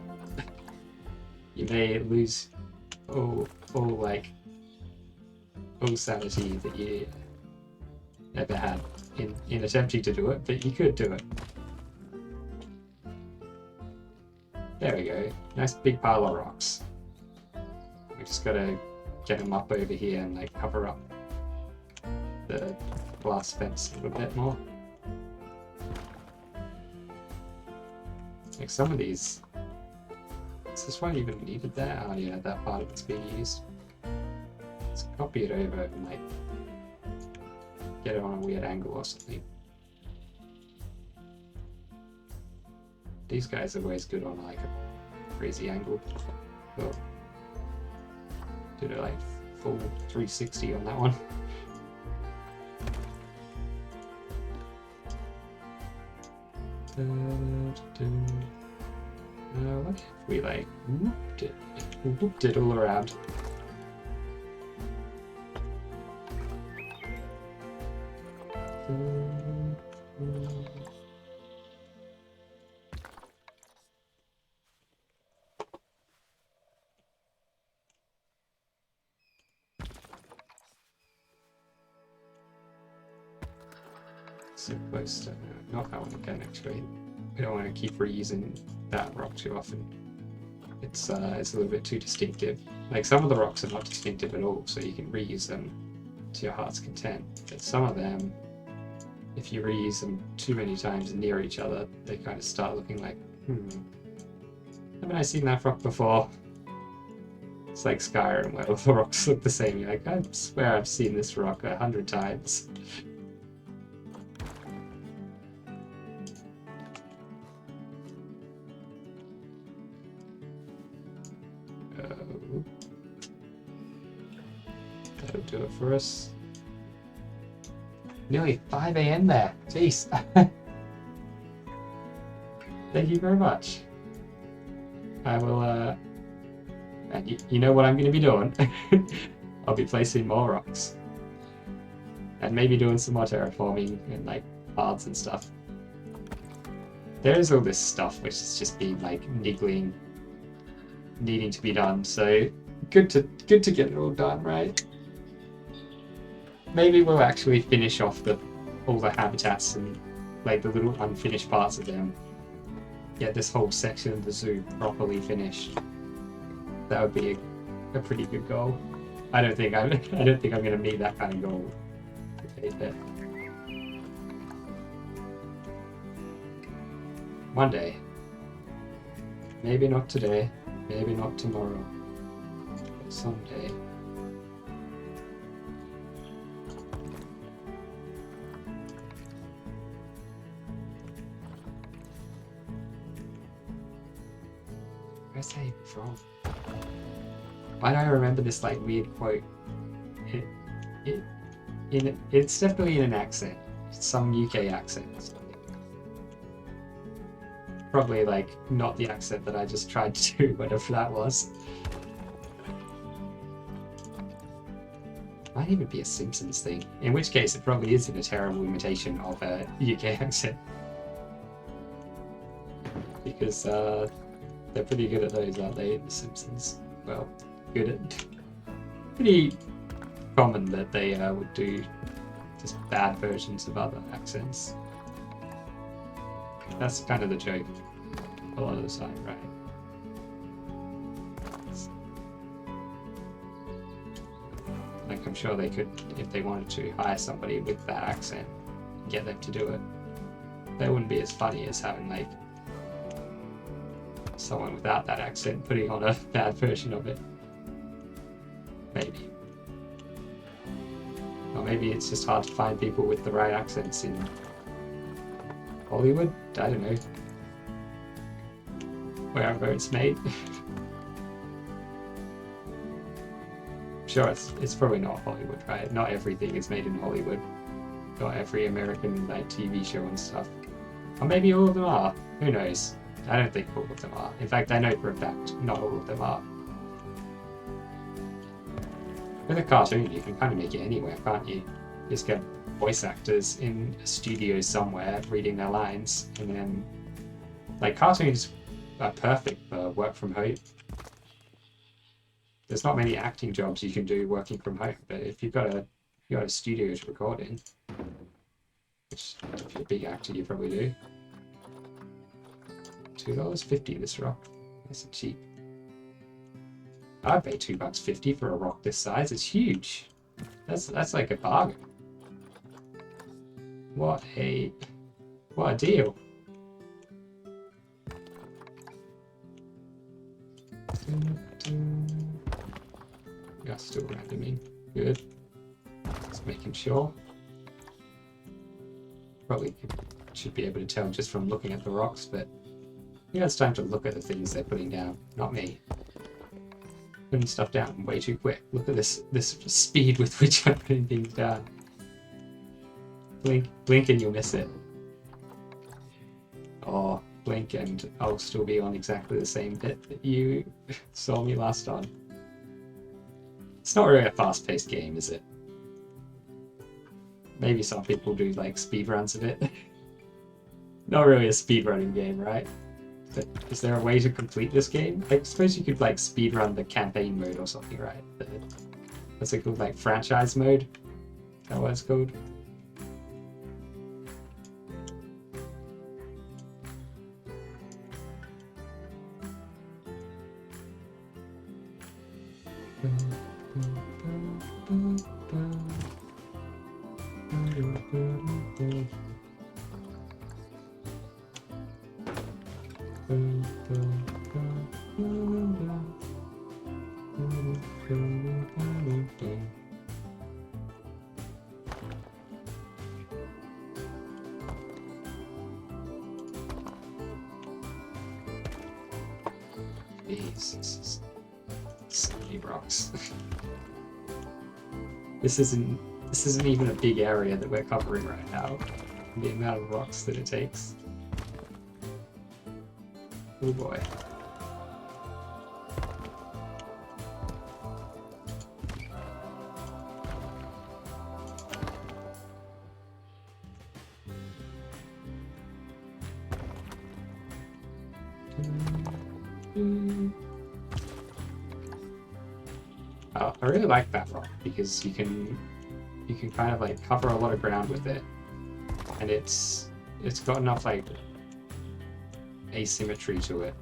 You may lose all sanity that you ever had in attempting to do it, but you could do it. There we go. Nice big pile of rocks. We just gotta get them up over here and like cover up the glass fence a little bit more. Like some of these, is this one even needed there? Oh yeah, that part of it's being used. Let's copy it over and like get it on a weird angle or something. These guys are always good on like a crazy angle. So, did it like full 360 on that one. What if we like whooped it all around? So close to not that one again actually. We don't want to keep reusing that rock too often. It's a little bit too distinctive. Like some of the rocks are not distinctive at all, so you can reuse them to your heart's content. But some of them, if you reuse them too many times near each other, they kind of start looking like, haven't I seen that rock before? It's like Skyrim where all the rocks look the same. You're like, I swear I've seen this rock 100 times. That'll do it for us. Nearly 5 AM there. Jeez. Thank you very much. I will, and you know what I'm going to be doing? I'll be placing more rocks. And maybe doing some more terraforming and like paths and stuff. There's all this stuff which has just been like niggling, needing to be done. So good to get it all done, right? Maybe we'll actually finish off all the habitats and like the little unfinished parts of them. Get this whole section of the zoo properly finished. That would be a pretty good goal. I don't think I'm going to meet that kind of goal. Okay, but one day. Maybe not today. Maybe not tomorrow. But someday. Where's that even from? Why do I remember this like weird quote? It's definitely in an accent. some UK accents. Probably like not the accent that I just tried to do, whatever that was. Might even be a Simpsons thing, in which case it probably isn't a terrible imitation of a UK accent. Because they're pretty good at those, aren't they, the Simpsons? Well, good at... Pretty common that they would do just bad versions of other accents. That's kind of the joke a lot of the time, right? Like, I'm sure they could, if they wanted to, hire somebody with that accent and get them to do it. That wouldn't be as funny as having, like, someone without that accent putting on a bad version of it. Maybe. Or maybe it's just hard to find people with the right accents in Hollywood? I don't know. Wherever it's made. Sure, it's probably not Hollywood, right? Not everything is made in Hollywood. Not every American like TV show and stuff. Or maybe all of them are. Who knows? I don't think all of them are. In fact, I know for a fact not all of them are. With a cartoon, you can kind of make it anywhere, can't you? Just get voice actors in a studio somewhere reading their lines, and then, like, cartoons are perfect for work from home. There's not many acting jobs you can do working from home, but if you've got a studio to record in, which if you're a big actor, you probably do. $2.50 this rock. Nice and cheap. I'd pay $2.50 for a rock this size. It's huge. That's like a bargain. What a deal. Yeah, still randoming. Good. Just making sure. Probably should be able to tell just from looking at the rocks, but yeah, it's time to look at the things they're putting down, not me. Putting stuff down way too quick. Look at this speed with which I'm putting things down. Blink and you'll miss it. Or blink and I'll still be on exactly the same bit that you saw me last on. It's not really a fast-paced game, is it? Maybe some people do like speedruns of it. Not really a speedrunning game, right? But is there a way to complete this game? I suppose you could like speedrun the campaign mode or something, right? What's it called? Like franchise mode? Is that what it's called? Jesus. So many rocks. This isn't even a big area that we're covering right now. The amount of rocks that it takes. Oh boy. I really like that rock because you can kind of like cover a lot of ground with it, and it's got enough like asymmetry to it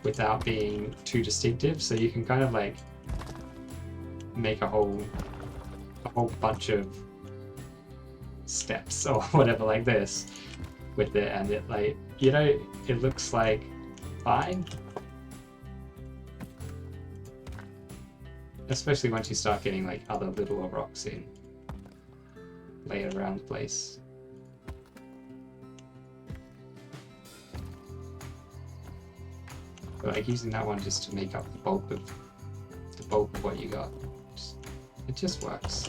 without being too distinctive, so you can kind of like make a whole bunch of steps or whatever like this with it, and it like, you know, it looks like fine. Especially once you start getting like other little rocks in laid around the place. But like using that one just to make up the bulk of what you got. It just works.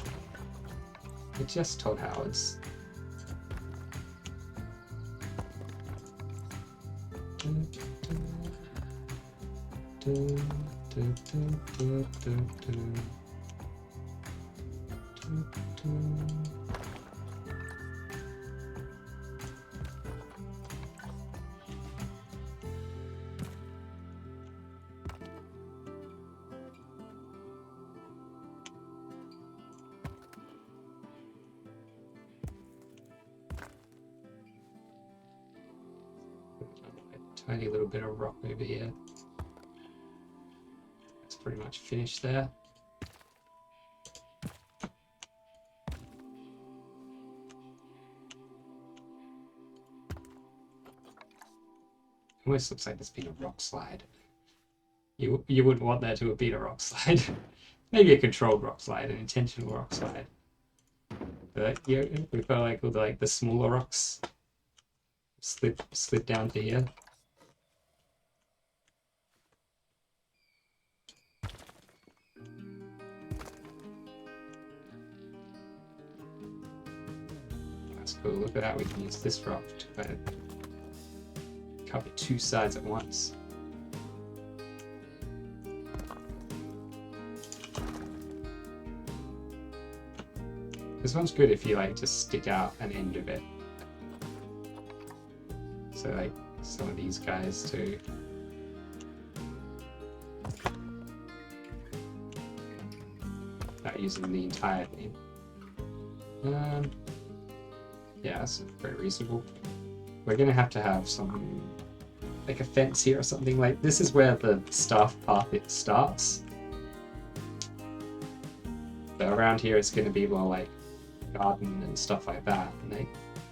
I just told Howards. Tiny little bit of rock over here. It's pretty much finished there. Almost looks like there's been a rock slide. You wouldn't want there to have been a rock slide. Maybe a controlled rock slide, an intentional rock slide. But yeah, we've got like all the smaller rocks slid down to here. That's cool. Look at that. We can use this rock to kind of cover two sides at once. This one's good if you like just stick out an end of it. So like some of these guys too. Not using the entire thing. Yeah, that's very reasonable. We're gonna have to have some like a fence here or something. Like this is where the staff path it starts. But around here it's gonna be more like garden and stuff like that, and like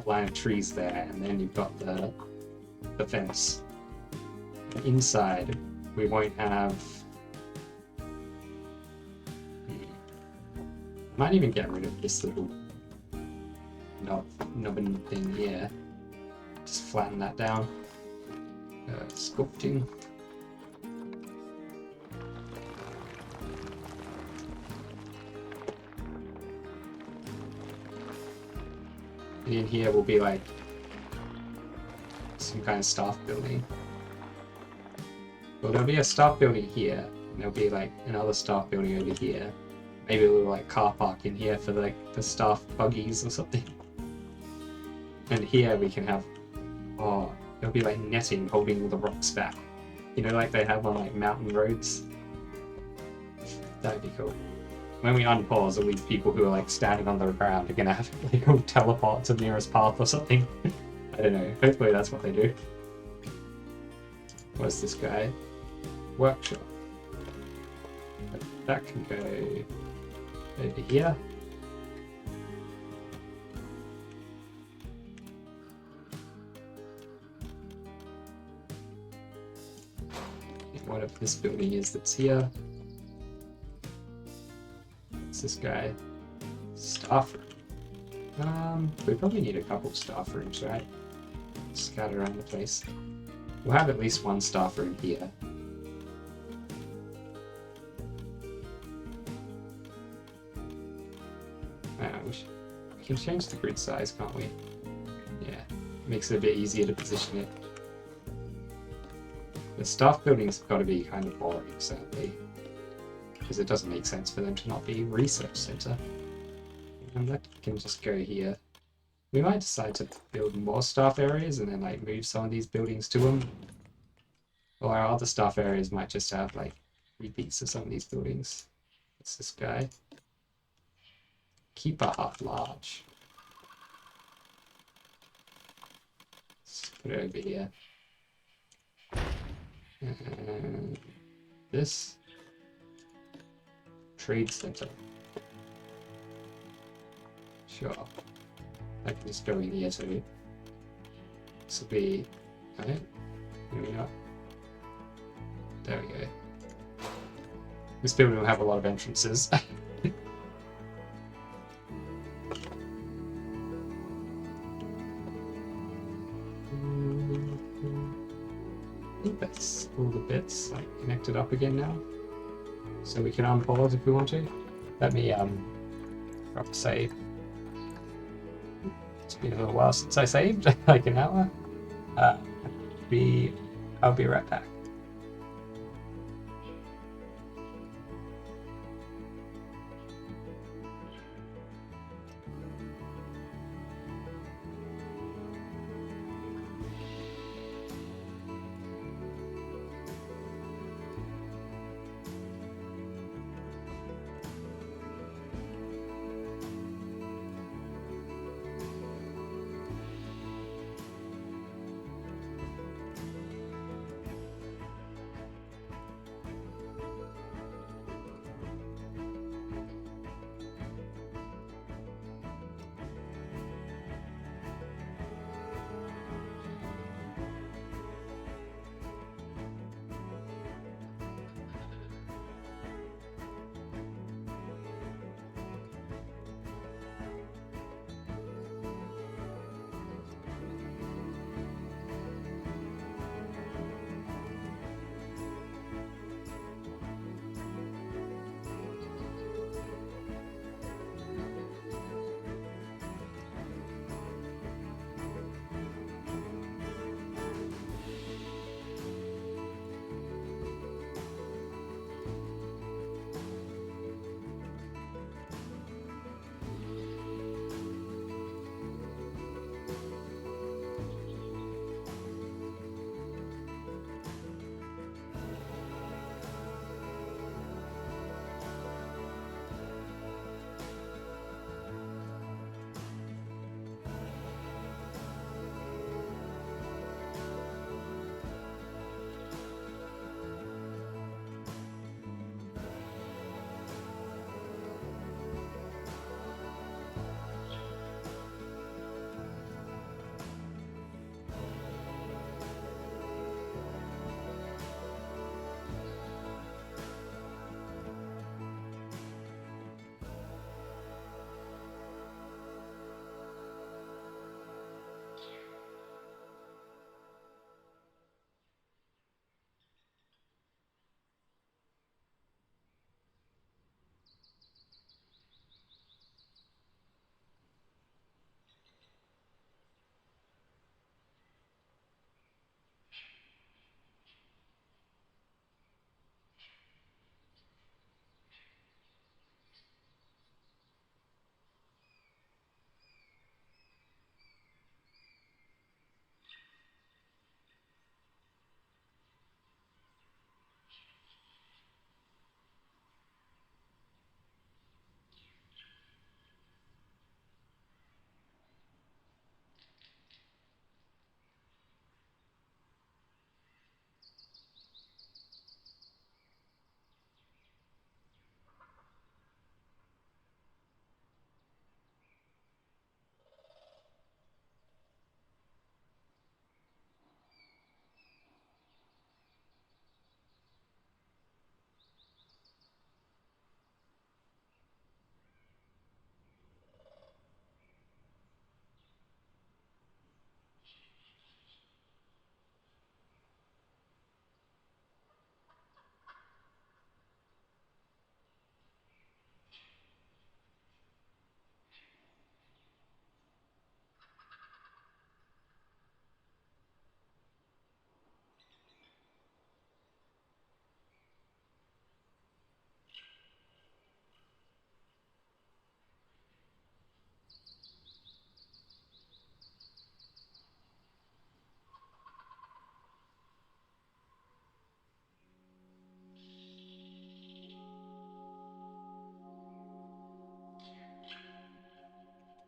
a line of trees there, and then you've got the fence. And inside we won't have. Might even get rid of this little nubbin thing here. Just flatten that down. Sculpting. And in here will be like some kind of staff building. Well, there'll be a staff building here, and there'll be like another staff building over here. Maybe a little like car park in here for like the staff buggies or something. And here we can have, oh, there'll be like netting holding all the rocks back. You know, like they have on like mountain roads. That'd be cool. When we unpause, all these people who are like standing on the ground are gonna have to like go teleport to the nearest path or something. I don't know. Hopefully that's what they do. What's this guy? Workshop. That can go over here. And whatever this building is that's here. What's this guy? Staff room. We probably need a couple staff rooms, right? Scattered around the place. We'll have at least one staff room here. We can change the grid size, can't we? Yeah, makes it a bit easier to position it. The staff buildings have got to be kind of boring, sadly, because it doesn't make sense for them to not be a research center. And that can just go here. We might decide to build more staff areas and then like move some of these buildings to them. Or our other staff areas might just have like repeats of some of these buildings. What's this guy? Keep a hut large. Let's put it over here. And this trade center. Sure. I can just go in here too. This will be right. Here we are. There we go. This building will have a lot of entrances. I think that's all the bits like connected up again now. So we can unpause if we want to. Let me drop save. been a little while since I saved, like an hour. Uh, I'll be right back.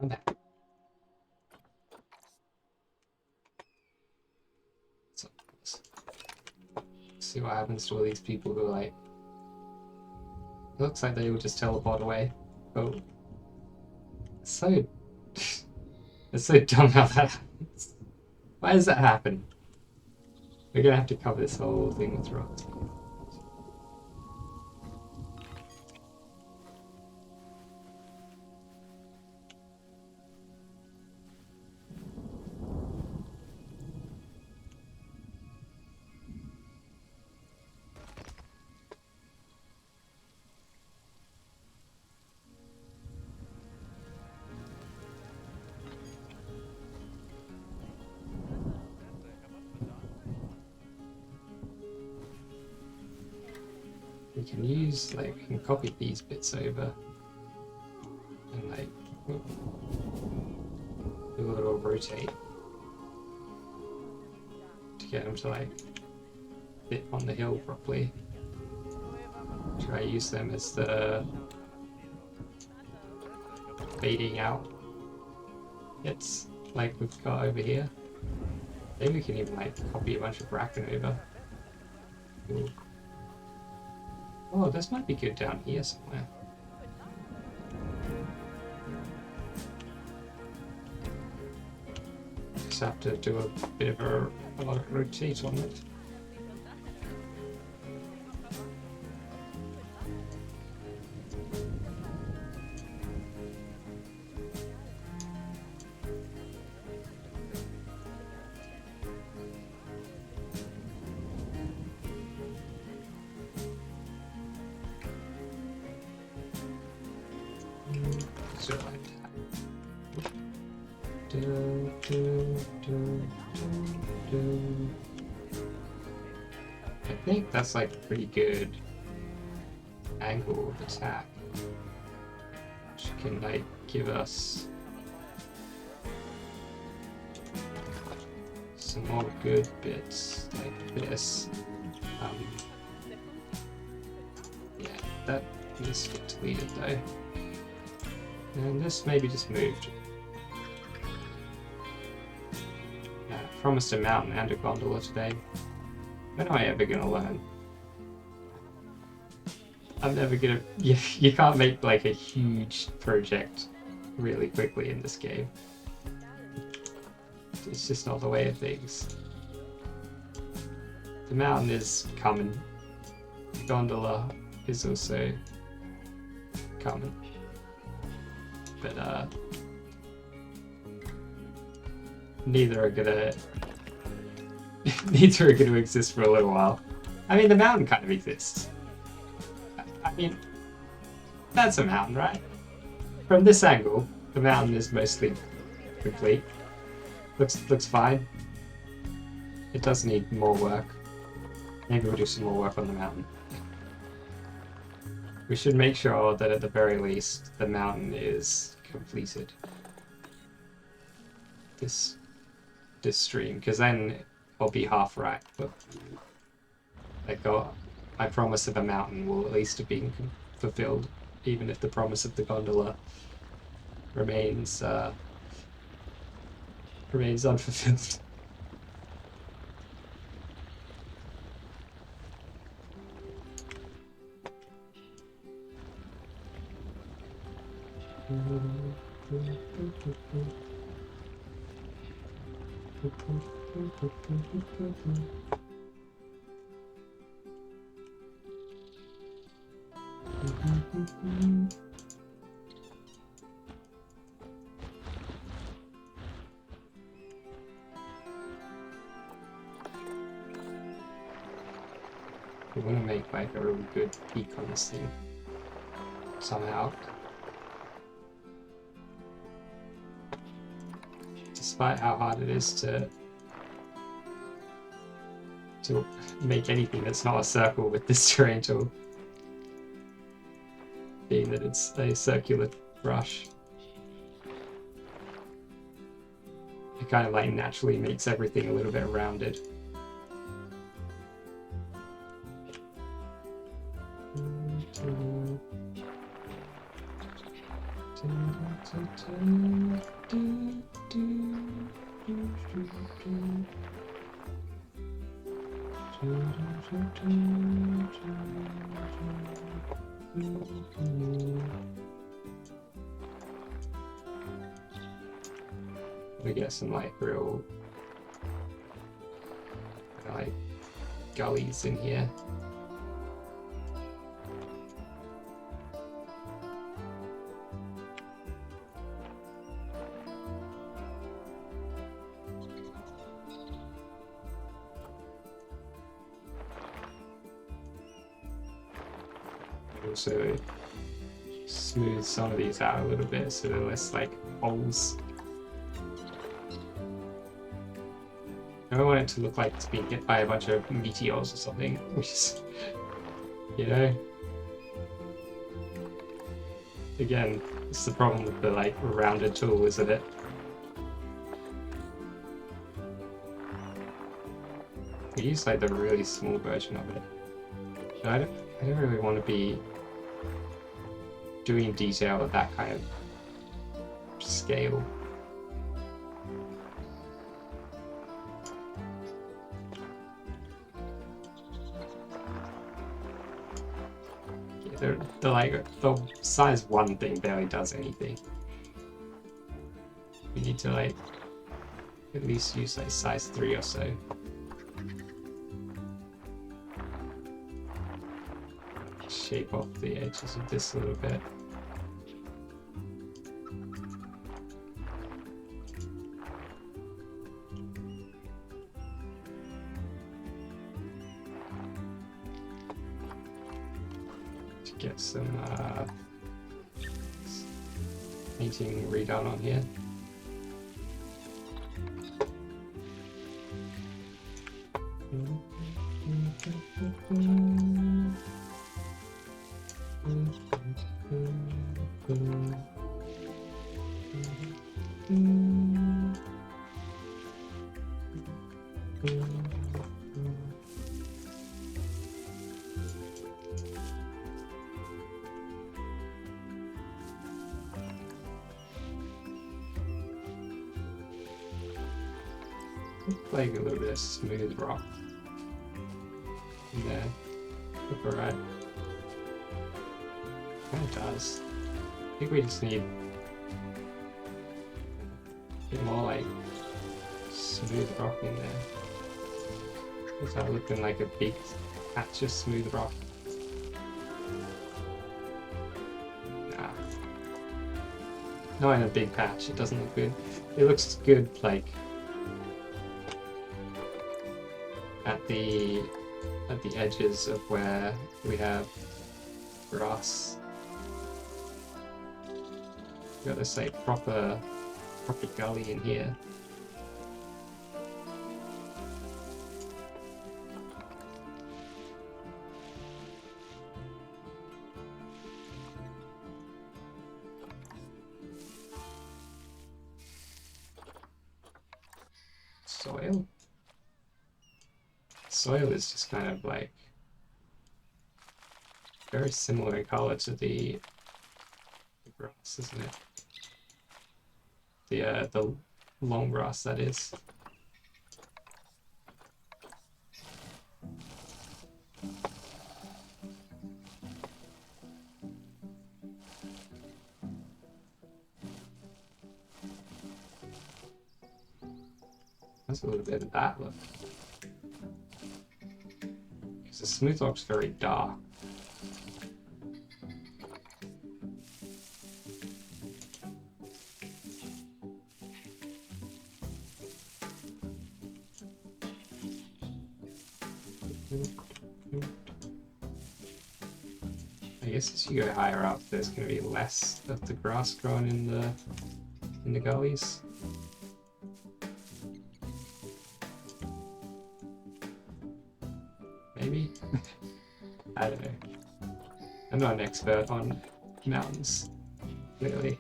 I'm back. So, let's see what happens to all these people who are like. It looks like they will just teleport away. Oh, so it's so dumb how that happens. Why does that happen? We're gonna have to cover this whole thing with rocks. we can use, like, we can copy these bits over and, like, do a little rotate to get them to, like, fit on the hill properly. Try to use them as the fading out bits, like we've got over here. Maybe we can even, like, copy a bunch of bracken over. Ooh. Oh, this might be good down here somewhere. Just have to do a bit of a rotate on it. So like that. I think that's like a pretty good angle of attack, which can like give us some more good bits like this. Yeah, that needs to get deleted though. And this maybe just moved. I promised a mountain and a gondola today. When am I ever gonna learn? I'm never gonna... You can't make like a huge project really quickly in this game. It's just not the way of things. The mountain is coming. The gondola is also coming. But neither are gonna exist for a little while. I mean, the mountain kind of exists. I mean, that's a mountain, right? From this angle, the mountain is mostly complete. Looks fine. It does need more work. Maybe we'll do some more work on the mountain. We should make sure that at the very least the mountain is completed. This stream, because then I'll be half right. But like, my promise of a mountain will at least have been fulfilled, even if the promise of the gondola remains unfulfilled. We want to make like a really good peak on this thing somehow. Despite how hard it is to make anything that's not a circle with this terrain tool, being that it's a circular brush, it kind of like naturally makes everything a little bit rounded. We get some like real like gullies in here. Also smooth some of these out a little bit so they're less like holes. I don't want it to look like it's being hit by a bunch of meteors or something, which is, you know, again, it's the problem with the like rounded tool, isn't it? We use like the really small version of it. But I don't really want to be doing detail at that kind of scale. Yeah, the size 1 thing barely does anything. We need to like at least use like size 3 or so. Shape off the edges of this a little bit. To get some painting redone on here. Playing a little bit of smooth rock in there. Look alright. Kind of does. I think we just need a bit more like smooth rock in there. Is that looking like a big patch of smooth rock? Nah. Not in a big patch, it doesn't look good. It looks good like at the edges of where we have grass. We've got this like proper gully in here. Soil? Soil is just kind of like very similar in color to the grass, isn't it? The long grass, that is. That's a little bit of that look. Because the smooth rock's very dark. I guess as you go higher up, there's going to be less of the grass growing in the gullies. Maybe? I don't know. I'm not an expert on mountains, clearly.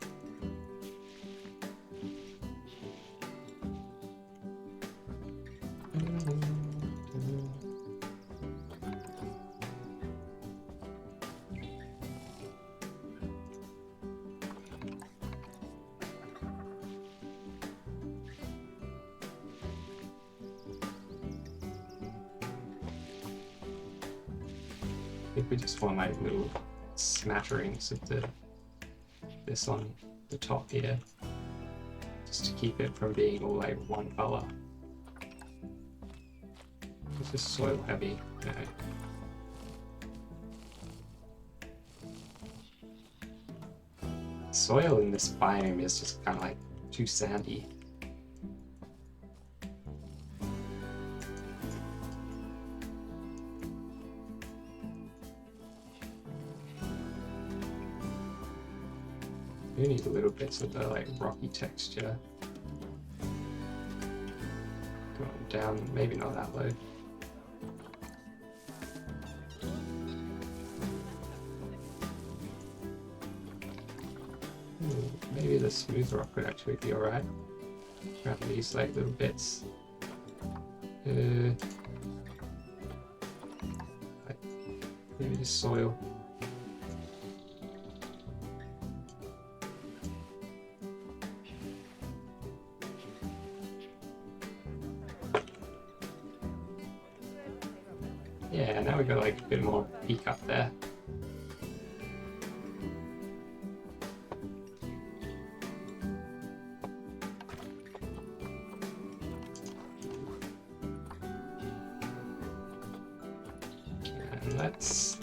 I think we just want like little smatterings of this on the top here, just to keep it from being all like one color. It's just soil heavy, you know. Soil in this biome is just kind of like too sandy. You need a little bits of the like rocky texture. Going down, maybe not that low. the smooth rock would actually be alright. Around these like little bits. Like, maybe the soil. Yeah, now we've got like a bit more peak up there. And let's...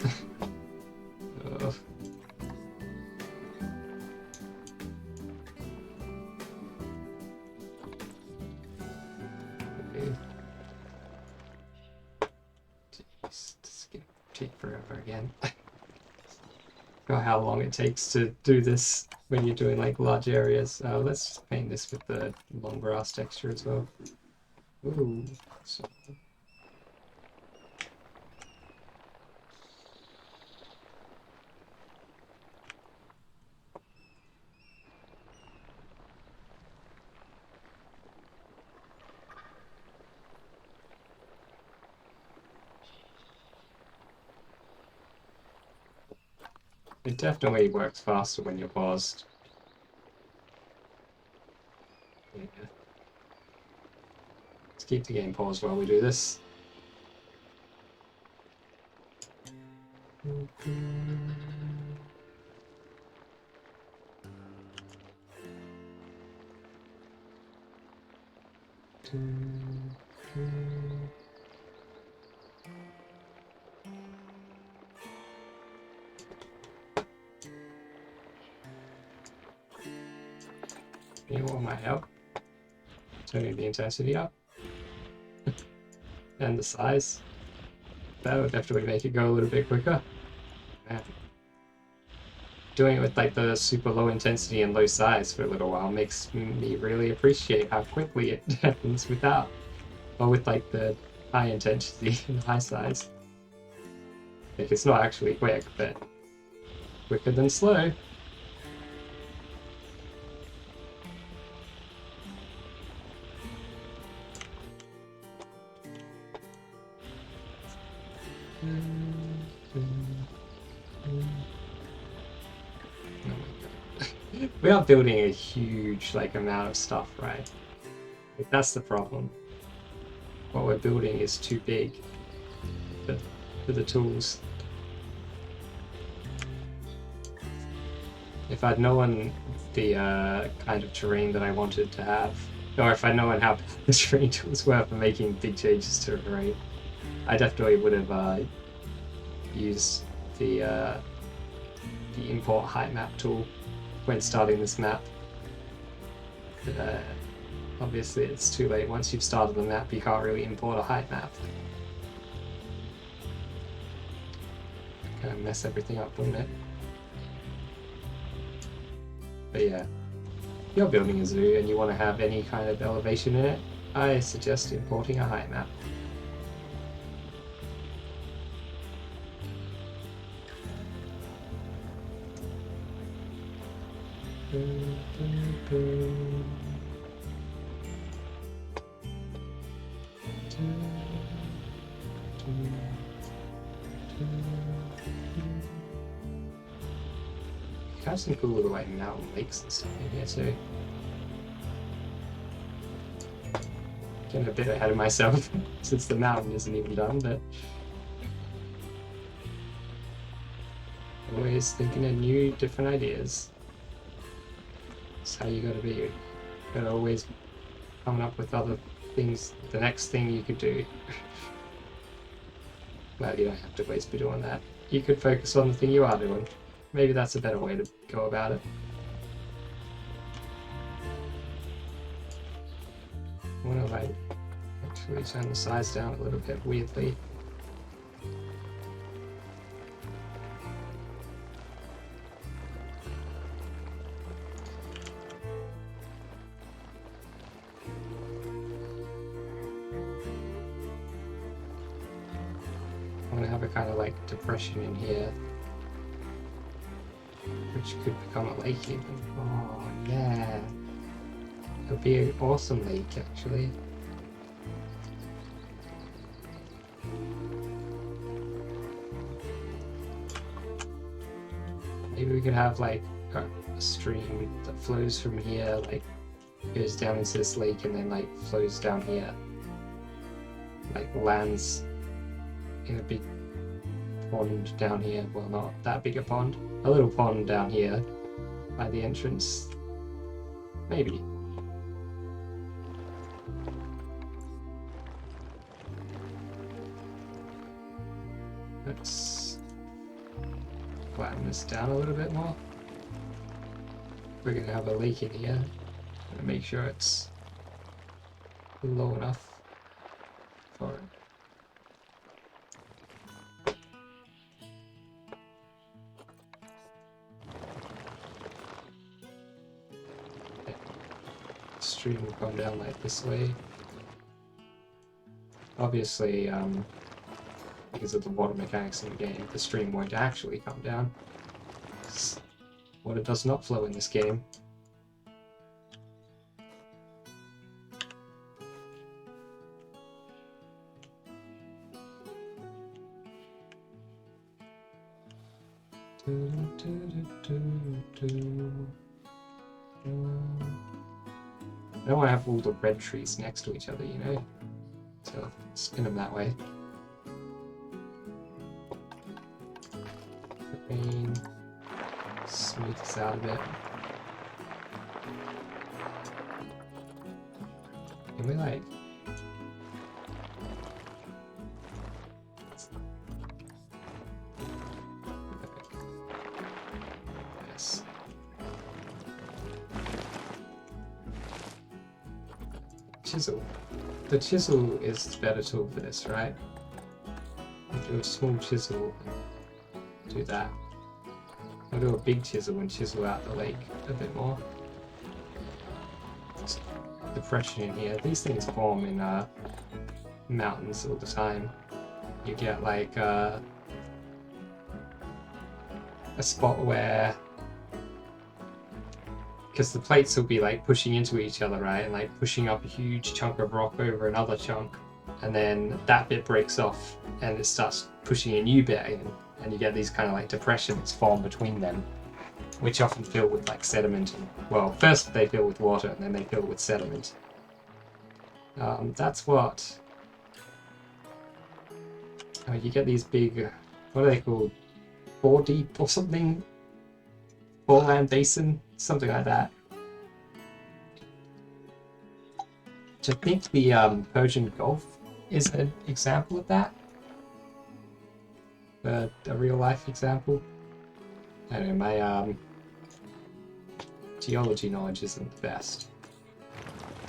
oh. Okay. Jeez, this is gonna take forever again. Know how long it takes to do this when you're doing like large areas. Let's paint this with the long grass texture as well. Ooh, so it definitely works faster when you're paused. Yeah. Let's keep the game paused while we do this. You want my help? Turning the intensity up. And the size. That would definitely make it go a little bit quicker. Man. Doing it with like the super low intensity and low size for a little while makes me really appreciate how quickly it happens without, or with like the high intensity and high size. Like it's not actually quick, but quicker than slow. We are building a huge like amount of stuff, right? Like, that's the problem. What we're building is too big for the tools. If I'd known the kind of terrain that I wanted to have, or if I'd known how the terrain tools were for making big changes to a terrain, I definitely would have used the import height map tool when starting this map. But, obviously it's too late. Once you've started the map, you can't really import a height map. Kind of mess everything up, wouldn't it? But yeah, if you're building a zoo and you want to have any kind of elevation in it, I suggest importing a height map. Have some cool little like mountain lakes and stuff in here too. Getting a bit ahead of myself since the mountain isn't even done, but always thinking of new, different ideas. That's how you gotta be. You gotta always come up with other things, the next thing you could do. Well, you don't have to always be doing that. You could focus on the thing you are doing. Maybe that's a better way to go about it. I want to like actually turn the size down a little bit weirdly. I want to have a kind of like depression in here. which could become a lake even. Oh yeah, it would be an awesome lake actually. Maybe we could have like a stream that flows from here, like goes down into this lake and then like flows down here, like lands in a big pond down here. Well, not that big a pond, a little pond down here by the entrance, maybe. Let's flatten this down a little bit more. We're gonna have a lake in here. I'm gonna make sure it's low enough for it. Stream will come down like this way. Obviously, because of the water mechanics in the game, the stream won't actually come down. Water does not flow in this game. I don't want to have all the red trees next to each other, you know? So spin them that way. Rain, smooth this out a bit. Can we like... Yes. Chisel. The chisel is the better tool for this, right? I'll do a small chisel and do that. I'll do a big chisel and chisel out the lake a bit more. Just depression in here. These things form in mountains all the time. You get like a spot where, because the plates will be like pushing into each other, right, and like pushing up a huge chunk of rock over another chunk, and then that bit breaks off and it starts pushing a new bit in, and you get these kind of like depressions form between them, which often fill with like sediment. And, well, first they fill with water and then they fill with sediment. That's what... you get these big, what are they called? Four deep or something? Foreland basin? Something like that. I think the Persian Gulf is an example of that. A real life example. I don't know, my geology knowledge isn't the best.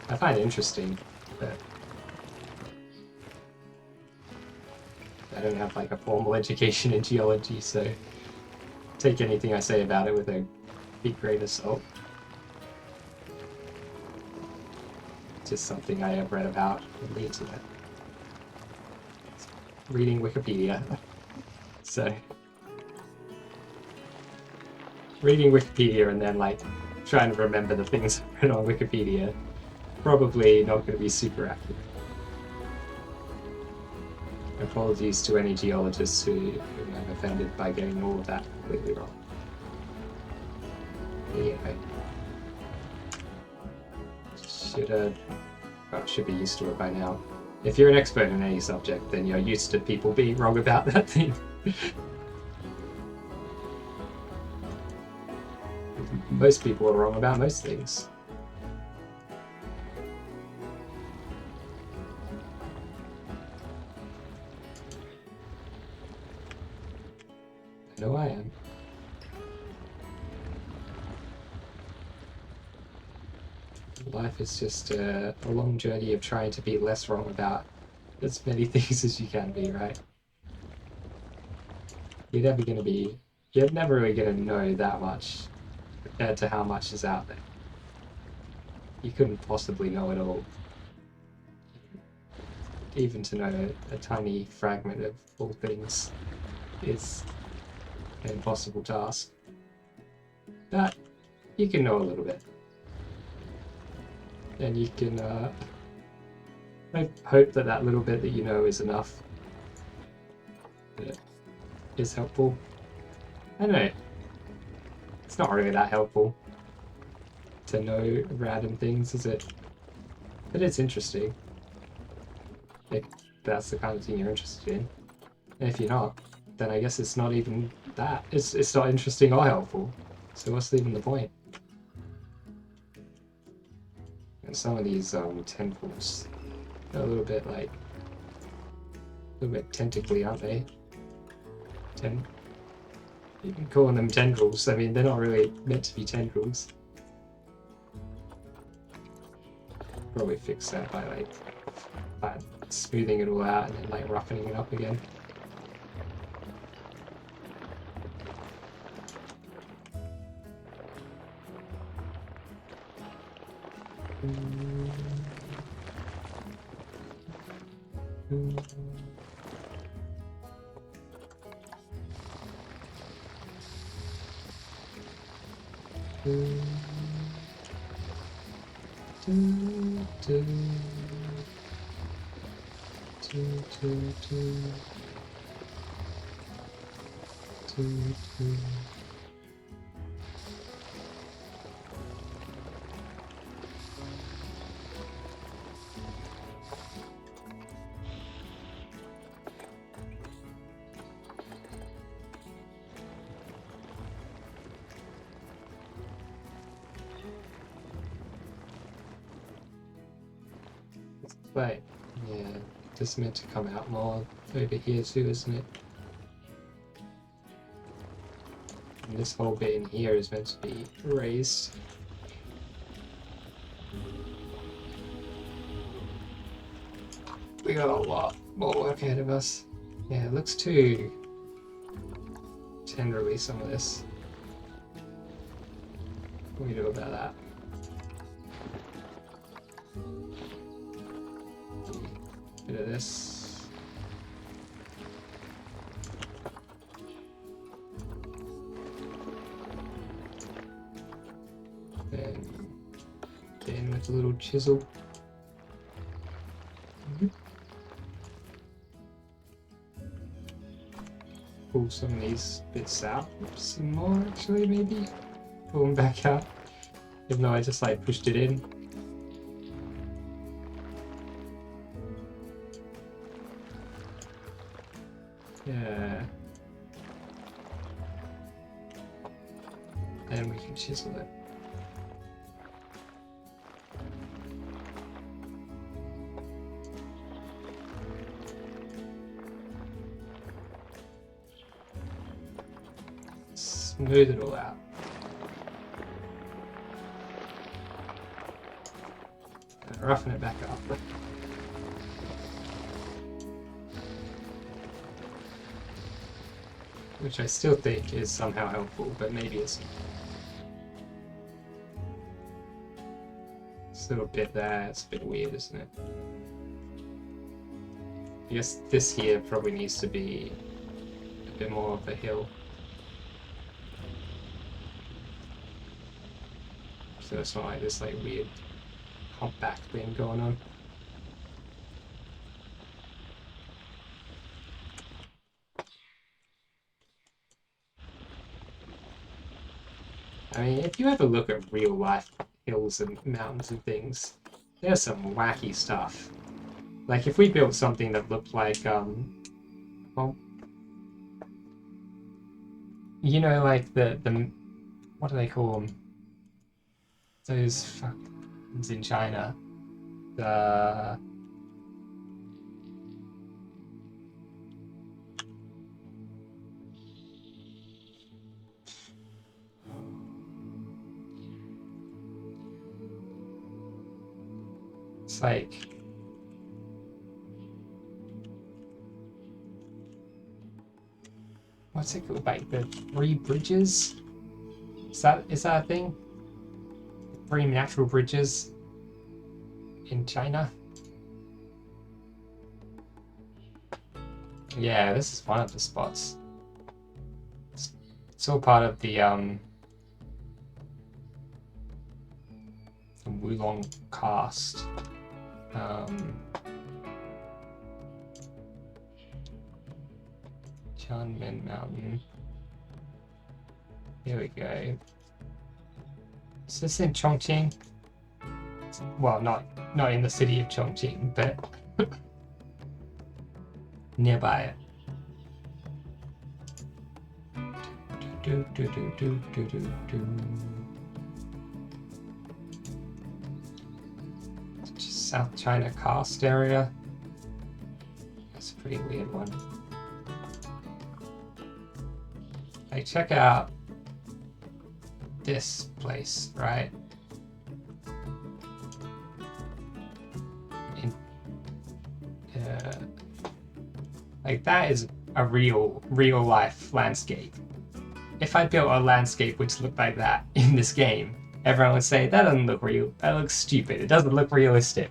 I find it interesting, but I don't have like a formal education in geology, so take anything I say about it with a big grain of salt. Just something I have read about on the internet. Reading Wikipedia. So, reading Wikipedia and then like trying to remember the things I read on Wikipedia, probably not going to be super accurate. Apologies to any geologists who I'm offended by getting all of that completely wrong. Yeah. Should be used to it by now. If you're an expert in any subject, then you're used to people being wrong about that thing. Most people are wrong about most things. I know I am. Life is just a long journey of trying to be less wrong about as many things as you can be, right? You're never really gonna know that much compared to how much is out there. You couldn't possibly know it all. Even to know a tiny fragment of all things is an impossible task. But you can know a little bit. And you can hope that that little bit that you know is enough. That it is helpful. I don't know. It's not really that helpful to know random things, is it? But it's interesting. If that's the kind of thing you're interested in. And if you're not, then I guess it's not even that. It's not interesting or helpful. So what's even the point? And some of these tendrils are a little bit like tentacly, aren't they? You can call them tendrils. I mean, they're not really meant to be tendrils. Probably fix that by smoothing it all out and then like roughening it up again. But yeah, just meant to come out more over here too, isn't it? And this whole bit in here is meant to be raised. We got a lot more work ahead of us. Yeah, it looks too tenderly, some of this. What do we do about that? Bit of this. Then with a little chisel. Pull some of these bits out. Some more actually, maybe. Pull them back out. Even though I just like pushed it in. Yeah. And we can chisel it. Smooth it all out. And roughen it back up. Which I still think is somehow helpful, but maybe it's this little bit there, it's a bit weird, isn't it? I guess this here probably needs to be a bit more of a hill. So it's not like this like weird humpback thing going on. I mean, if you ever look at real life hills and mountains and things, there's some wacky stuff. Like if we built something that looked like, well, you know, like the what do they call them? Those fucks in China. The it's like what's it called? Like the three bridges? Is that a thing? Three natural bridges in China? Yeah, this is one of the spots. It's all part of the Wulong Cast. Chanmen Mountain. Here we go. Is this in Chongqing? Well, not in the city of Chongqing, but nearby it. Just South China Karst area. That's a pretty weird one. Hey, check out this place, right? Like that is a real life landscape. If I built a landscape which looked like that in this game, everyone would say that doesn't look real. That looks stupid. It doesn't look realistic.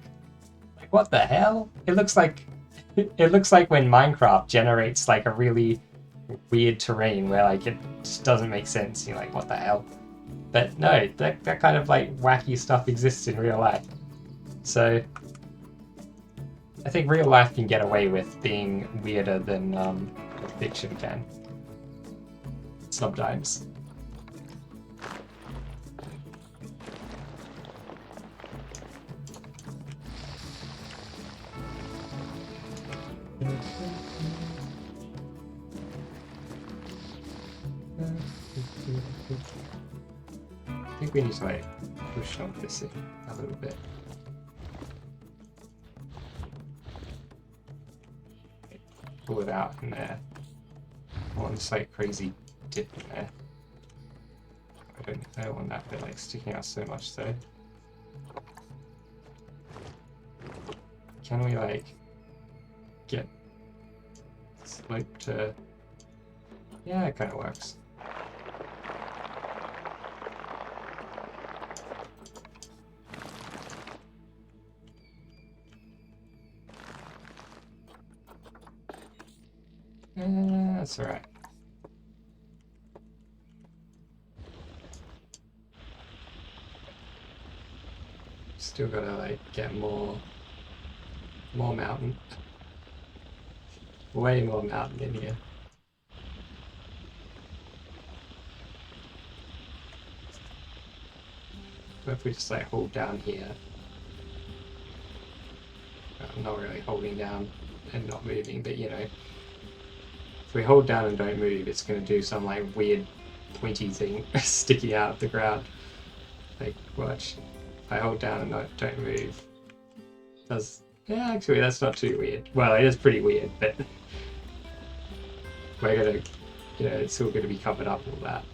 Like what the hell? It looks like when Minecraft generates like a really weird terrain where like it just doesn't make sense. You're like, what the hell? But no, that kind of like wacky stuff exists in real life. So I think real life can get away with being weirder than fiction can. Sometimes. I think we need to like push on this a little bit. Pull it out in there. I want this like crazy dip in there. I don't want that bit like sticking out so much though. Can we like get slope to... Yeah, it kind of works. That's alright. Still gotta like get more mountain. Way more mountain in here. What if we just like hold down here? I'm not really holding down and not moving, but you know. If we hold down and don't move, it's going to do some like weird pointy thing sticking out of the ground. Like, watch. If I hold down and don't move, yeah, actually that's not too weird. Well, it is pretty weird, but we're gonna, you know, it's still going to be covered up all that.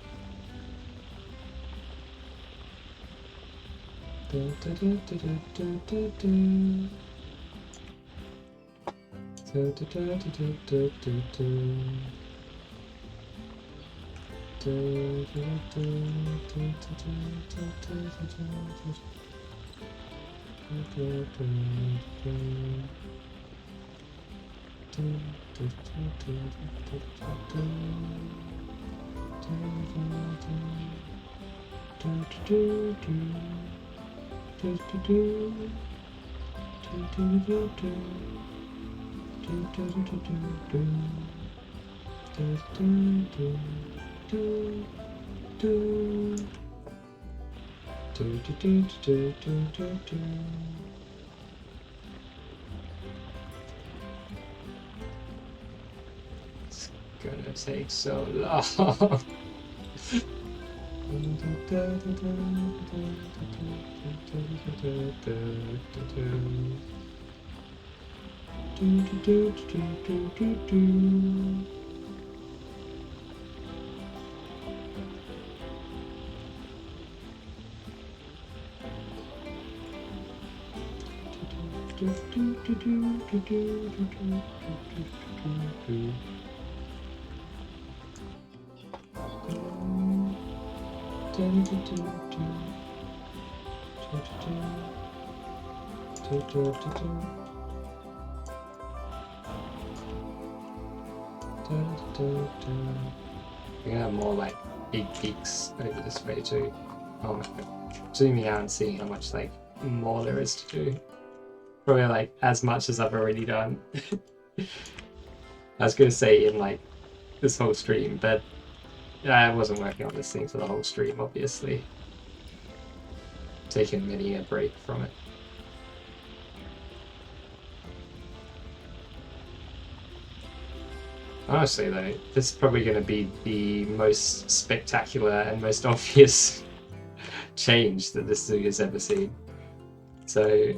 It's gonna take so long. We're gonna have more like big peaks over this way too. Oh, zooming out and seeing how much like more there is to do. Probably like as much as I've already done. I was gonna say in like this whole stream, but I wasn't working on this thing for the whole stream, obviously. Taking many a break from it. Honestly though, this is probably going to be the most spectacular and most obvious change that this zoo has ever seen. So,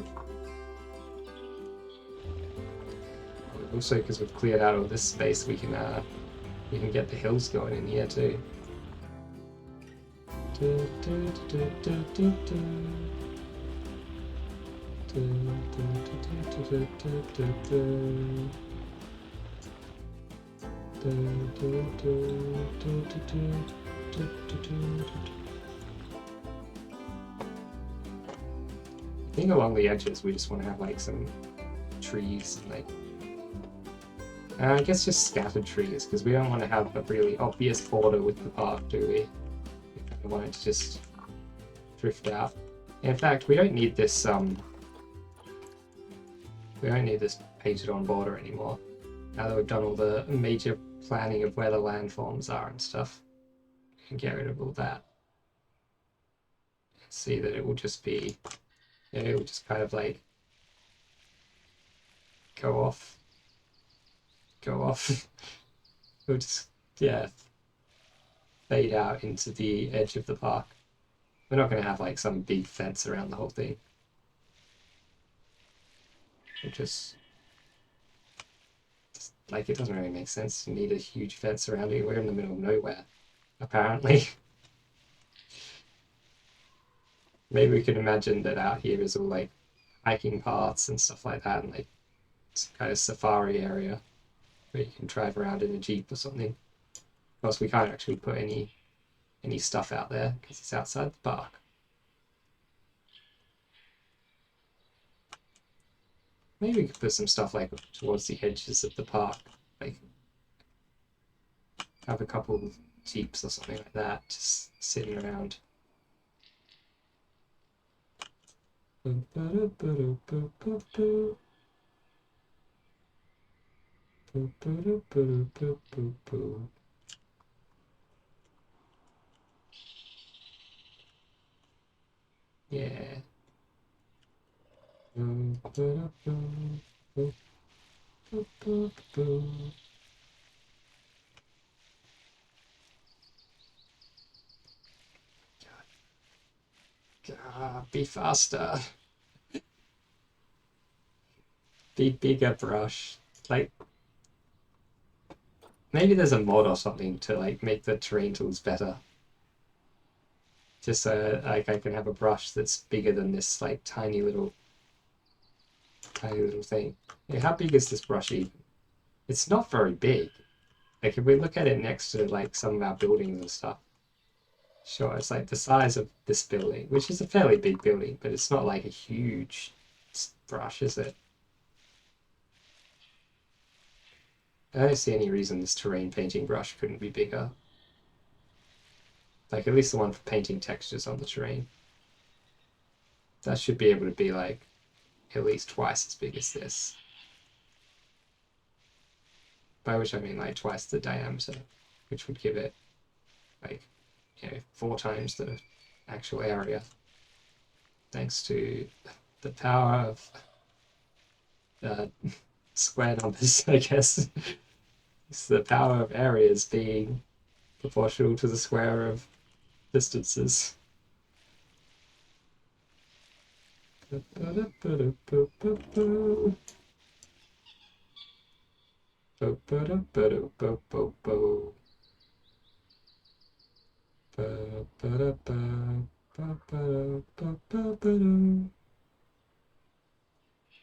also because we've cleared out all this space, we can get the hills going in here too. I think along the edges we just want to have like some trees and like I guess just scattered trees because we don't want to have a really obvious border with the park, do we? We want it to just drift out. In fact, we don't need this painted on border anymore. Now that we've done all the major planning of where the landforms are and stuff, we can get rid of all that. See that it will just be, it will just kind of like go off. It'll just, yeah, fade out into the edge of the park. We're not going to have like some big fence around the whole thing. It just like it doesn't really make sense to need a huge fence around it. We're in the middle of nowhere, apparently. Maybe we can imagine that out here is all like hiking paths and stuff like that, and like some kind of safari area where you can drive around in a jeep or something. Of course, we can't actually put any stuff out there because it's outside the park. Maybe we could put some stuff like towards the edges of the park, like have a couple of jeeps or something like that, just sitting around. Yeah. God, be faster. Be bigger, brush. Like, maybe there's a mod or something to like make the terrain tools better. Just so like I can have a brush that's bigger than this like tiny little thing. Yeah, how big is this brush even? It's not very big. Like if we look at it next to like some of our buildings and stuff, sure, it's like the size of this building, which is a fairly big building, but it's not like a huge brush, is it? I don't see any reason this terrain painting brush couldn't be bigger. Like at least the one for painting textures on the terrain. That should be able to be like at least twice as big as this. By which I mean like twice the diameter, which would give it like, 4 times the actual area. Thanks to the power of square numbers, I guess. It's the power of areas being proportional to the square of distances. It's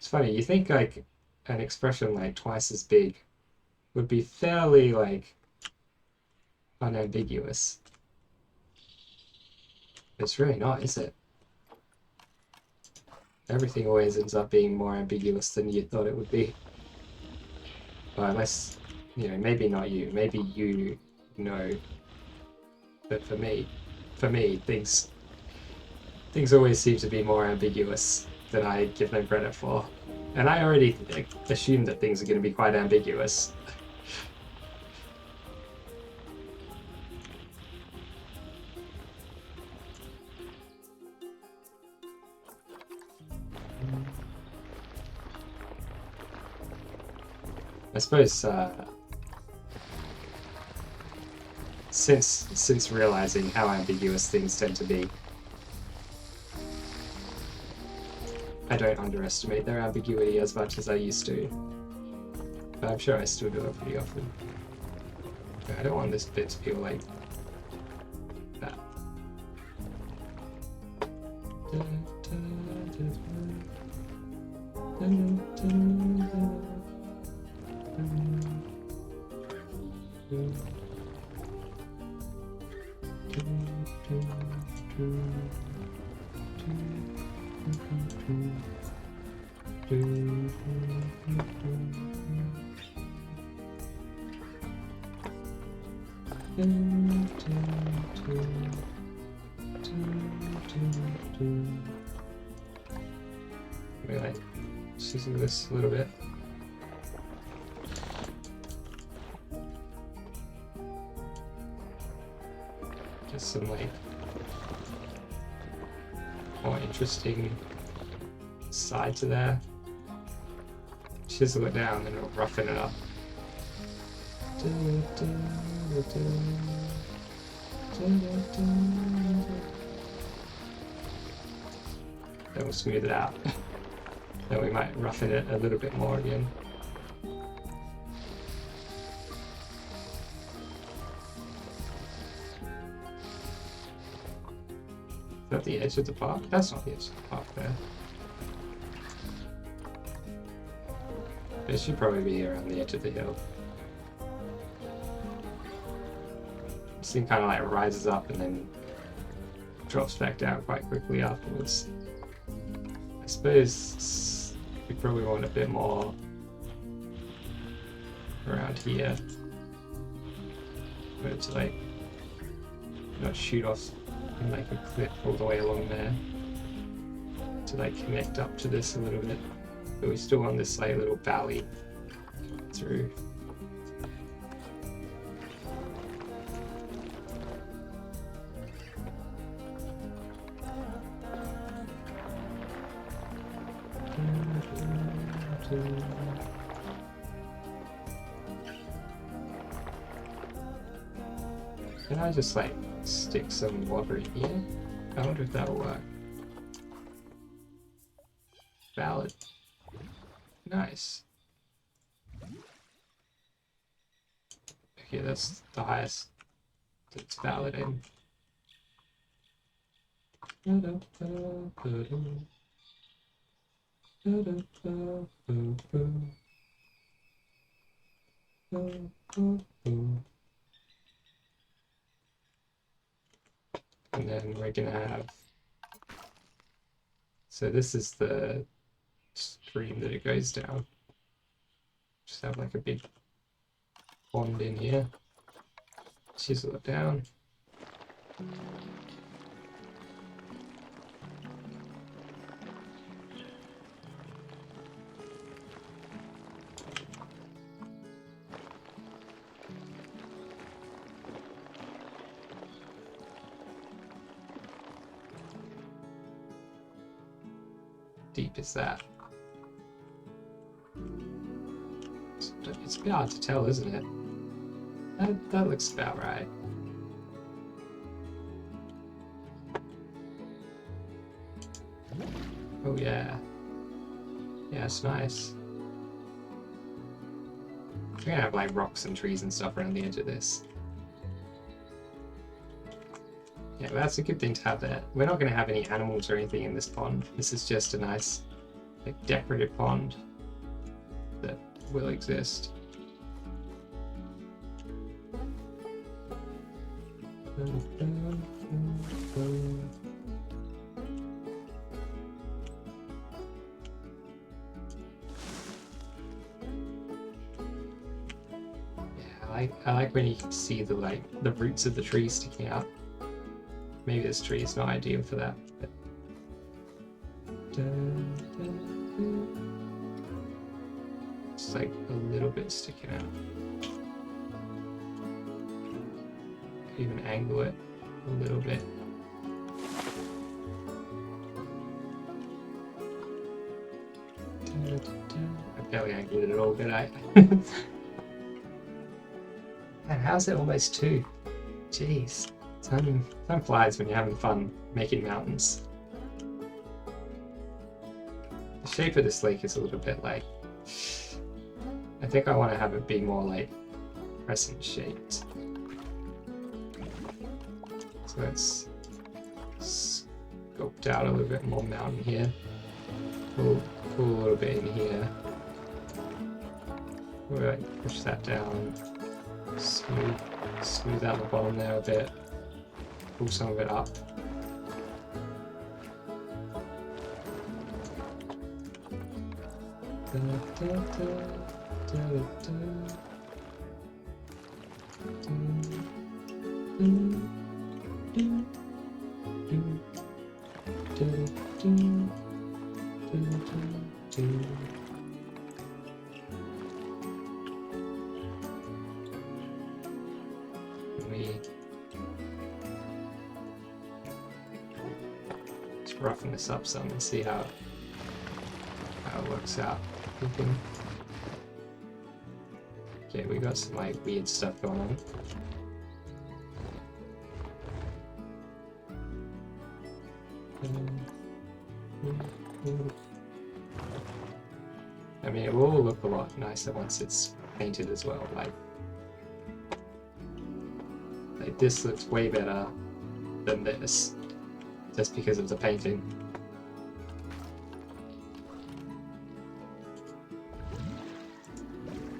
funny, you think like an expression like twice as big would be fairly like unambiguous. It's really not, is it? Everything always ends up being more ambiguous than you thought it would be. Well, unless, maybe not you. Maybe you know. But for me, things Things always seem to be more ambiguous than I give them credit for. And I already assume that things are going to be quite ambiguous. I suppose since realizing how ambiguous things tend to be, I don't underestimate their ambiguity as much as I used to. But I'm sure I still do it pretty often. I don't want this bit to feel like that. Really, chisel this a little bit. Just some like more interesting side to there. Chisel it down and it'll roughen it up. Then we'll smooth it out. Then we might roughen it a little bit more again. Is that the edge of the park? That's not the edge of the park there. It should probably be around the edge of the hill. This thing kind of like rises up and then drops back down quite quickly afterwards. I suppose we probably want a bit more around here. Where it's like not shoot off in like a cliff all the way along there to like connect up to this a little bit. But we still want this like little valley through. Can I just like stick some water in here? I wonder if that'll work. Valid. Nice. Okay, that's the highest that's valid in. And then we're gonna have, so this is the stream that it goes down. Just have like a big pond in here. Chisel it down. Deep is that? It's a bit hard to tell, isn't it? That looks about right. Oh yeah. Yeah, it's nice. We're gonna have like rocks and trees and stuff around the edge of this. Yeah, well, that's a good thing to have there. We're not going to have any animals or anything in this pond. This is just a nice, like, decorative pond that will exist. Yeah, I like when you can see the the roots of the tree sticking out. Maybe this tree is not ideal for that, but It's like a little bit sticking out. Even angle it a little bit. I barely angled it at all, did I? Man, how's it almost 2? Jeez. Time flies when you're having fun making mountains. The shape of this lake is a little bit like... I think I want to have it be more like crescent shaped. So let's sculpt out a little bit more mountain here. Pull a little bit in here. We'll like push that down. Smooth out the bottom there a bit. Pull some of it up. Let's roughen this up some and see how it works out. Okay, we got some like weird stuff going on. I mean, it will all look a lot nicer once it's painted as well. Like this looks way better than this, just because of the painting.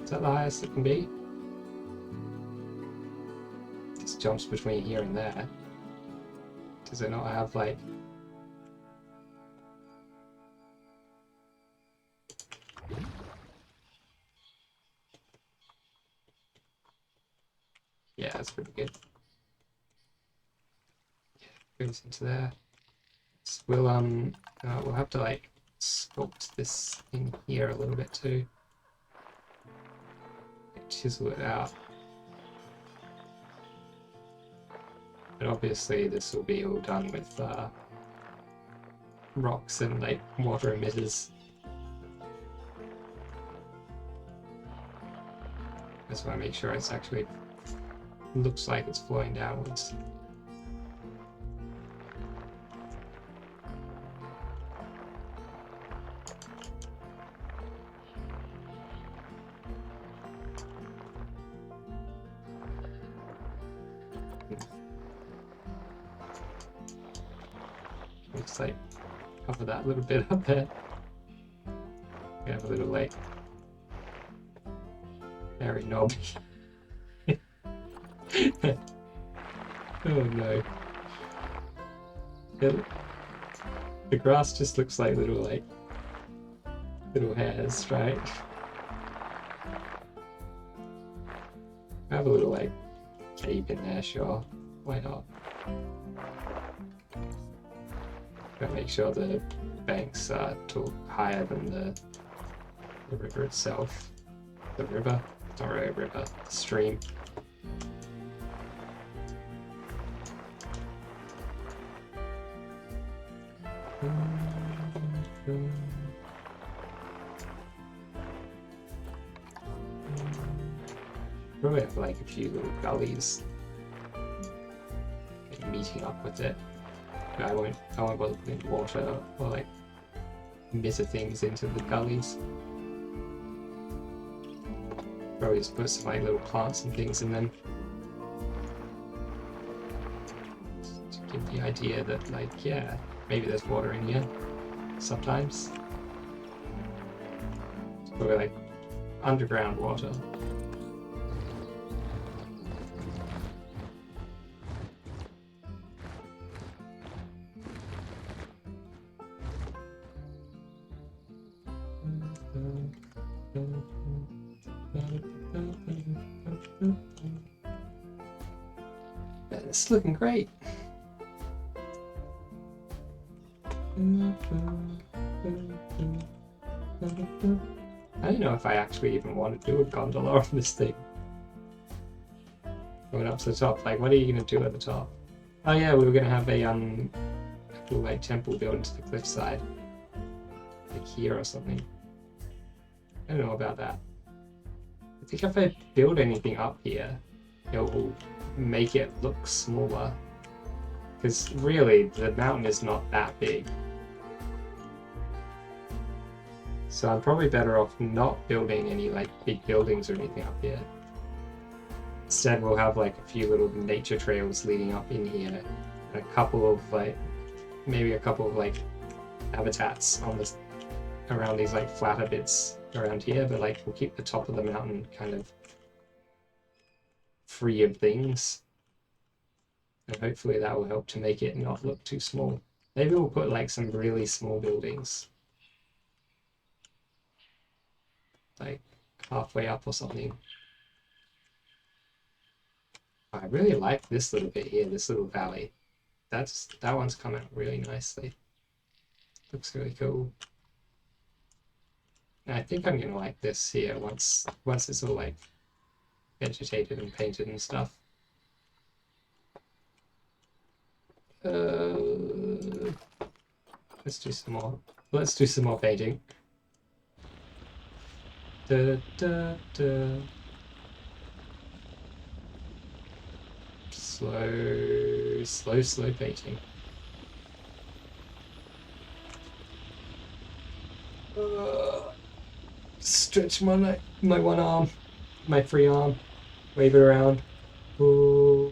Is that the highest it can be? Just jumps between here and there. Does it not have like... Yeah, that's pretty good. Yeah, goes into there. So we'll have to like sculpt this in here a little bit too. Chisel it out. But obviously this will be all done with rocks and like water emitters. Just want to make sure it's actually looks like it's flowing downwards. Just like cover that little bit up there. We have a little like very knobby. Oh no. The grass just looks like little hairs, right? I have a little like cape in there, sure. Why not? Gotta make sure the banks are higher than the river itself. The river? It's not really a river, the stream. Probably have like a few little gullies meeting up with it. But I won't bother putting water or like emitter things into the gullies. Probably just put some like little plants and things in them. To give the idea that like, yeah, maybe there's water in here sometimes. It's probably like underground water. It's looking great. know if I actually even want to do a gondola on this thing. Going up to the top, like, what are you going to do at the top? Oh yeah, we were going to have a little, like, temple built into the cliffside. Like here or something. I don't know about that. I think if I build anything up here, it will make it look smaller. Because really, the mountain is not that big. So I'm probably better off not building any like big buildings or anything up here. Instead, we'll have like a few little nature trails leading up in here, and a couple of like, maybe a couple of like habitats on this around these like flatter bits around here. But like we'll keep the top of the mountain kind of free of things, and hopefully that will help to make it not look too small. Maybe we'll put like some really small buildings, like halfway up or something. I really like this little bit here, this little valley. That one's come out really nicely. Looks really cool. And I think I'm gonna like this here once it's all like vegetated and painted and stuff. Let's do some more. Let's do some more painting. Da, da, da. Slow painting. Stretch my one arm, my free arm, wave it around. Ooh.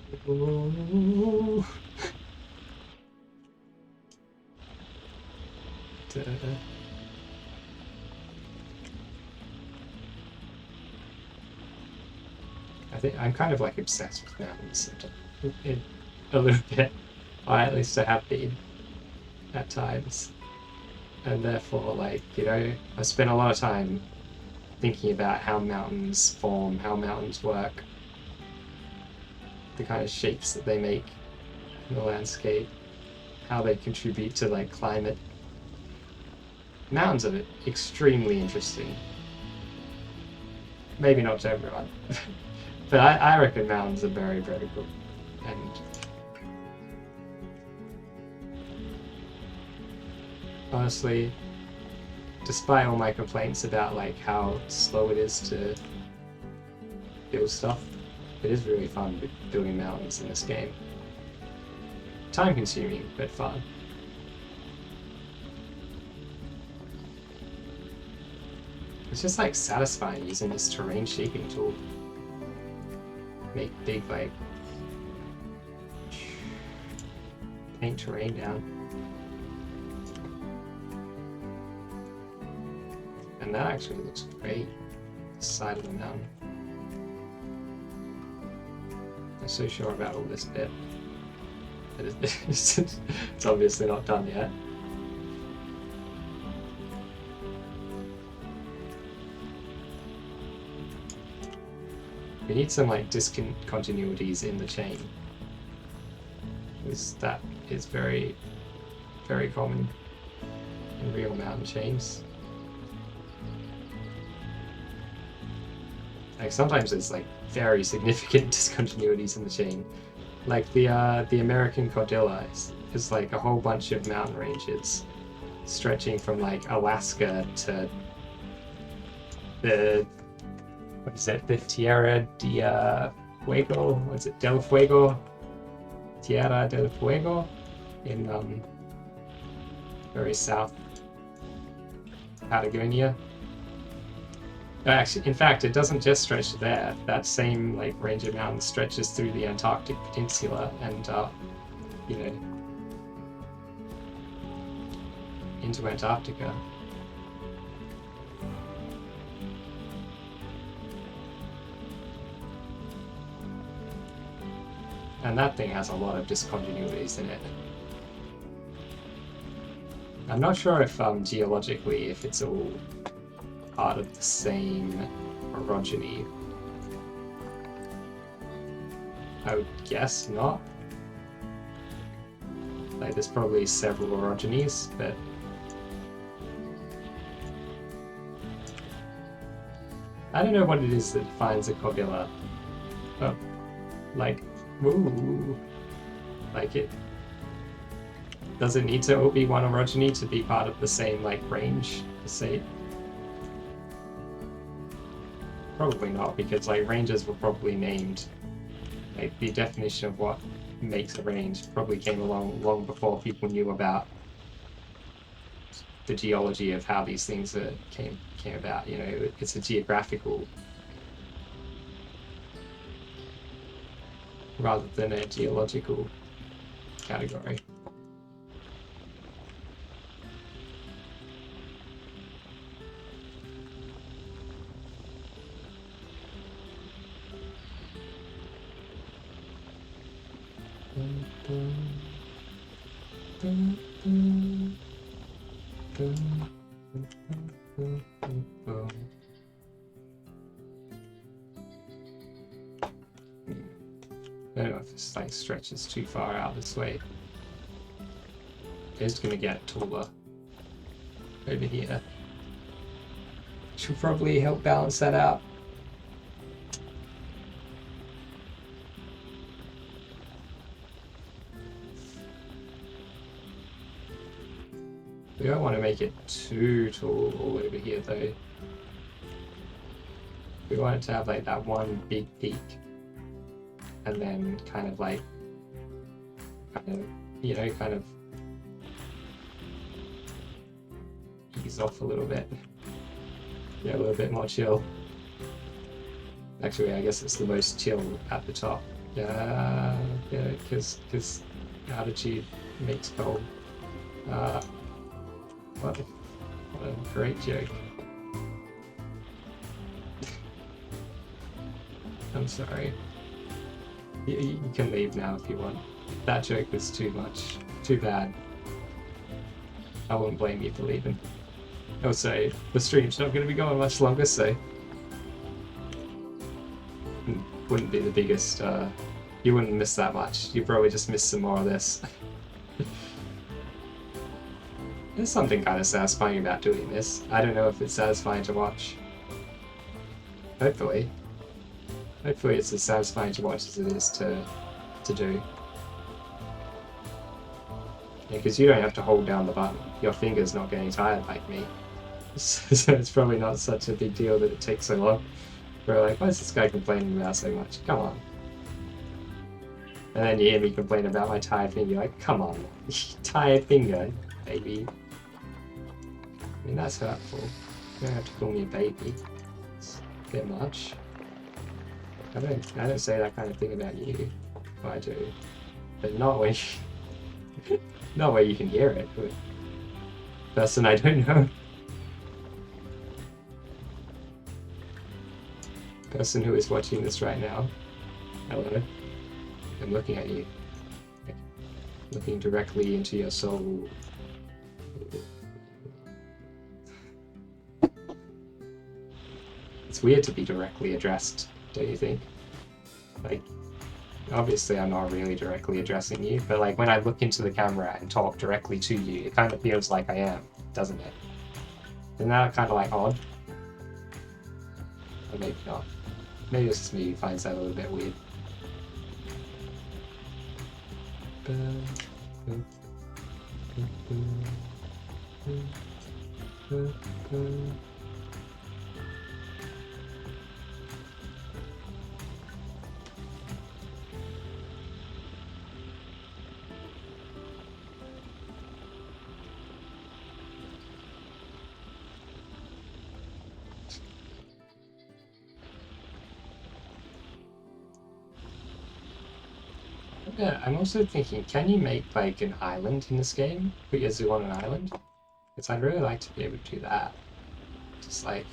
I think I'm kind of like obsessed with mountains a little bit, or at least I have been at times, and therefore, like, you know, I spent a lot of time thinking about how mountains form, how mountains work, the kind of shapes that they make in the landscape, how they contribute to like climate. Mountains are extremely interesting. Maybe not to everyone, but I reckon mountains are very, very cool. And honestly, despite all my complaints about like how slow it is to build stuff, it is really fun building mountains in this game. Time consuming, but fun. It's just like satisfying using this terrain shaping tool. Make big like paint terrain down. And that actually looks great. The side of the mountain. I'm so sure about all this bit. But it's obviously not done yet. We need some like discontinuities in the chain, because that is very, very common in real mountain chains. Like sometimes there's like very significant discontinuities in the chain. Like the American Cordillera is like a whole bunch of mountain ranges stretching from like Alaska to the what is it? The Tierra del Fuego? What's it? Del Fuego? Tierra del Fuego in very south Patagonia. Actually, in fact, it doesn't just stretch there. That same like range of mountains stretches through the Antarctic Peninsula and you know, into Antarctica. And that thing has a lot of discontinuities in it. I'm not sure if geologically, if it's all part of the same orogeny. I would guess not. Like there's probably several orogenies, but I don't know what it is that defines a cobula. Oh, like, ooh, like it. Does it need to all be one orogeny to be part of the same like range? To say, probably not, because like ranges were probably named. Like the definition of what makes a range probably came along long before people knew about the geology of how these things came about. You know, it's a geographical rather than a geological category. I don't know if this like stretches too far out this way. It's gonna get taller over here. Should probably help balance that out. We don't want to make it too tall all over here though. We want it to have like that one big peak and then kind of like, you know, kind of ease off a little bit. Yeah, a little bit more chill. Actually, I guess it's the most chill at the top. Yeah, because altitude makes cold. What a great joke. I'm sorry. You can leave now if you want. That joke was too much. Too bad. I wouldn't blame you for leaving. Also, the stream's not going to be going much longer, so wouldn't be the biggest. You wouldn't miss that much. You probably just miss some more of this. There's something kind of satisfying about doing this. I don't know if it's satisfying to watch. Hopefully. Hopefully it's as satisfying to watch as it is to do. Because you don't have to hold down the button. Your finger's not getting tired like me. So it's probably not such a big deal that it takes so long. We're like, why is this guy complaining about so much? Come on. And then you hear me complain about my tired finger. Like, come on. Tired finger, baby. I mean, that's hurtful. You don't have to call me a baby. It's a bit much. I don't say that kind of thing about you. Well, I do. But not when you, not where you can hear it. But person I don't know. Person who is watching this right now. Hello. I'm looking at you. Looking directly into your soul. It's weird to be directly addressed, don't you think? Like, obviously I'm not really directly addressing you, but like when I look into the camera and talk directly to you, it kind of feels like I am, doesn't it? Isn't that kind of like odd? Or maybe not. Maybe it's just me who finds that a little bit weird. Yeah, I'm also thinking, can you make like an island in this game? Put your zoo on an island? Because I'd really like to be able to do that. Just like,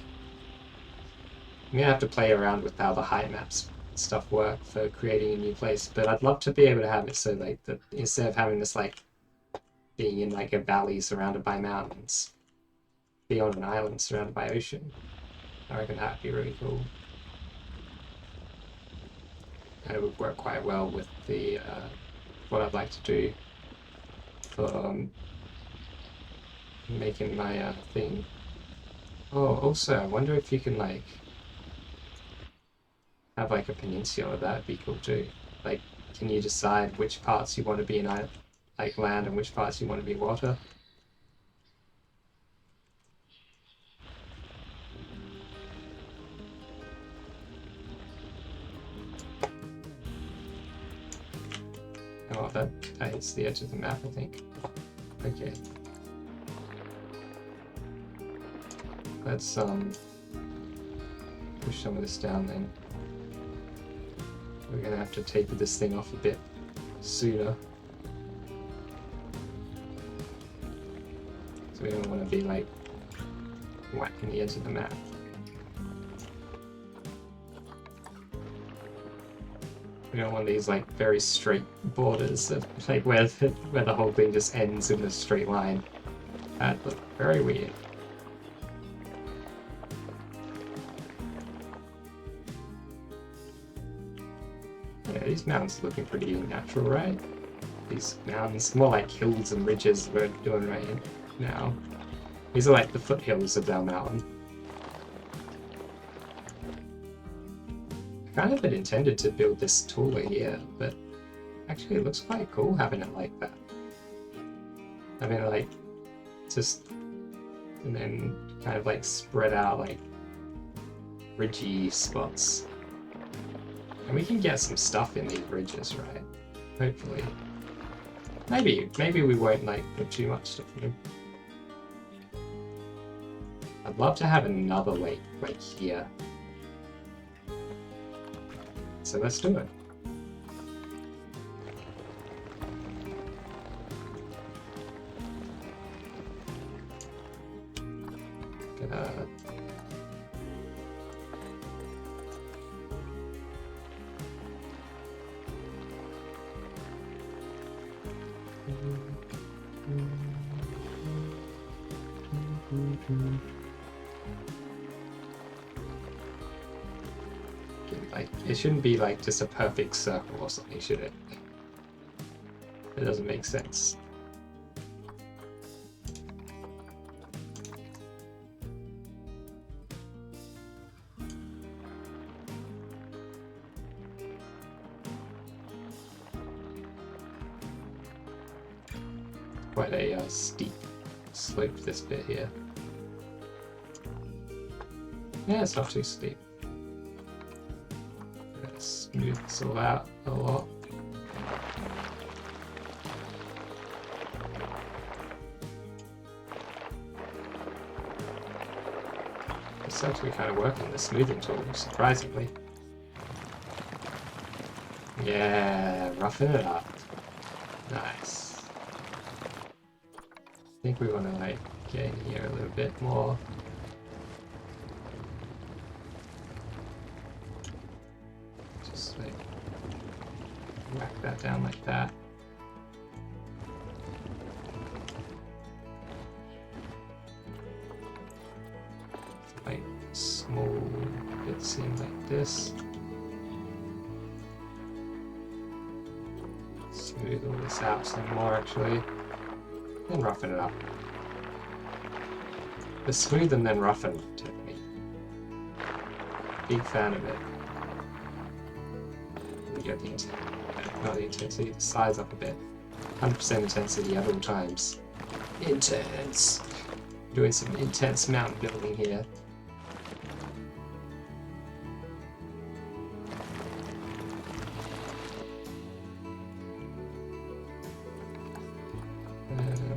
I'm gonna have to play around with how the height maps stuff work for creating a new place, but I'd love to be able to have it so like that instead of having this like being in like a valley surrounded by mountains, be on an island surrounded by ocean. I reckon that'd be really cool. And it would work quite well with the what I'd like to do for making my thing. Oh, also, I wonder if you can like have like a peninsula, that'd be cool too. Like, can you decide which parts you want to be in like land and which parts you want to be water? Oh, that hits the edge of the map, I think. Okay. Let's push some of this down then. We're gonna have to taper this thing off a bit sooner. So we don't want to be like whacking the edge of the map. We don't want these like very straight borders of like where the whole thing just ends in a straight line. That'd look very weird. Yeah, these mountains are looking pretty natural, right? These mountains, more like hills and ridges we're doing right now. These are like the foothills of our mountain. I kind of had intended to build this taller here, but actually it looks quite cool having it like that. I mean, like, just, and then kind of like spread out like ridgy spots. And we can get some stuff in these ridges, right? Hopefully. Maybe we won't like put too much stuff in them. I'd love to have another lake right here. So let's do it. Like, it shouldn't be like just a perfect circle or something, should it? It doesn't make sense. Quite a steep slope this bit here. Yeah, it's not too steep. Let's smooth this all out a lot. It's actually kind of working, the smoothing tool, surprisingly. Yeah, roughing it up. Nice. I think we want to like get in here a little bit more. Just like whack that down like that. Like small bits in like this. Smooth all this out some more actually. And roughen it up. The smooth and then roughen technique. Big fan of it. We get the not the intensity, the size up a bit. 100% intensity at all times. Intense! Doing some intense mountain building here.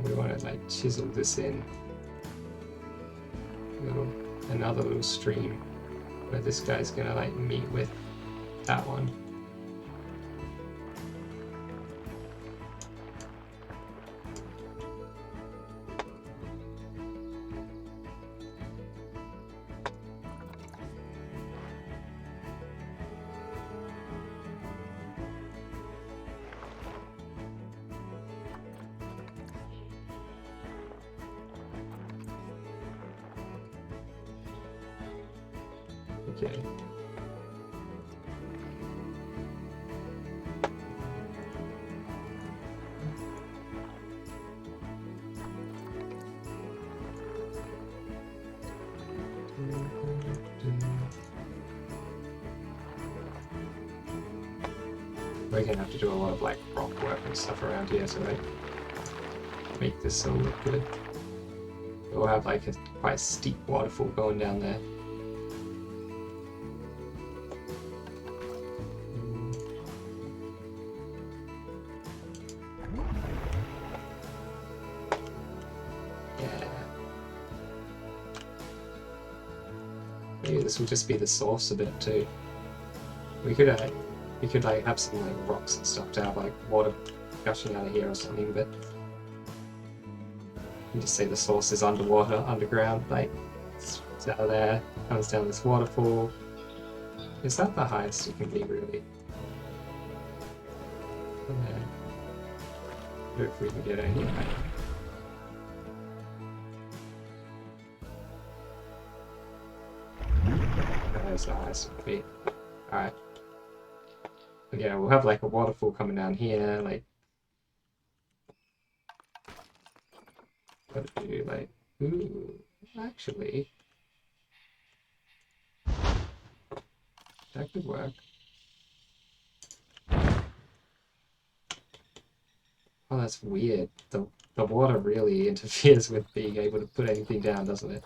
We want to like chisel this in. Another little stream where this guy's gonna like meet with that one. Okay. We're gonna have to do a lot of like rock work and stuff around here to like make this all look good. We'll have like a quite steep waterfall going down there. Yeah. Maybe this will just be the source a bit too. We could like have some like rocks and stuff to have like water gushing out of here or something, but you just say the source is underwater, underground, like it's out of there, comes down this waterfall. Is that the highest it can be really? Yeah. Wonder if we can get any higher. That's the highest it can be. Alright. Yeah, we'll have like a waterfall coming down here, like what do we do, like, ooh, actually that could work. Oh, that's weird. The water really interferes with being able to put anything down, doesn't it?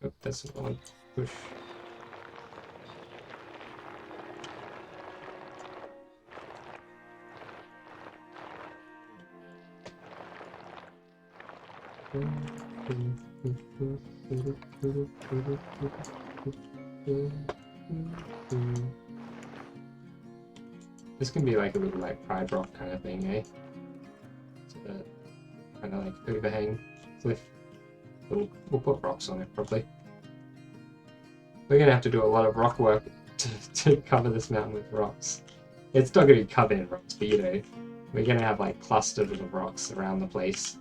Oh, that's one push. This can be like a little like pride rock kind of thing, eh? Kind of like overhang cliff. We'll put rocks on it probably. We're gonna have to do a lot of rock work to cover this mountain with rocks. It's not gonna be covered in rocks, but you know, we're gonna have like clusters of rocks around the place.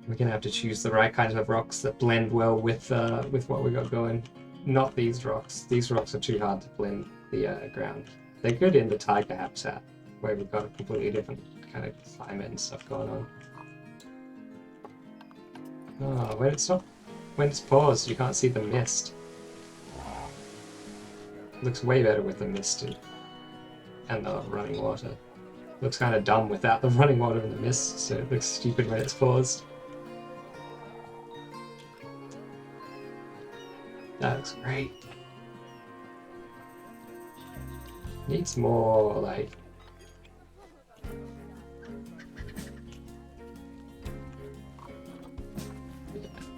We're gonna have to choose the right kinds of rocks that blend well with what we got going. Not these rocks. These rocks are too hard to blend the ground. They're good in the tiger habitat, where we've got a completely different kind of climate and stuff going on. Oh, when it's paused, you can't see the mist. Looks way better with the mist and the running water. Looks kind of dumb without the running water and the mist, so it looks stupid when it's paused. That looks great. Needs more, like...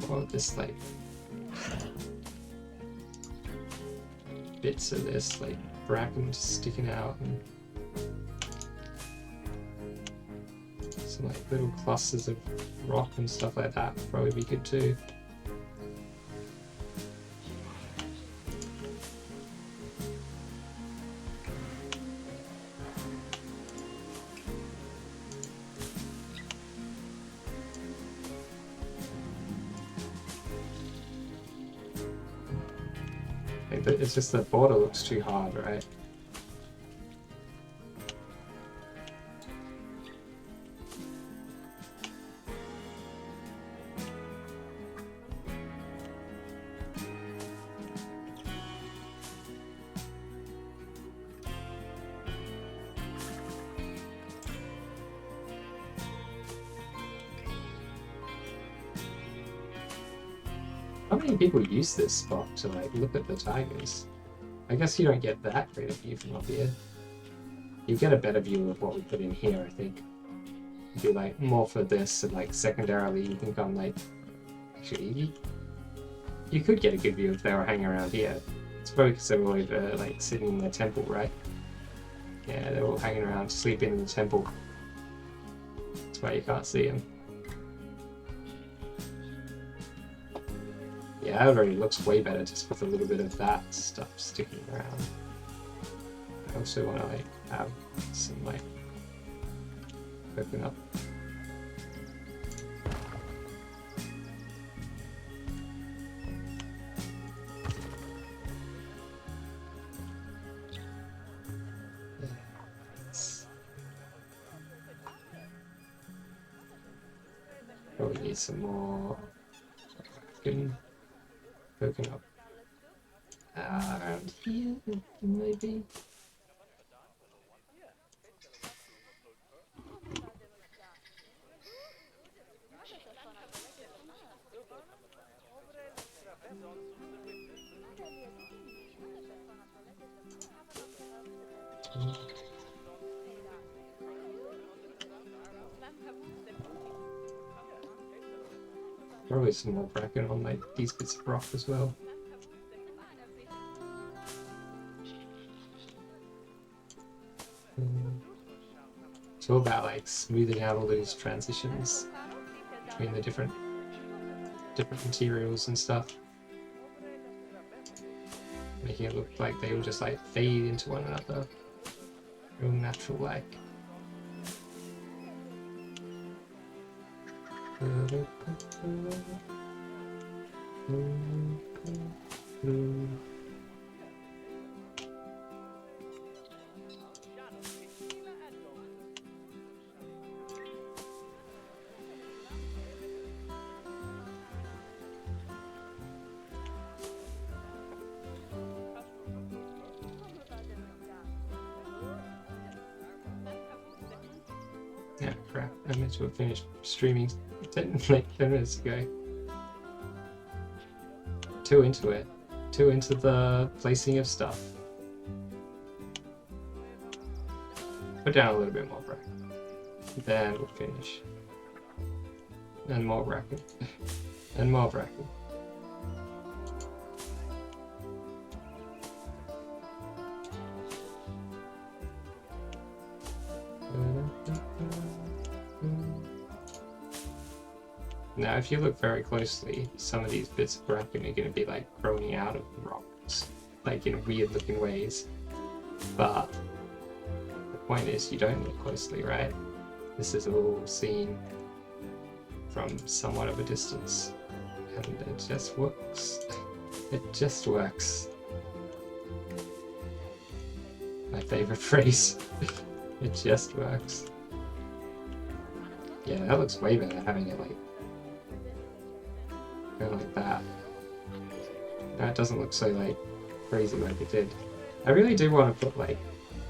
more of this, like... bits of this, like, bracken sticking out, and... some, like, little clusters of rock and stuff like that would probably be good too. It's just the border looks too hard, right? How many people use this spot to like look at the tigers? I guess you don't get that great a view from up here. You get a better view of what we put in here, I think. It'd be like more for this, and like secondarily you can come like... Actually, you could get a good view if they were hanging around here. It's probably because they were like sitting in the temple, right? Yeah, they're all hanging around, sleeping in the temple. That's why you can't see them. Yeah, that already looks way better just with a little bit of that stuff sticking around. I also want to like have some like coconut. Probably need some more coconut Around here, maybe. Probably some more bracken on like these bits of rock as well. It's all about like smoothing out all those transitions between the different materials and stuff, making it look like they all just like fade into one another, real natural like. Yeah, crap. I meant to have finished streaming 10 minutes ago. Too into it. Too into the placing of stuff. Put down a little bit more bracken. Then we'll finish. And more bracken. And more bracken. Now, if you look very closely, some of these bits of bracken are going to be like growing out of the rocks, like in weird looking ways. But the point is, you don't look closely, right? This is all seen from somewhat of a distance, and it just works. It just works. My favorite phrase. It just works. Yeah, that looks way better having it like go like that. That doesn't look so like crazy like it did. I really do want to put like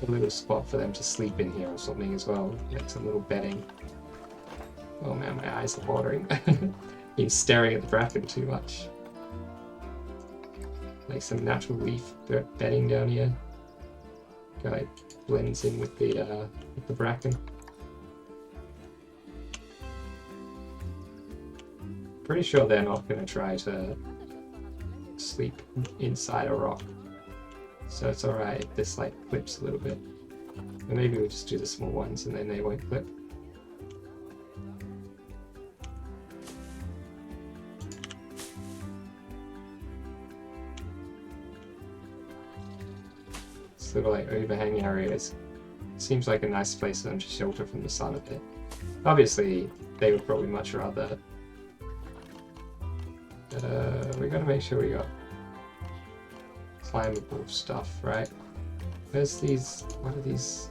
a little spot for them to sleep in here or something as well, like some little bedding. Oh man, my eyes are watering. Been staring at the bracken too much. Like some natural leaf bedding down here. Kind of like blends in with the bracken. Pretty sure they're not going to try to sleep inside a rock, so it's alright if this like clips a little bit. But maybe we'll just do the small ones and then they won't clip. This little like overhang areas seems like a nice place for them to shelter from the sun a bit. Obviously, they would probably much rather. We gotta make sure we got climbable stuff, right? Where's these? What are these?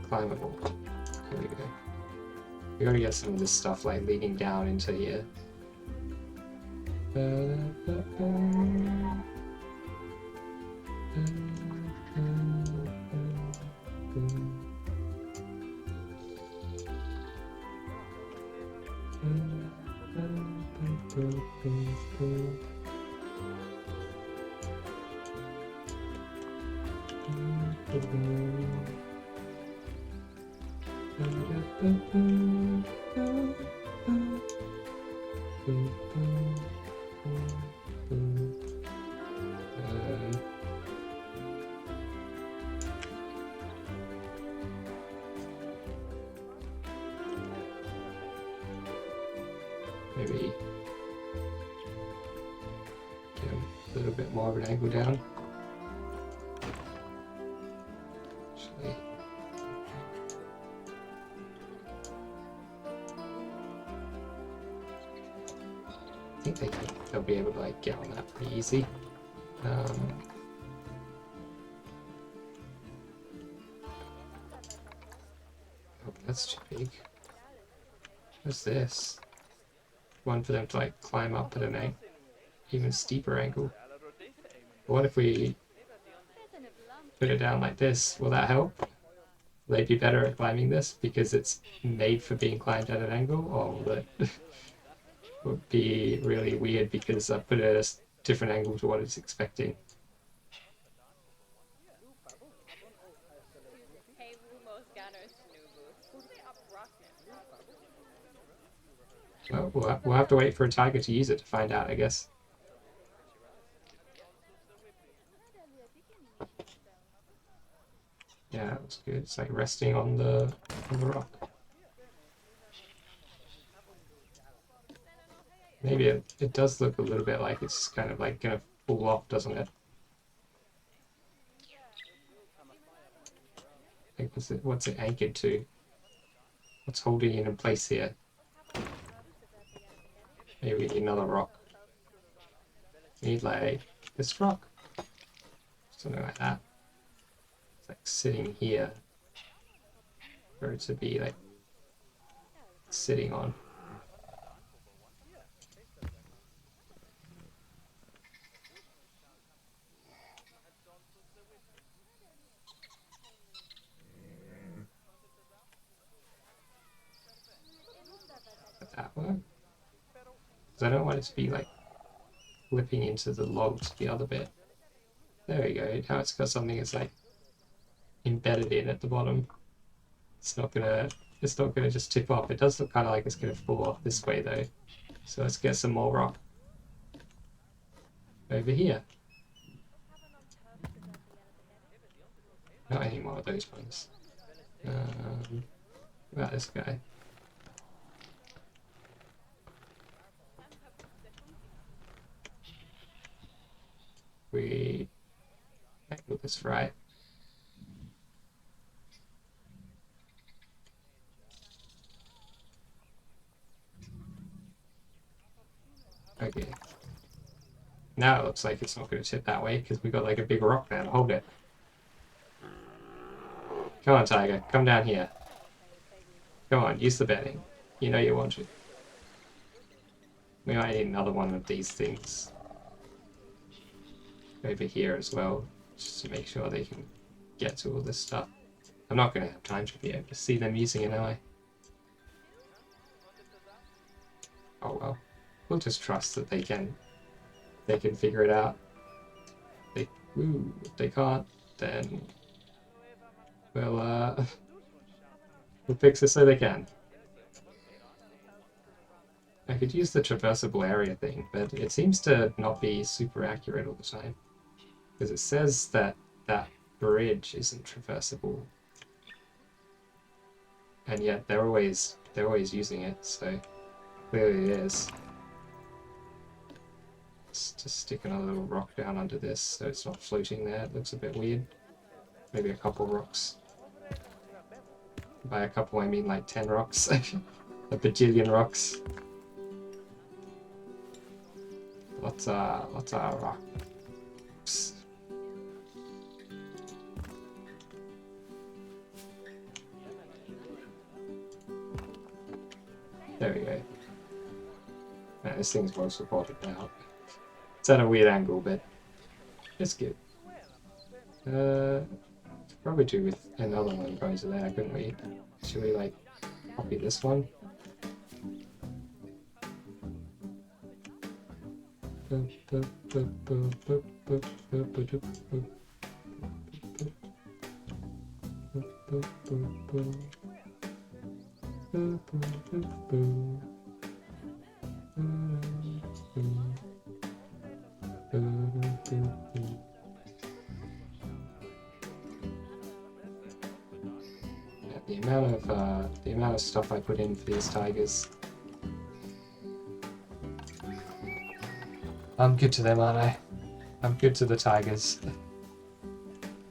Climbable. Here we go. We gotta get some of this stuff like leading down into here. Maybe get a little bit more of an angle down. Actually, I think they'll be able to like get on that pretty easy. Oh, that's too big. What's this? One for them to like climb up at an even steeper angle. What if we put it down like this? Will that help? Will they be better at climbing this because it's made for being climbed at an angle? Or will it would be really weird because I put it at a different angle to what it's expecting? Well, we'll have to wait for a tiger to use it to find out, I guess. Yeah, that was good. It's like resting on the rock. Maybe it does look a little bit like it's kind of like gonna fall off, doesn't it? Like, what's it anchored to? What's holding it in place here? Maybe we need another rock. We need like this rock. Something like that. It's like sitting here. For it to be like sitting on. Does that work? Because I don't want it to be like flipping into the logs the other bit. There we go. Now it's got something that's like embedded in at the bottom. It's not gonna just tip off. It does look kind of like it's gonna fall off this way though. So let's get some more rock over here. Not any more of those ones. What about this guy? We angle this right. Okay. Now it looks like it's not going to tip that way because we got like a big rock there to hold it. Come on, tiger. Come down here. Come on, use the bedding. You know you want to. We might need another one of these things over here as well, just to make sure they can get to all this stuff. I'm not going to have time to be able to see them using it, am I? Oh well. We'll just trust that they can figure it out. If they can't, then we'll fix it so they can. I could use the traversable area thing, but it seems to not be super accurate all the time. Because it says that that bridge isn't traversable. And yet they're always using it, so clearly it is. Let's just stick another little rock down under this so it's not floating there. It looks a bit weird. Maybe a couple rocks. By a couple I mean like 10 rocks. A bajillion rocks. Lots of rocks. There we go. Man, this thing's well supported now. It's at a weird angle, but it's good. Probably do with another one going to there, couldn't we? Should we like copy this one? The amount of stuff I put in for these tigers. I'm good to them, aren't I? I'm good to the tigers.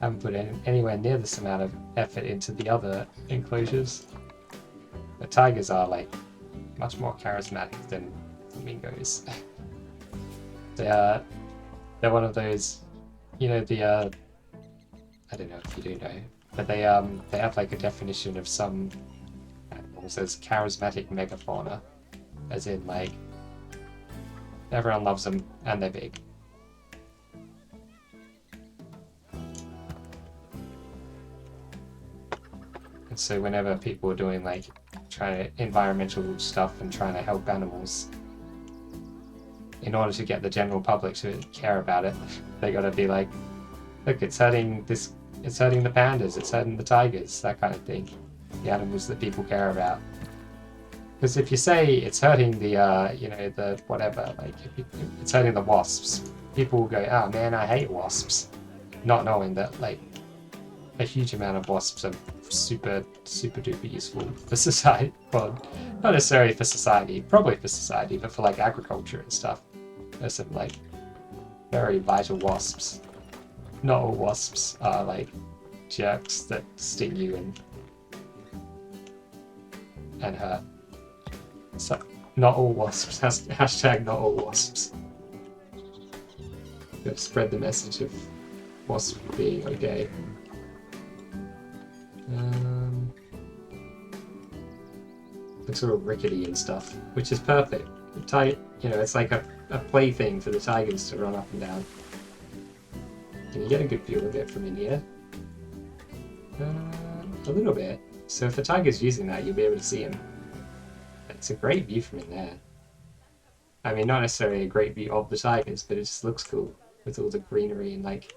I haven't put anywhere near this amount of effort into the other enclosures. The tigers are like much more charismatic than flamingos. They're one of those, you know, I don't know if you do know, but they have like a definition of some animals as charismatic megafauna, as in like everyone loves them and they're big. And so whenever people are doing like environmental stuff and trying to help animals, in order to get the general public to care about it, they gotta be like, look, it's hurting the pandas, it's hurting the tigers, that kind of thing. The animals that people care about. Because if you say it's hurting the, the whatever, like, if it's hurting the wasps, people will go, oh man, I hate wasps. Not knowing that, like, a huge amount of wasps are super, super duper useful for society. Well, not necessarily for society, probably for society, but for, like, agriculture and stuff. There's some, like, very vital wasps. Not all wasps are, like, jerks that sting you and hurt. So, not all wasps. Hashtag not all wasps. Gotta spread the message of wasps being okay. Looks sort of rickety and stuff, which is perfect. It's like a plaything for the tigers to run up and down. Can you get a good view of it from in here? A little bit. So if the tiger's using that, you'll be able to see him. It's a great view from in there. I mean, not necessarily a great view of the tigers, but it just looks cool with all the greenery and like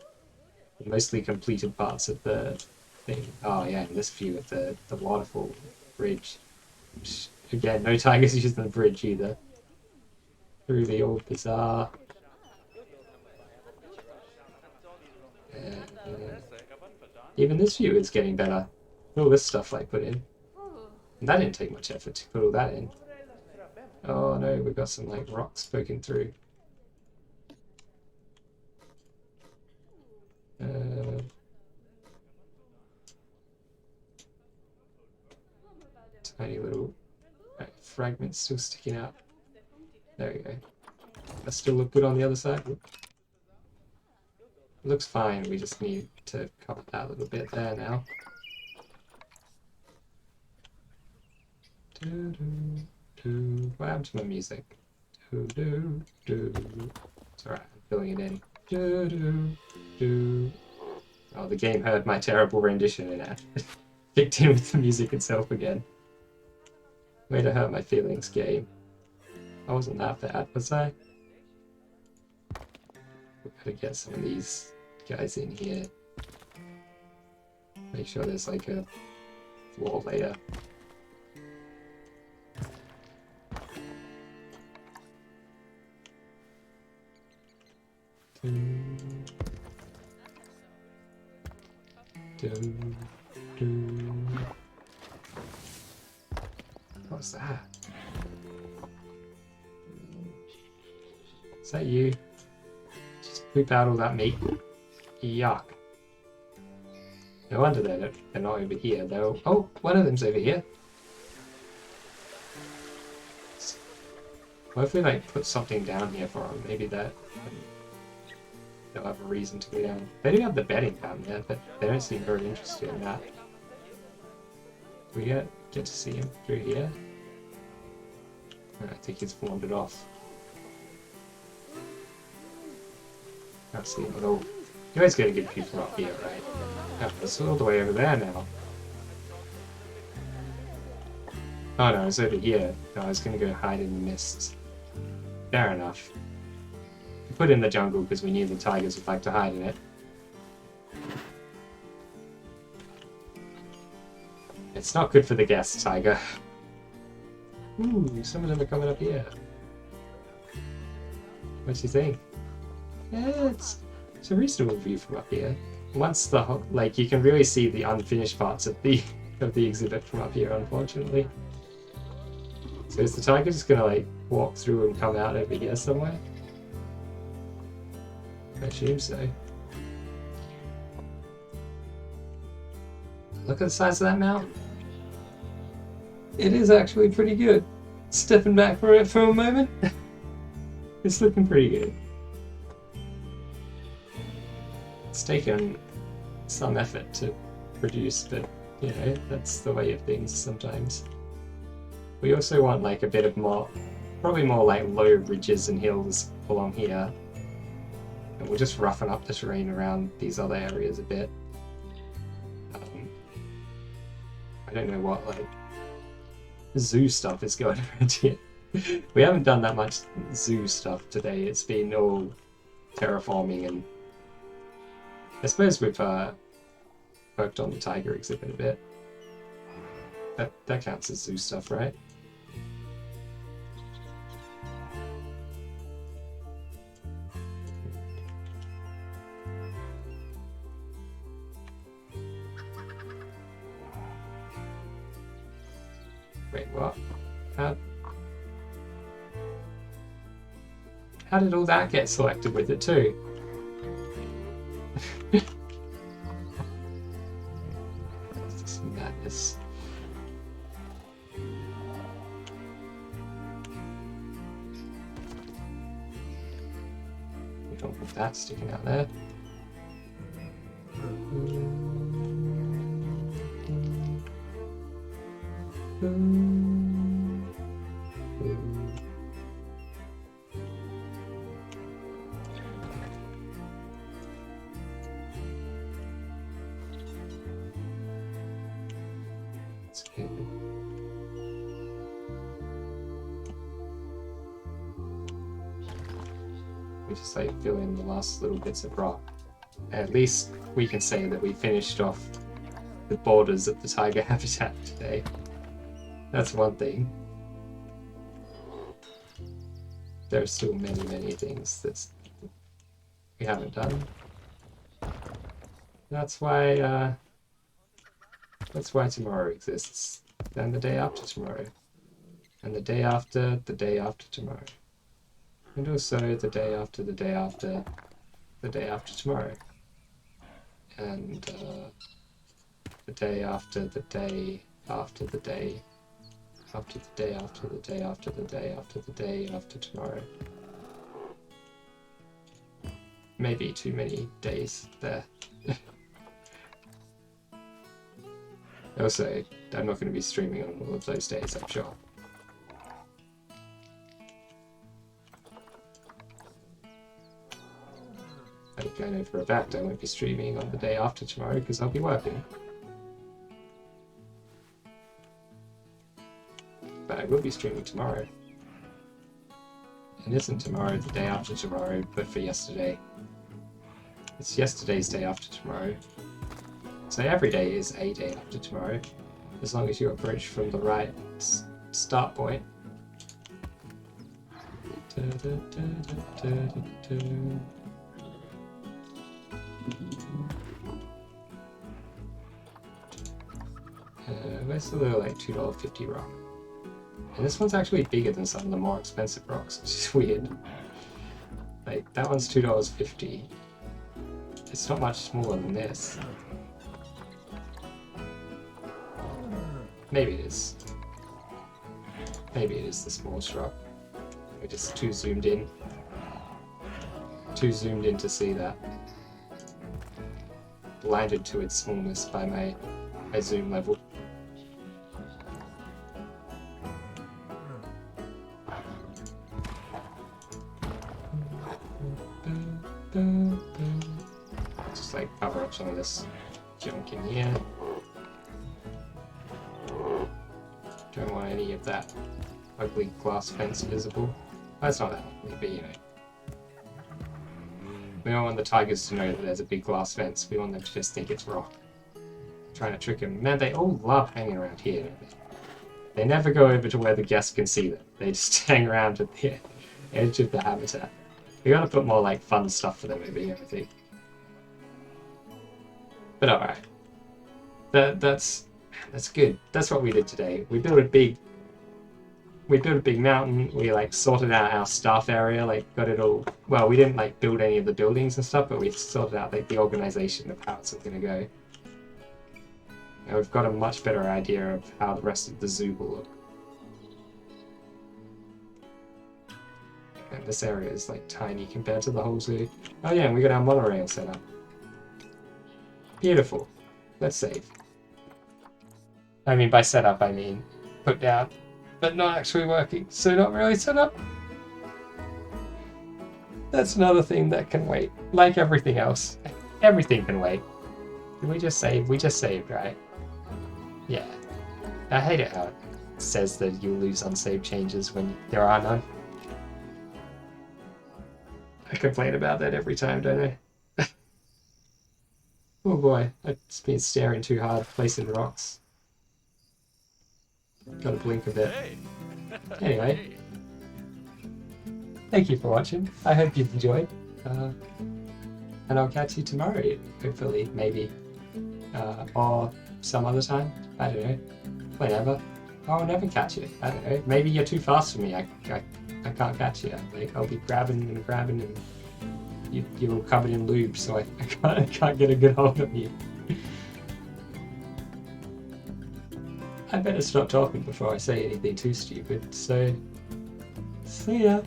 mostly completed parts of the thing. Oh yeah, and this view of the waterfall bridge. Which, again, no tigers using the bridge either. Really all bizarre. Even this view is getting better. All this stuff I put in. And that didn't take much effort to put all that in. Oh no, we've got some like rocks poking through. Tiny little fragments still sticking out. There we go. That still look good on the other side. It looks fine, we just need to cover that little bit there now. What happened to my music? It's alright, I'm filling it in. Oh, the game heard my terrible rendition and kicked in with the music itself again. Way to hurt my feelings, game. I wasn't that bad, was I? We've got to get some of these guys in here. Make sure there's like a floor layer. What's that? Is that you? Just poop out all that meat. Yuck. No wonder they're not over here though. Oh, one of them's over here. What if we like put something down here for them? Maybe that they'll have a reason to go down. They do have the bedding down there, but they don't seem very interested in that. We get to see him through here. I think he's wandered off. Can't see him at all. You always get a good view from up here, right? Oh, it's all the way over there now. Oh no, it's over here. No, I was gonna go hide in the mist. Fair enough. We put in the jungle because we knew the tigers would like to hide in it. It's not good for the guests, tiger. Ooh, some of them are coming up here. What do you think? Yeah, it's a reasonable view from up here. Once you can really see the unfinished parts of the exhibit from up here, unfortunately. So is the tiger just gonna like walk through and come out over here somewhere? I assume so. Look at the size of that mountain. It is actually pretty good. Stepping back for it for a moment. It's looking pretty good. It's taken some effort to produce, but you know, that's the way of things sometimes. We also want like a bit of probably more like low ridges and hills along here. And we'll just roughen up the terrain around these other areas a bit. I don't know what like zoo stuff is going around here. We haven't done that much zoo stuff today. It's been all terraforming, and I suppose we've worked on the tiger exhibit a bit. That counts as zoo stuff, right? Wait, what? How did all that get selected with it too? What's this madness? We don't want that sticking out there. We just like fill in the last little bits of rock. At least we can say that we finished off the borders of the tiger habitat today. That's one thing. There are still many, many things that we haven't done. That's why tomorrow exists. Then the day after tomorrow. And the day after tomorrow. And also the day after the day after the day after tomorrow. And the day after the day after the day after the day after the day after the day after the day after tomorrow. Maybe too many days there. Also, I'm not going to be streaming on all of those days, I'm sure. I know for a fact I won't be streaming on the day after tomorrow because I'll be working. But I will be streaming tomorrow. And isn't tomorrow the day after tomorrow, but for yesterday? It's yesterday's day after tomorrow. So every day is a day after tomorrow, as long as you approach from the right start point. Where's the little like $2.50 rock? And this one's actually bigger than some of the more expensive rocks, which is weird. Like that one's $2.50. It's not much smaller than this. Maybe it is. Maybe it is the smallest rock. We're just too zoomed in. Too zoomed in to see that. Blinded to its smallness by my zoom level. Just like cover up some of this junk in here. Don't want any of that ugly glass fence visible. That's not that ugly, but you know. We don't want the tigers to know that there's a big glass fence. We want them to just think it's rock. Trying to trick them. Man, they all love hanging around here, don't they? They never go over to where the guests can see them. They just hang around at the edge of the habitat. We gotta put more like fun stuff for them over here, I think. But alright. That's good. That's what we did today. We built a big mountain. We like sorted out our staff area, like got it all. Well, we didn't like build any of the buildings and stuff, but we sorted out like the organization of how it's all gonna go. And we've got a much better idea of how the rest of the zoo will look. And this area is like tiny compared to the whole zoo. Oh yeah, and we got our monorail set up. Beautiful. Let's save. I mean, by set up, I mean put down, but not actually working, so not really set up. That's another thing that can wait, like everything else. Everything can wait. Did we just save? We just saved, right? Yeah. I hate it how it says that you'll lose unsaved changes when there are none. I complain about that every time, don't I? Oh boy, I've just been staring too hard, placing rocks. Gotta blink a bit. Anyway, thank you for watching. I hope you've enjoyed. And I'll catch you tomorrow, hopefully, maybe. Or some other time. I don't know. Whenever. I'll never catch you. I don't know. Maybe you're too fast for me. I can't catch you. Like, I'll be grabbing and you're all covered in lube, so I can't get a good hold of you. I better stop talking before I say anything too stupid, so see ya.